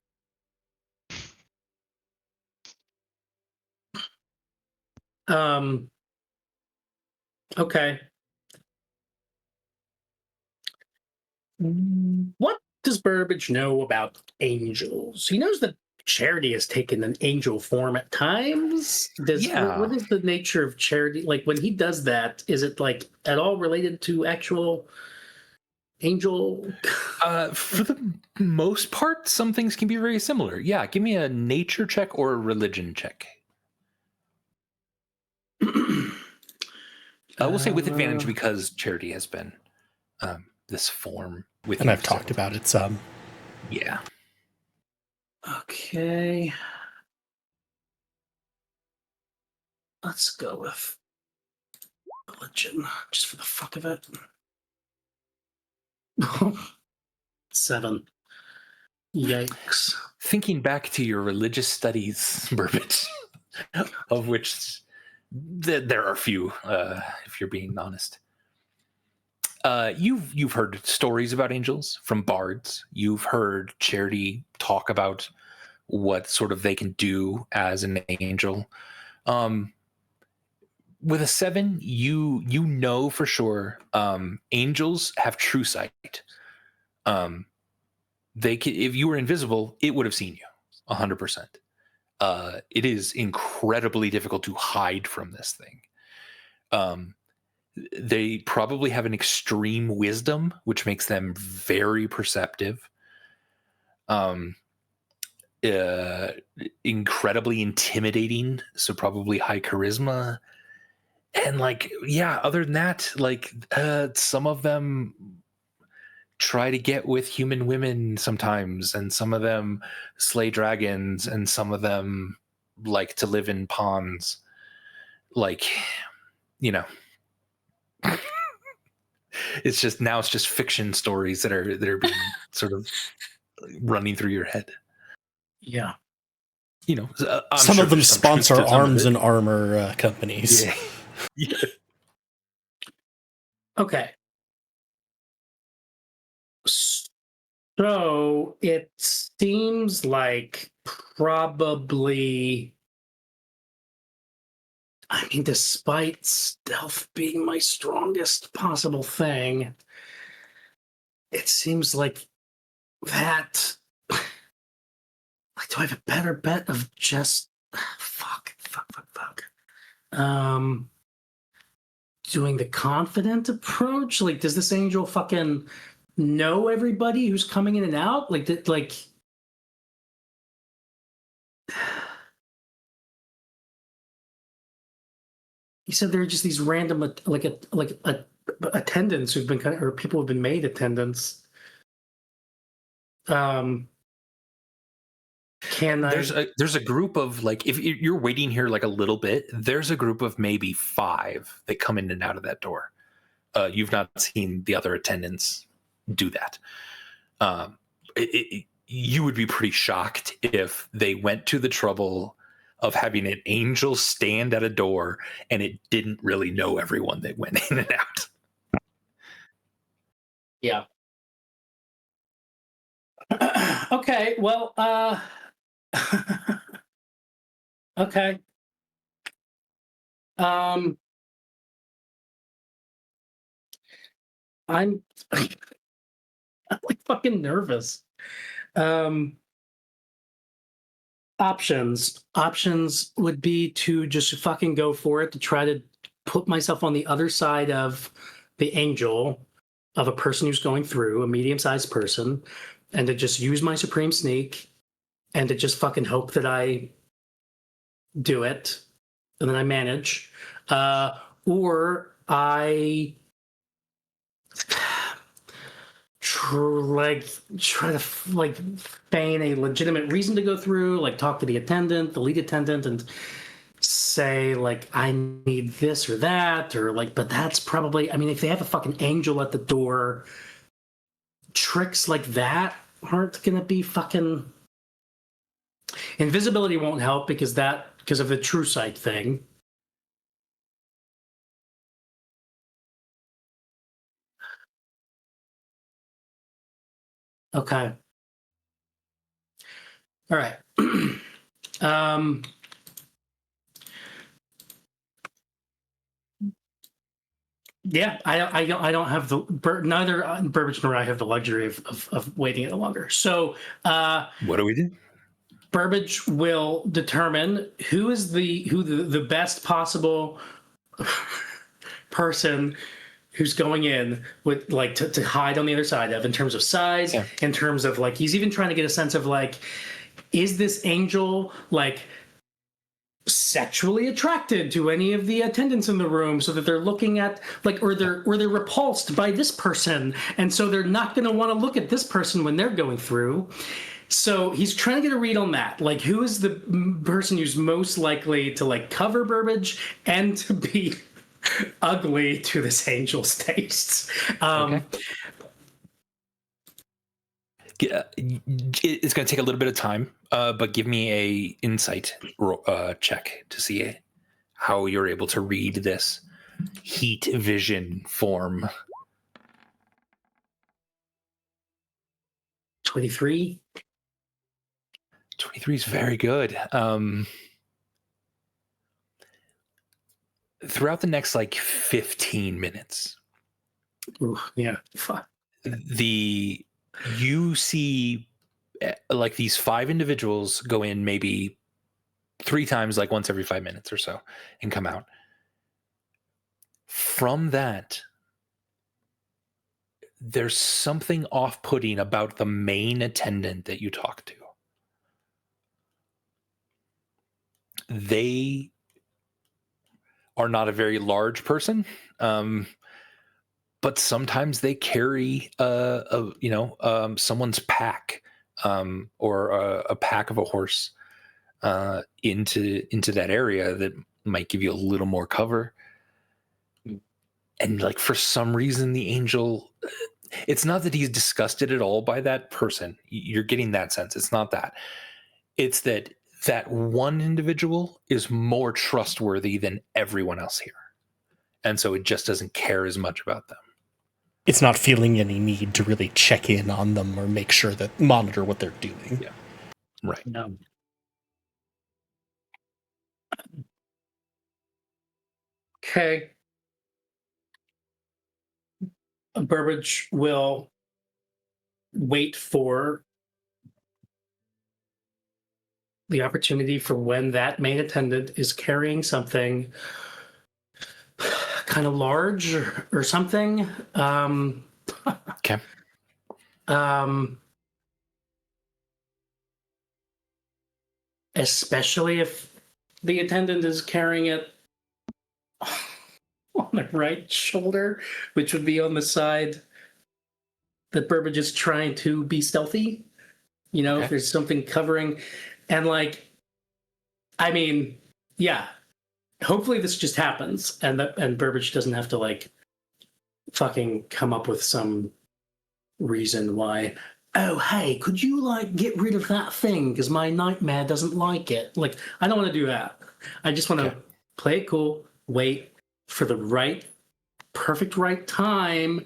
Okay. What does Burbage know about angels? He knows that Charity has taken an angel form at times. What is the nature of Charity? Like, when he does that, is it like at all related to actual angel? For the most part, some things can be very similar. Yeah, give me a nature check or a religion check. We'll say with advantage because Charity has been this form with. And I've talked about it some. Yeah. Okay. Let's go with religion, just for the fuck of it. 7. Yikes. Thinking back to your religious studies, Burbage, of which there are a few, if you're being honest. You've heard stories about angels from bards. You've heard Charity talk about what sort of they can do as an angel. With a 7, you know for sure angels have true sight. They can, if you were invisible, it would have seen you 100%. It is incredibly difficult to hide from this thing. They probably have an extreme wisdom, which makes them very perceptive. Incredibly intimidating, so probably high charisma. And other than that, some of them try to get with human women sometimes, and some of them slay dragons, and some of them like to live in ponds. It's just fiction stories that are being sort of running through your head. Yeah. Some of them sponsor arms and armor companies. Yeah. Yeah. Okay. So it seems like probably, despite stealth being my strongest possible thing, it seems like that. Do I have a better bet of just fuck. Doing the confident approach? Does this angel fucking know everybody who's coming in and out? He said there are just these random attendants who've been or people who've been made attendants. Can I? There's a group of, like, if you're waiting here like a little bit, there's a group of maybe 5 that come in and out of that door. You've not seen the other attendants do that. You would be pretty shocked if they went to the trouble of having an angel stand at a door and it didn't really know everyone that went in and out. Yeah. Okay, well, okay. I'm I'm like fucking nervous. Options would be to just fucking go for it, to try to put myself on the other side of the angel, of a person who's going through, a medium-sized person, and to just use my supreme sneak and to just fucking hope that I do it and then I manage. Or I try to like feign a legitimate reason to go through, like talk to the attendant, the lead attendant, and say like I need this or that, or like, but that's probably, I mean, if they have a fucking angel at the door, tricks like that aren't gonna be fucking. Invisibility won't help because of the true sight thing. Okay. All right. Yeah, I don't have the neither Burbage nor I have the luxury of waiting any longer. So What do we do? Burbage will determine who the best possible person who's going in with like to hide on the other side of, in terms of size, in terms of like, he's even trying to get a sense of like, is this angel like sexually attracted to any of the attendants in the room, so that they're looking at like, or they're repulsed by this person, and so they're not going to want to look at this person when they're going through. So he's trying to get a read on that, like who is the person who's most likely to like cover Burbage and to be ugly to this angel's tastes. Okay. It's going to take a little bit of time, but give me a insight check to see how you're able to read this heat vision form. 23. 23 is very good. Throughout the next like 15 minutes, Ooh, yeah, fuck. You see like these 5 individuals go in maybe 3 times, like once every 5 minutes or so, and come out. From that, there's something off-putting about the main attendant that you talk to. They are not a very large person, but sometimes they carry someone's pack, or a pack of a horse into that area that might give you a little more cover. And like, for some reason, the angel, it's not that he's disgusted at all by that person. You're getting that sense. It's not that. It's that one individual is more trustworthy than everyone else here. And so it just doesn't care as much about them. It's not feeling any need to really check in on them or make sure that monitor what they're doing. Yeah. Right. No. Okay. Burbage will wait for the opportunity for when that main attendant is carrying something kind of large or something. Okay. Especially if the attendant is carrying it on the right shoulder, which would be on the side that Burbage is trying to be stealthy. You know, Okay. if there's something covering, and like, I mean, yeah. Hopefully this just happens, and Burbage doesn't have to like fucking come up with some reason why. Oh, hey, could you like get rid of that thing because my nightmare doesn't like it? Like, I don't want to do that. I just want to play it cool, wait for the perfect right time,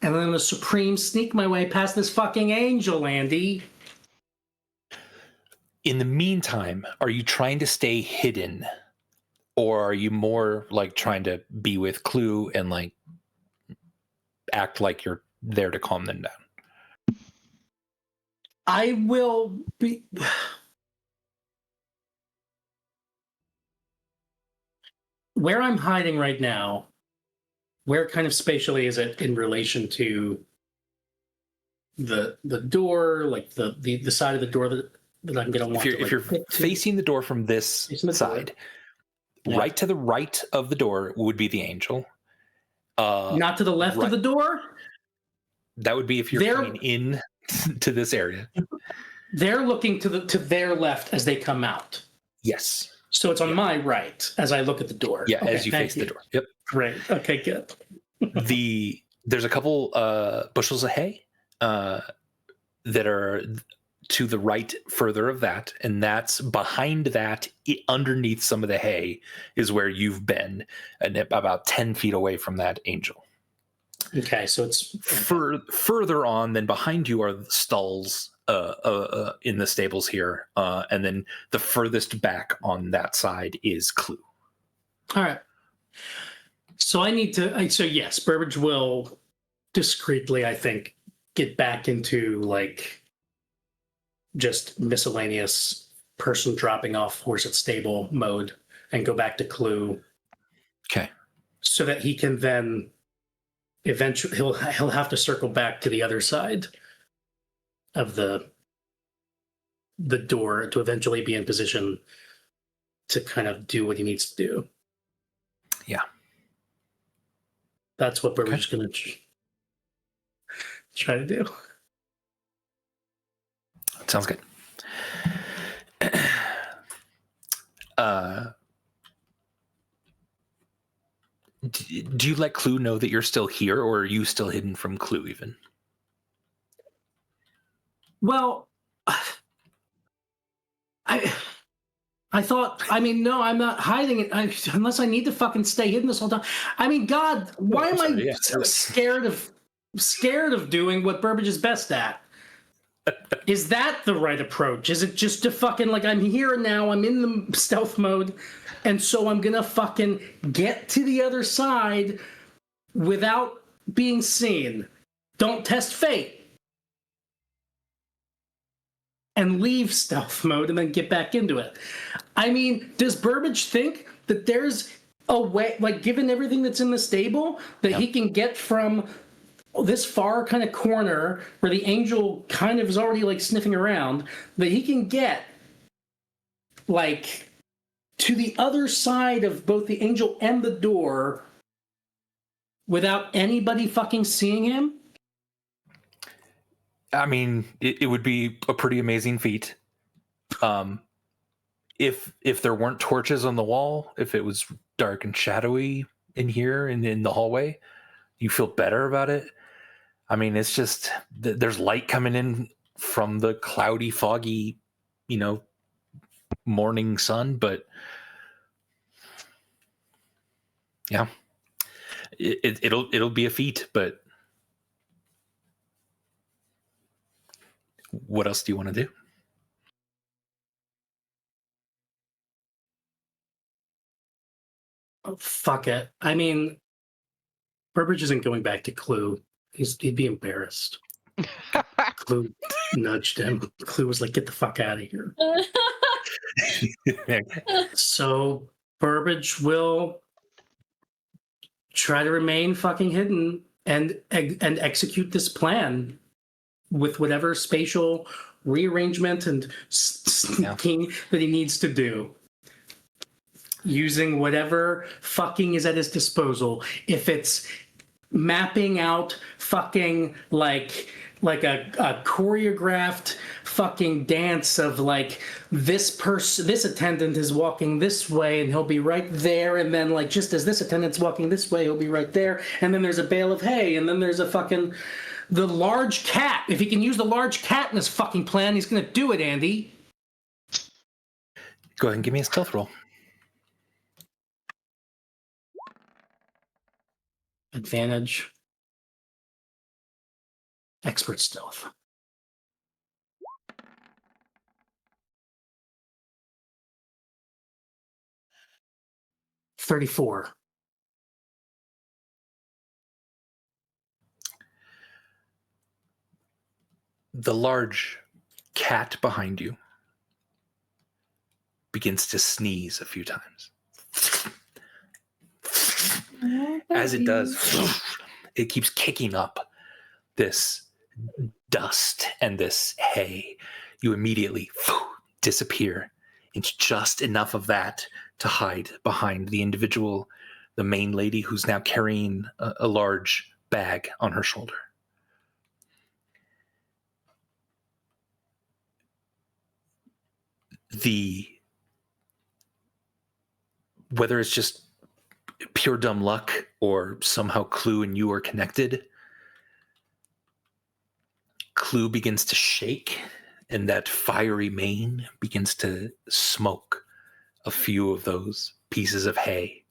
and then the supreme sneak my way past this fucking angel, Andy. In the meantime, are you trying to stay hidden, or are you more like trying to be with Clue and like act like you're there to calm them down? I will be. Where I'm hiding right now, where kind of spatially is it in relation to the door, like the side of the door that I'm gonna want If you're facing the door from this side, right to the right of the door would be the angel. Not to the left of the door? That would be if you're coming in to this area. They're looking to their left as they come out. Yes. So it's on my right as I look at the door. Yeah, okay, as you face the door. Yep. Great. Okay, good. There's a couple bushels of hay that are to the right further of that, and that's behind that, underneath some of the hay is where you've been, and about 10 feet away from that angel. Okay, so it's further on. Then behind you are the stalls in the stables here, and then the furthest back on that side is Clue. All right. So I need to. So yes, Burbage will discreetly, I think, get back into like just miscellaneous person dropping off horse at stable mode and go back to Clue. Okay. So that he can then eventually he'll have to circle back to the other side of the door to eventually be in position to kind of do what he needs to do. Yeah. That's what Burbage is going to try to do. Sounds good. Do you let Clue know that you're still here, or are you still hidden from Clue even? Well, I thought, I mean, no, I'm not hiding it unless I need to fucking stay hidden this whole time. I mean, God, why am I so scared of doing what Burbage is best at? Is that the right approach? Is it just to fucking, like, I'm here and now, I'm in the stealth mode, and so I'm gonna fucking get to the other side without being seen? Don't test fate. And leave stealth mode and then get back into it. I mean, does Burbage think that there's a way, like, given everything that's in the stable, that he can get from this far kind of corner where the angel kind of is already like sniffing around, that he can get like to the other side of both the angel and the door without anybody fucking seeing him? I mean, it would be a pretty amazing feat. If there weren't torches on the wall, if it was dark and shadowy in here and in the hallway, you feel better about it. I mean, it's just there's light coming in from the cloudy, foggy, morning sun, but yeah, it'll be a feat. But what else do you want to do? Oh, fuck it. I mean, Burbage isn't going back to Clue. He'd be embarrassed. Clue nudged him. Clue was like, get the fuck out of here. So Burbage will try to remain fucking hidden and execute this plan with whatever spatial rearrangement and sneaking that he needs to do. Using whatever fucking is at his disposal. If it's mapping out fucking like a choreographed fucking dance of like this attendant is walking this way and he'll be right there, and then like just as this attendant's walking this way, he'll be right there, and then there's a bale of hay, and then there's a fucking the large cat. If he can use the large cat in his fucking plan, he's gonna do it, Andy. Go ahead and give me a stealth roll. Advantage. Expert stealth. $34. The large cat behind you begins to sneeze a few times. As it does, it keeps kicking up this dust and this hay. You immediately disappear into just enough of that to hide behind the individual, the main lady, who's now carrying a large bag on her shoulder. Whether it's just pure dumb luck or somehow Clue and you are connected, Clue begins to shake and that fiery mane begins to smoke a few of those pieces of hay.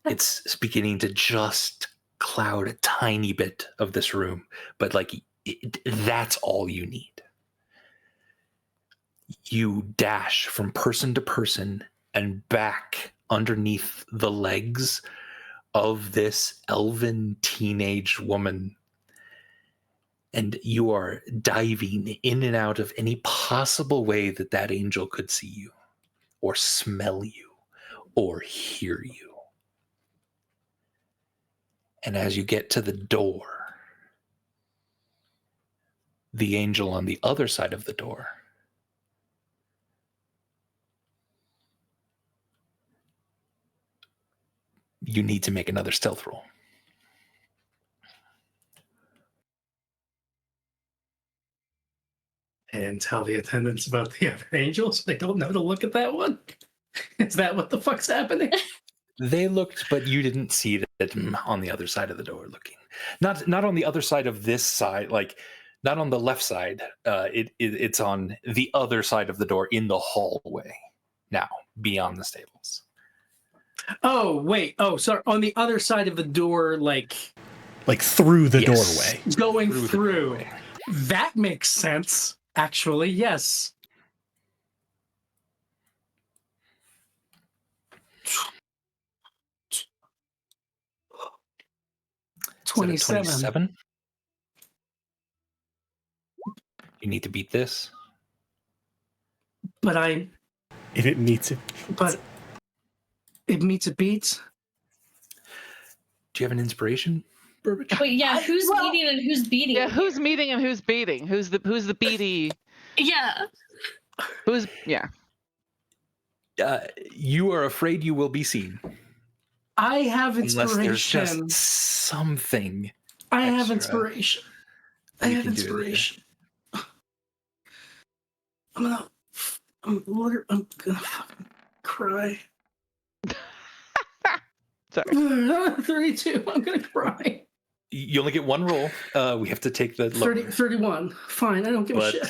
It's beginning to just cloud a tiny bit of this room, but like that's all you need. You dash from person to person and back underneath the legs of this elven teenage woman. And you are diving in and out of any possible way that that angel could see you, or smell you, or hear you. And as you get to the door, the angel on the other side of the door you need to make another stealth roll. And tell the attendants about the other angels. They don't know to look at that one. Is that what the fuck's happening? They looked, but you didn't see them on the other side of the door looking. Not on the other side of this side, like not on the left side. It's on the other side of the door in the hallway now, beyond the stables. Oh, wait. Oh, sorry. On the other side of the door, like through the Yes. doorway. going Through the through. doorway. That makes sense. Actually, yes. Is that a 27. 27? You need to beat this. But If it meets it. it meets a beat. Do you have an inspiration, Burbage? Wait, yeah, who's well- meeting and who's beating? Yeah, who's meeting and who's beating? Who's the beaty? Yeah. Yeah. You are afraid you will be seen. I have Unless there's inspiration. just something. I have extra. inspiration. I You have can do it, yeah. inspiration. I'm gonna fucking cry. Sorry. 32. I'm gonna cry. You only get one roll. We have to take the 31. Fine. I don't give a But shit.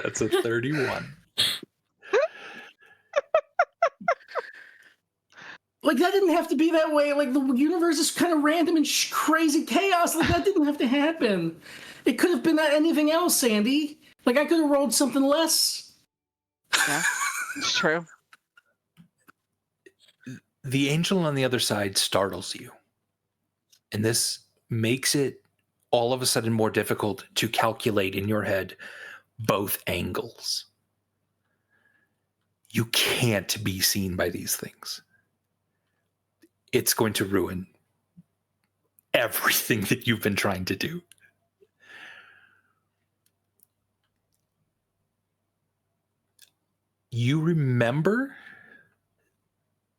that's a 31. Like, that didn't have to be that way. Like, the universe is kind of random and crazy chaos. Like, that didn't have to happen. It could have been anything else, Sandy. Like, I could have rolled something less. Yeah, it's true. The angel on the other side startles you. And this makes it all of a sudden more difficult to calculate in your head both angles. You can't be seen by these things. It's going to ruin everything that you've been trying to do. You remember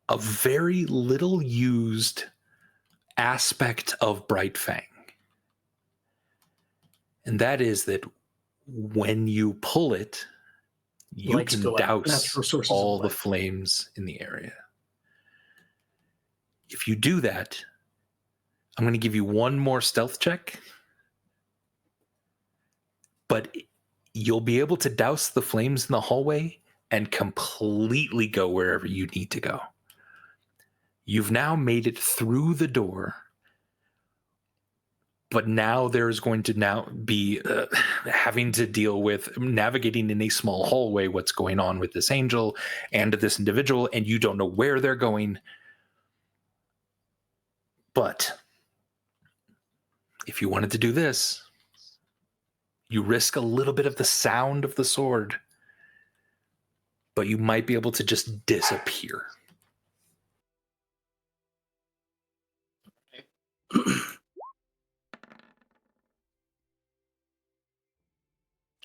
a very little used aspect of Bright Fang. And that is that When you pull it, you Lights can go out. douse Natural sources all of the light. flames in the area. If you do that, I'm going to give you one more stealth check, but you'll be able to douse the flames in the hallway and completely go wherever you need to go. You've now made it through the door, but now there's going to now be having to deal with navigating in a small hallway what's going on with this angel and this individual, and you don't know where they're going. But if you wanted to do this, you risk a little bit of the sound of the sword, but you might be able to just disappear.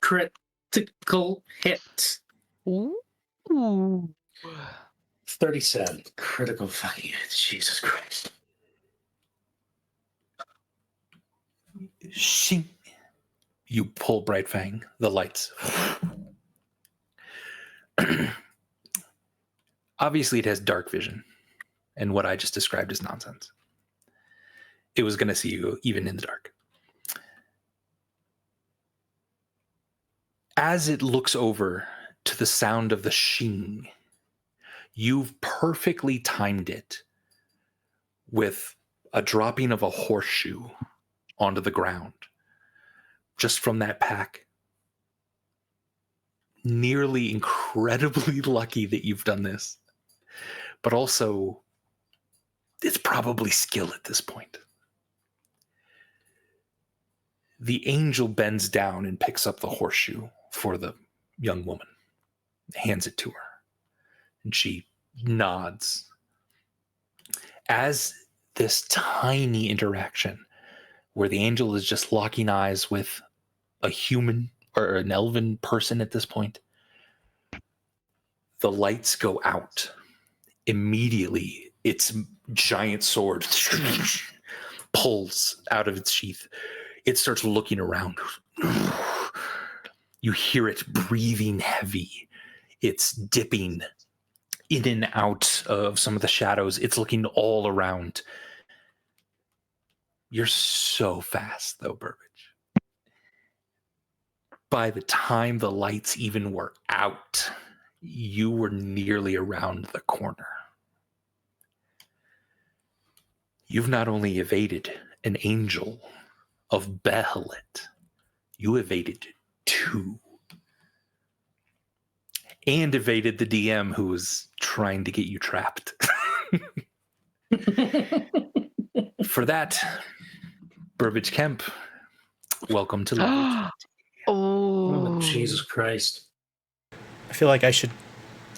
Critical hit. Ooh. 37. Critical fucking hit. Jesus Christ. Shing. You pull Bright Fang, the lights. Obviously, it has dark vision, and what I just described is nonsense. It was going to see you even in the dark. As it looks over to the sound of the shing, you've perfectly timed it with a dropping of a horseshoe onto the ground, just from that pack. Nearly incredibly lucky that you've done this, but also it's probably skill at this point. The angel bends down and picks up the horseshoe for the young woman, hands it to her, and she nods. As this tiny interaction where the angel is just locking eyes with a human or an elven person at this point, the lights go out. Immediately, its giant sword pulls out of its sheath. It starts looking around. You hear it breathing heavy. It's dipping in and out of some of the shadows. It's looking all around. You're so fast, though, Burbage. By the time the lights even were out, you were nearly around the corner. You've not only evaded an angel of Behelit, you evaded two. And evaded the DM who was trying to get you trapped. For that, Burbage Kemp, welcome to level 20. Oh, Jesus Christ. I feel like I should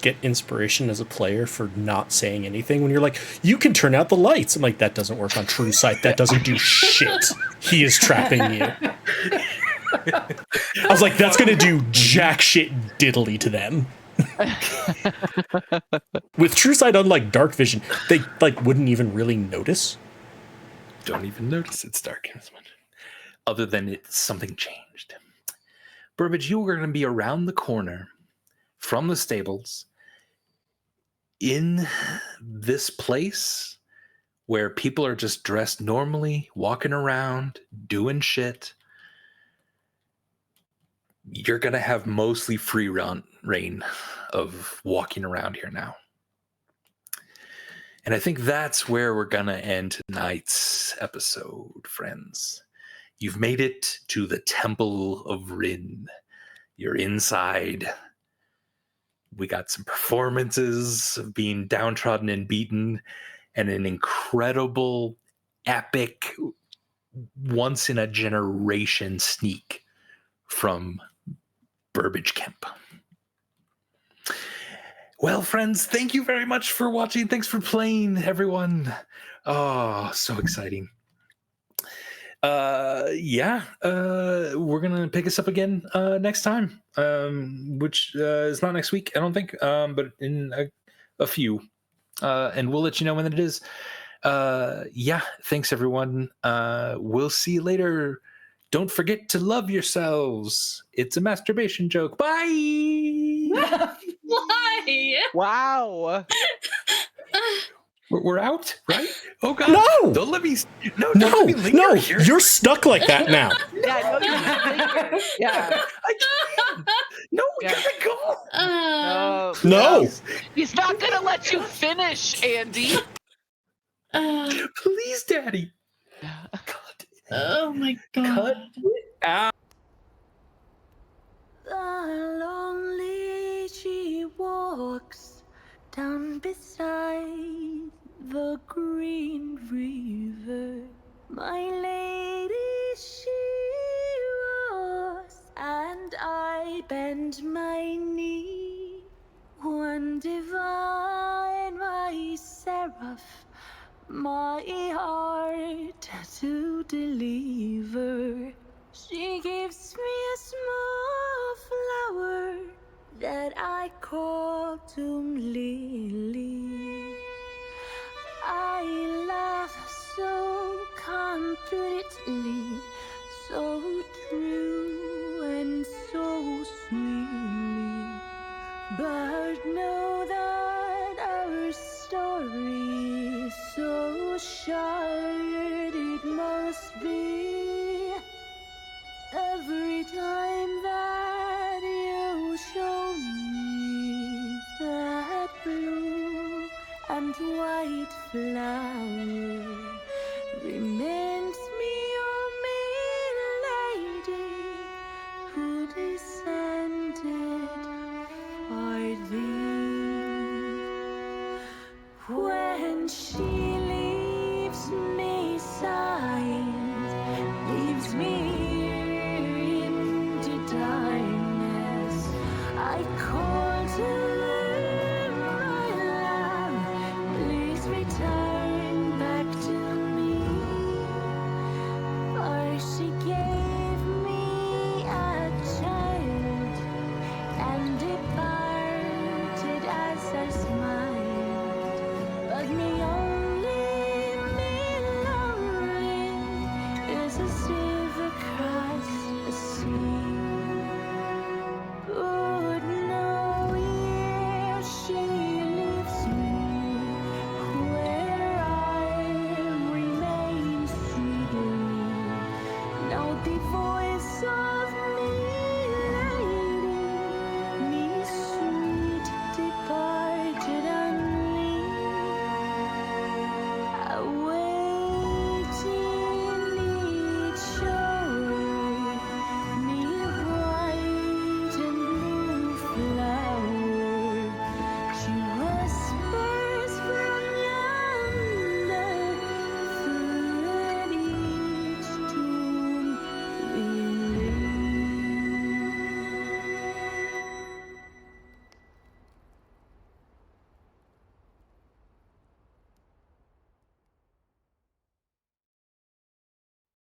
get inspiration as a player for not saying anything when you're like, you can turn out the lights. I'm like, that doesn't work on True Sight. That doesn't do shit. He is trapping you. I was like, that's going to do jack shit diddly to them. With True Sight, unlike Dark Vision, they like wouldn't even really notice. Don't even notice it's dark as much. Other than something changed. Burbage, you were going to be around the corner from the stables in this place where people are just dressed normally, walking around, doing shit. You're going to have mostly free reign of walking around here now. And I think that's where we're going to end tonight's episode, friends. You've made it to the Temple of Ryn. You're inside. We got some performances of being downtrodden and beaten, and an incredible, epic, once-in-a-generation sneak from Burbage Kemp. Well, friends, thank you very much for watching. Thanks for playing, everyone. Oh, so exciting. We're gonna pick us up again next time, which is not next week, I don't think, but in a few, and we'll let you know when it is. Thanks everyone. We'll see you later. Don't forget to love yourselves. It's a masturbation joke. Bye. Why? Wow. We're out, right? Oh God! No! Don't let me. No, No, don't let me linger no, here. you're stuck like that now. Yeah, no, you just linger. Yeah. I can't. No, we Yeah. gotta go. No. He's not gonna let you finish, Andy. Please, Daddy. God. Oh my God. Cut it out. Lonely she walks down beside the green river. My lady she was, and I bend my knee. One divine, my seraph, my heart to deliver. She gives me a small flower that I call Tomb Lily. I love so completely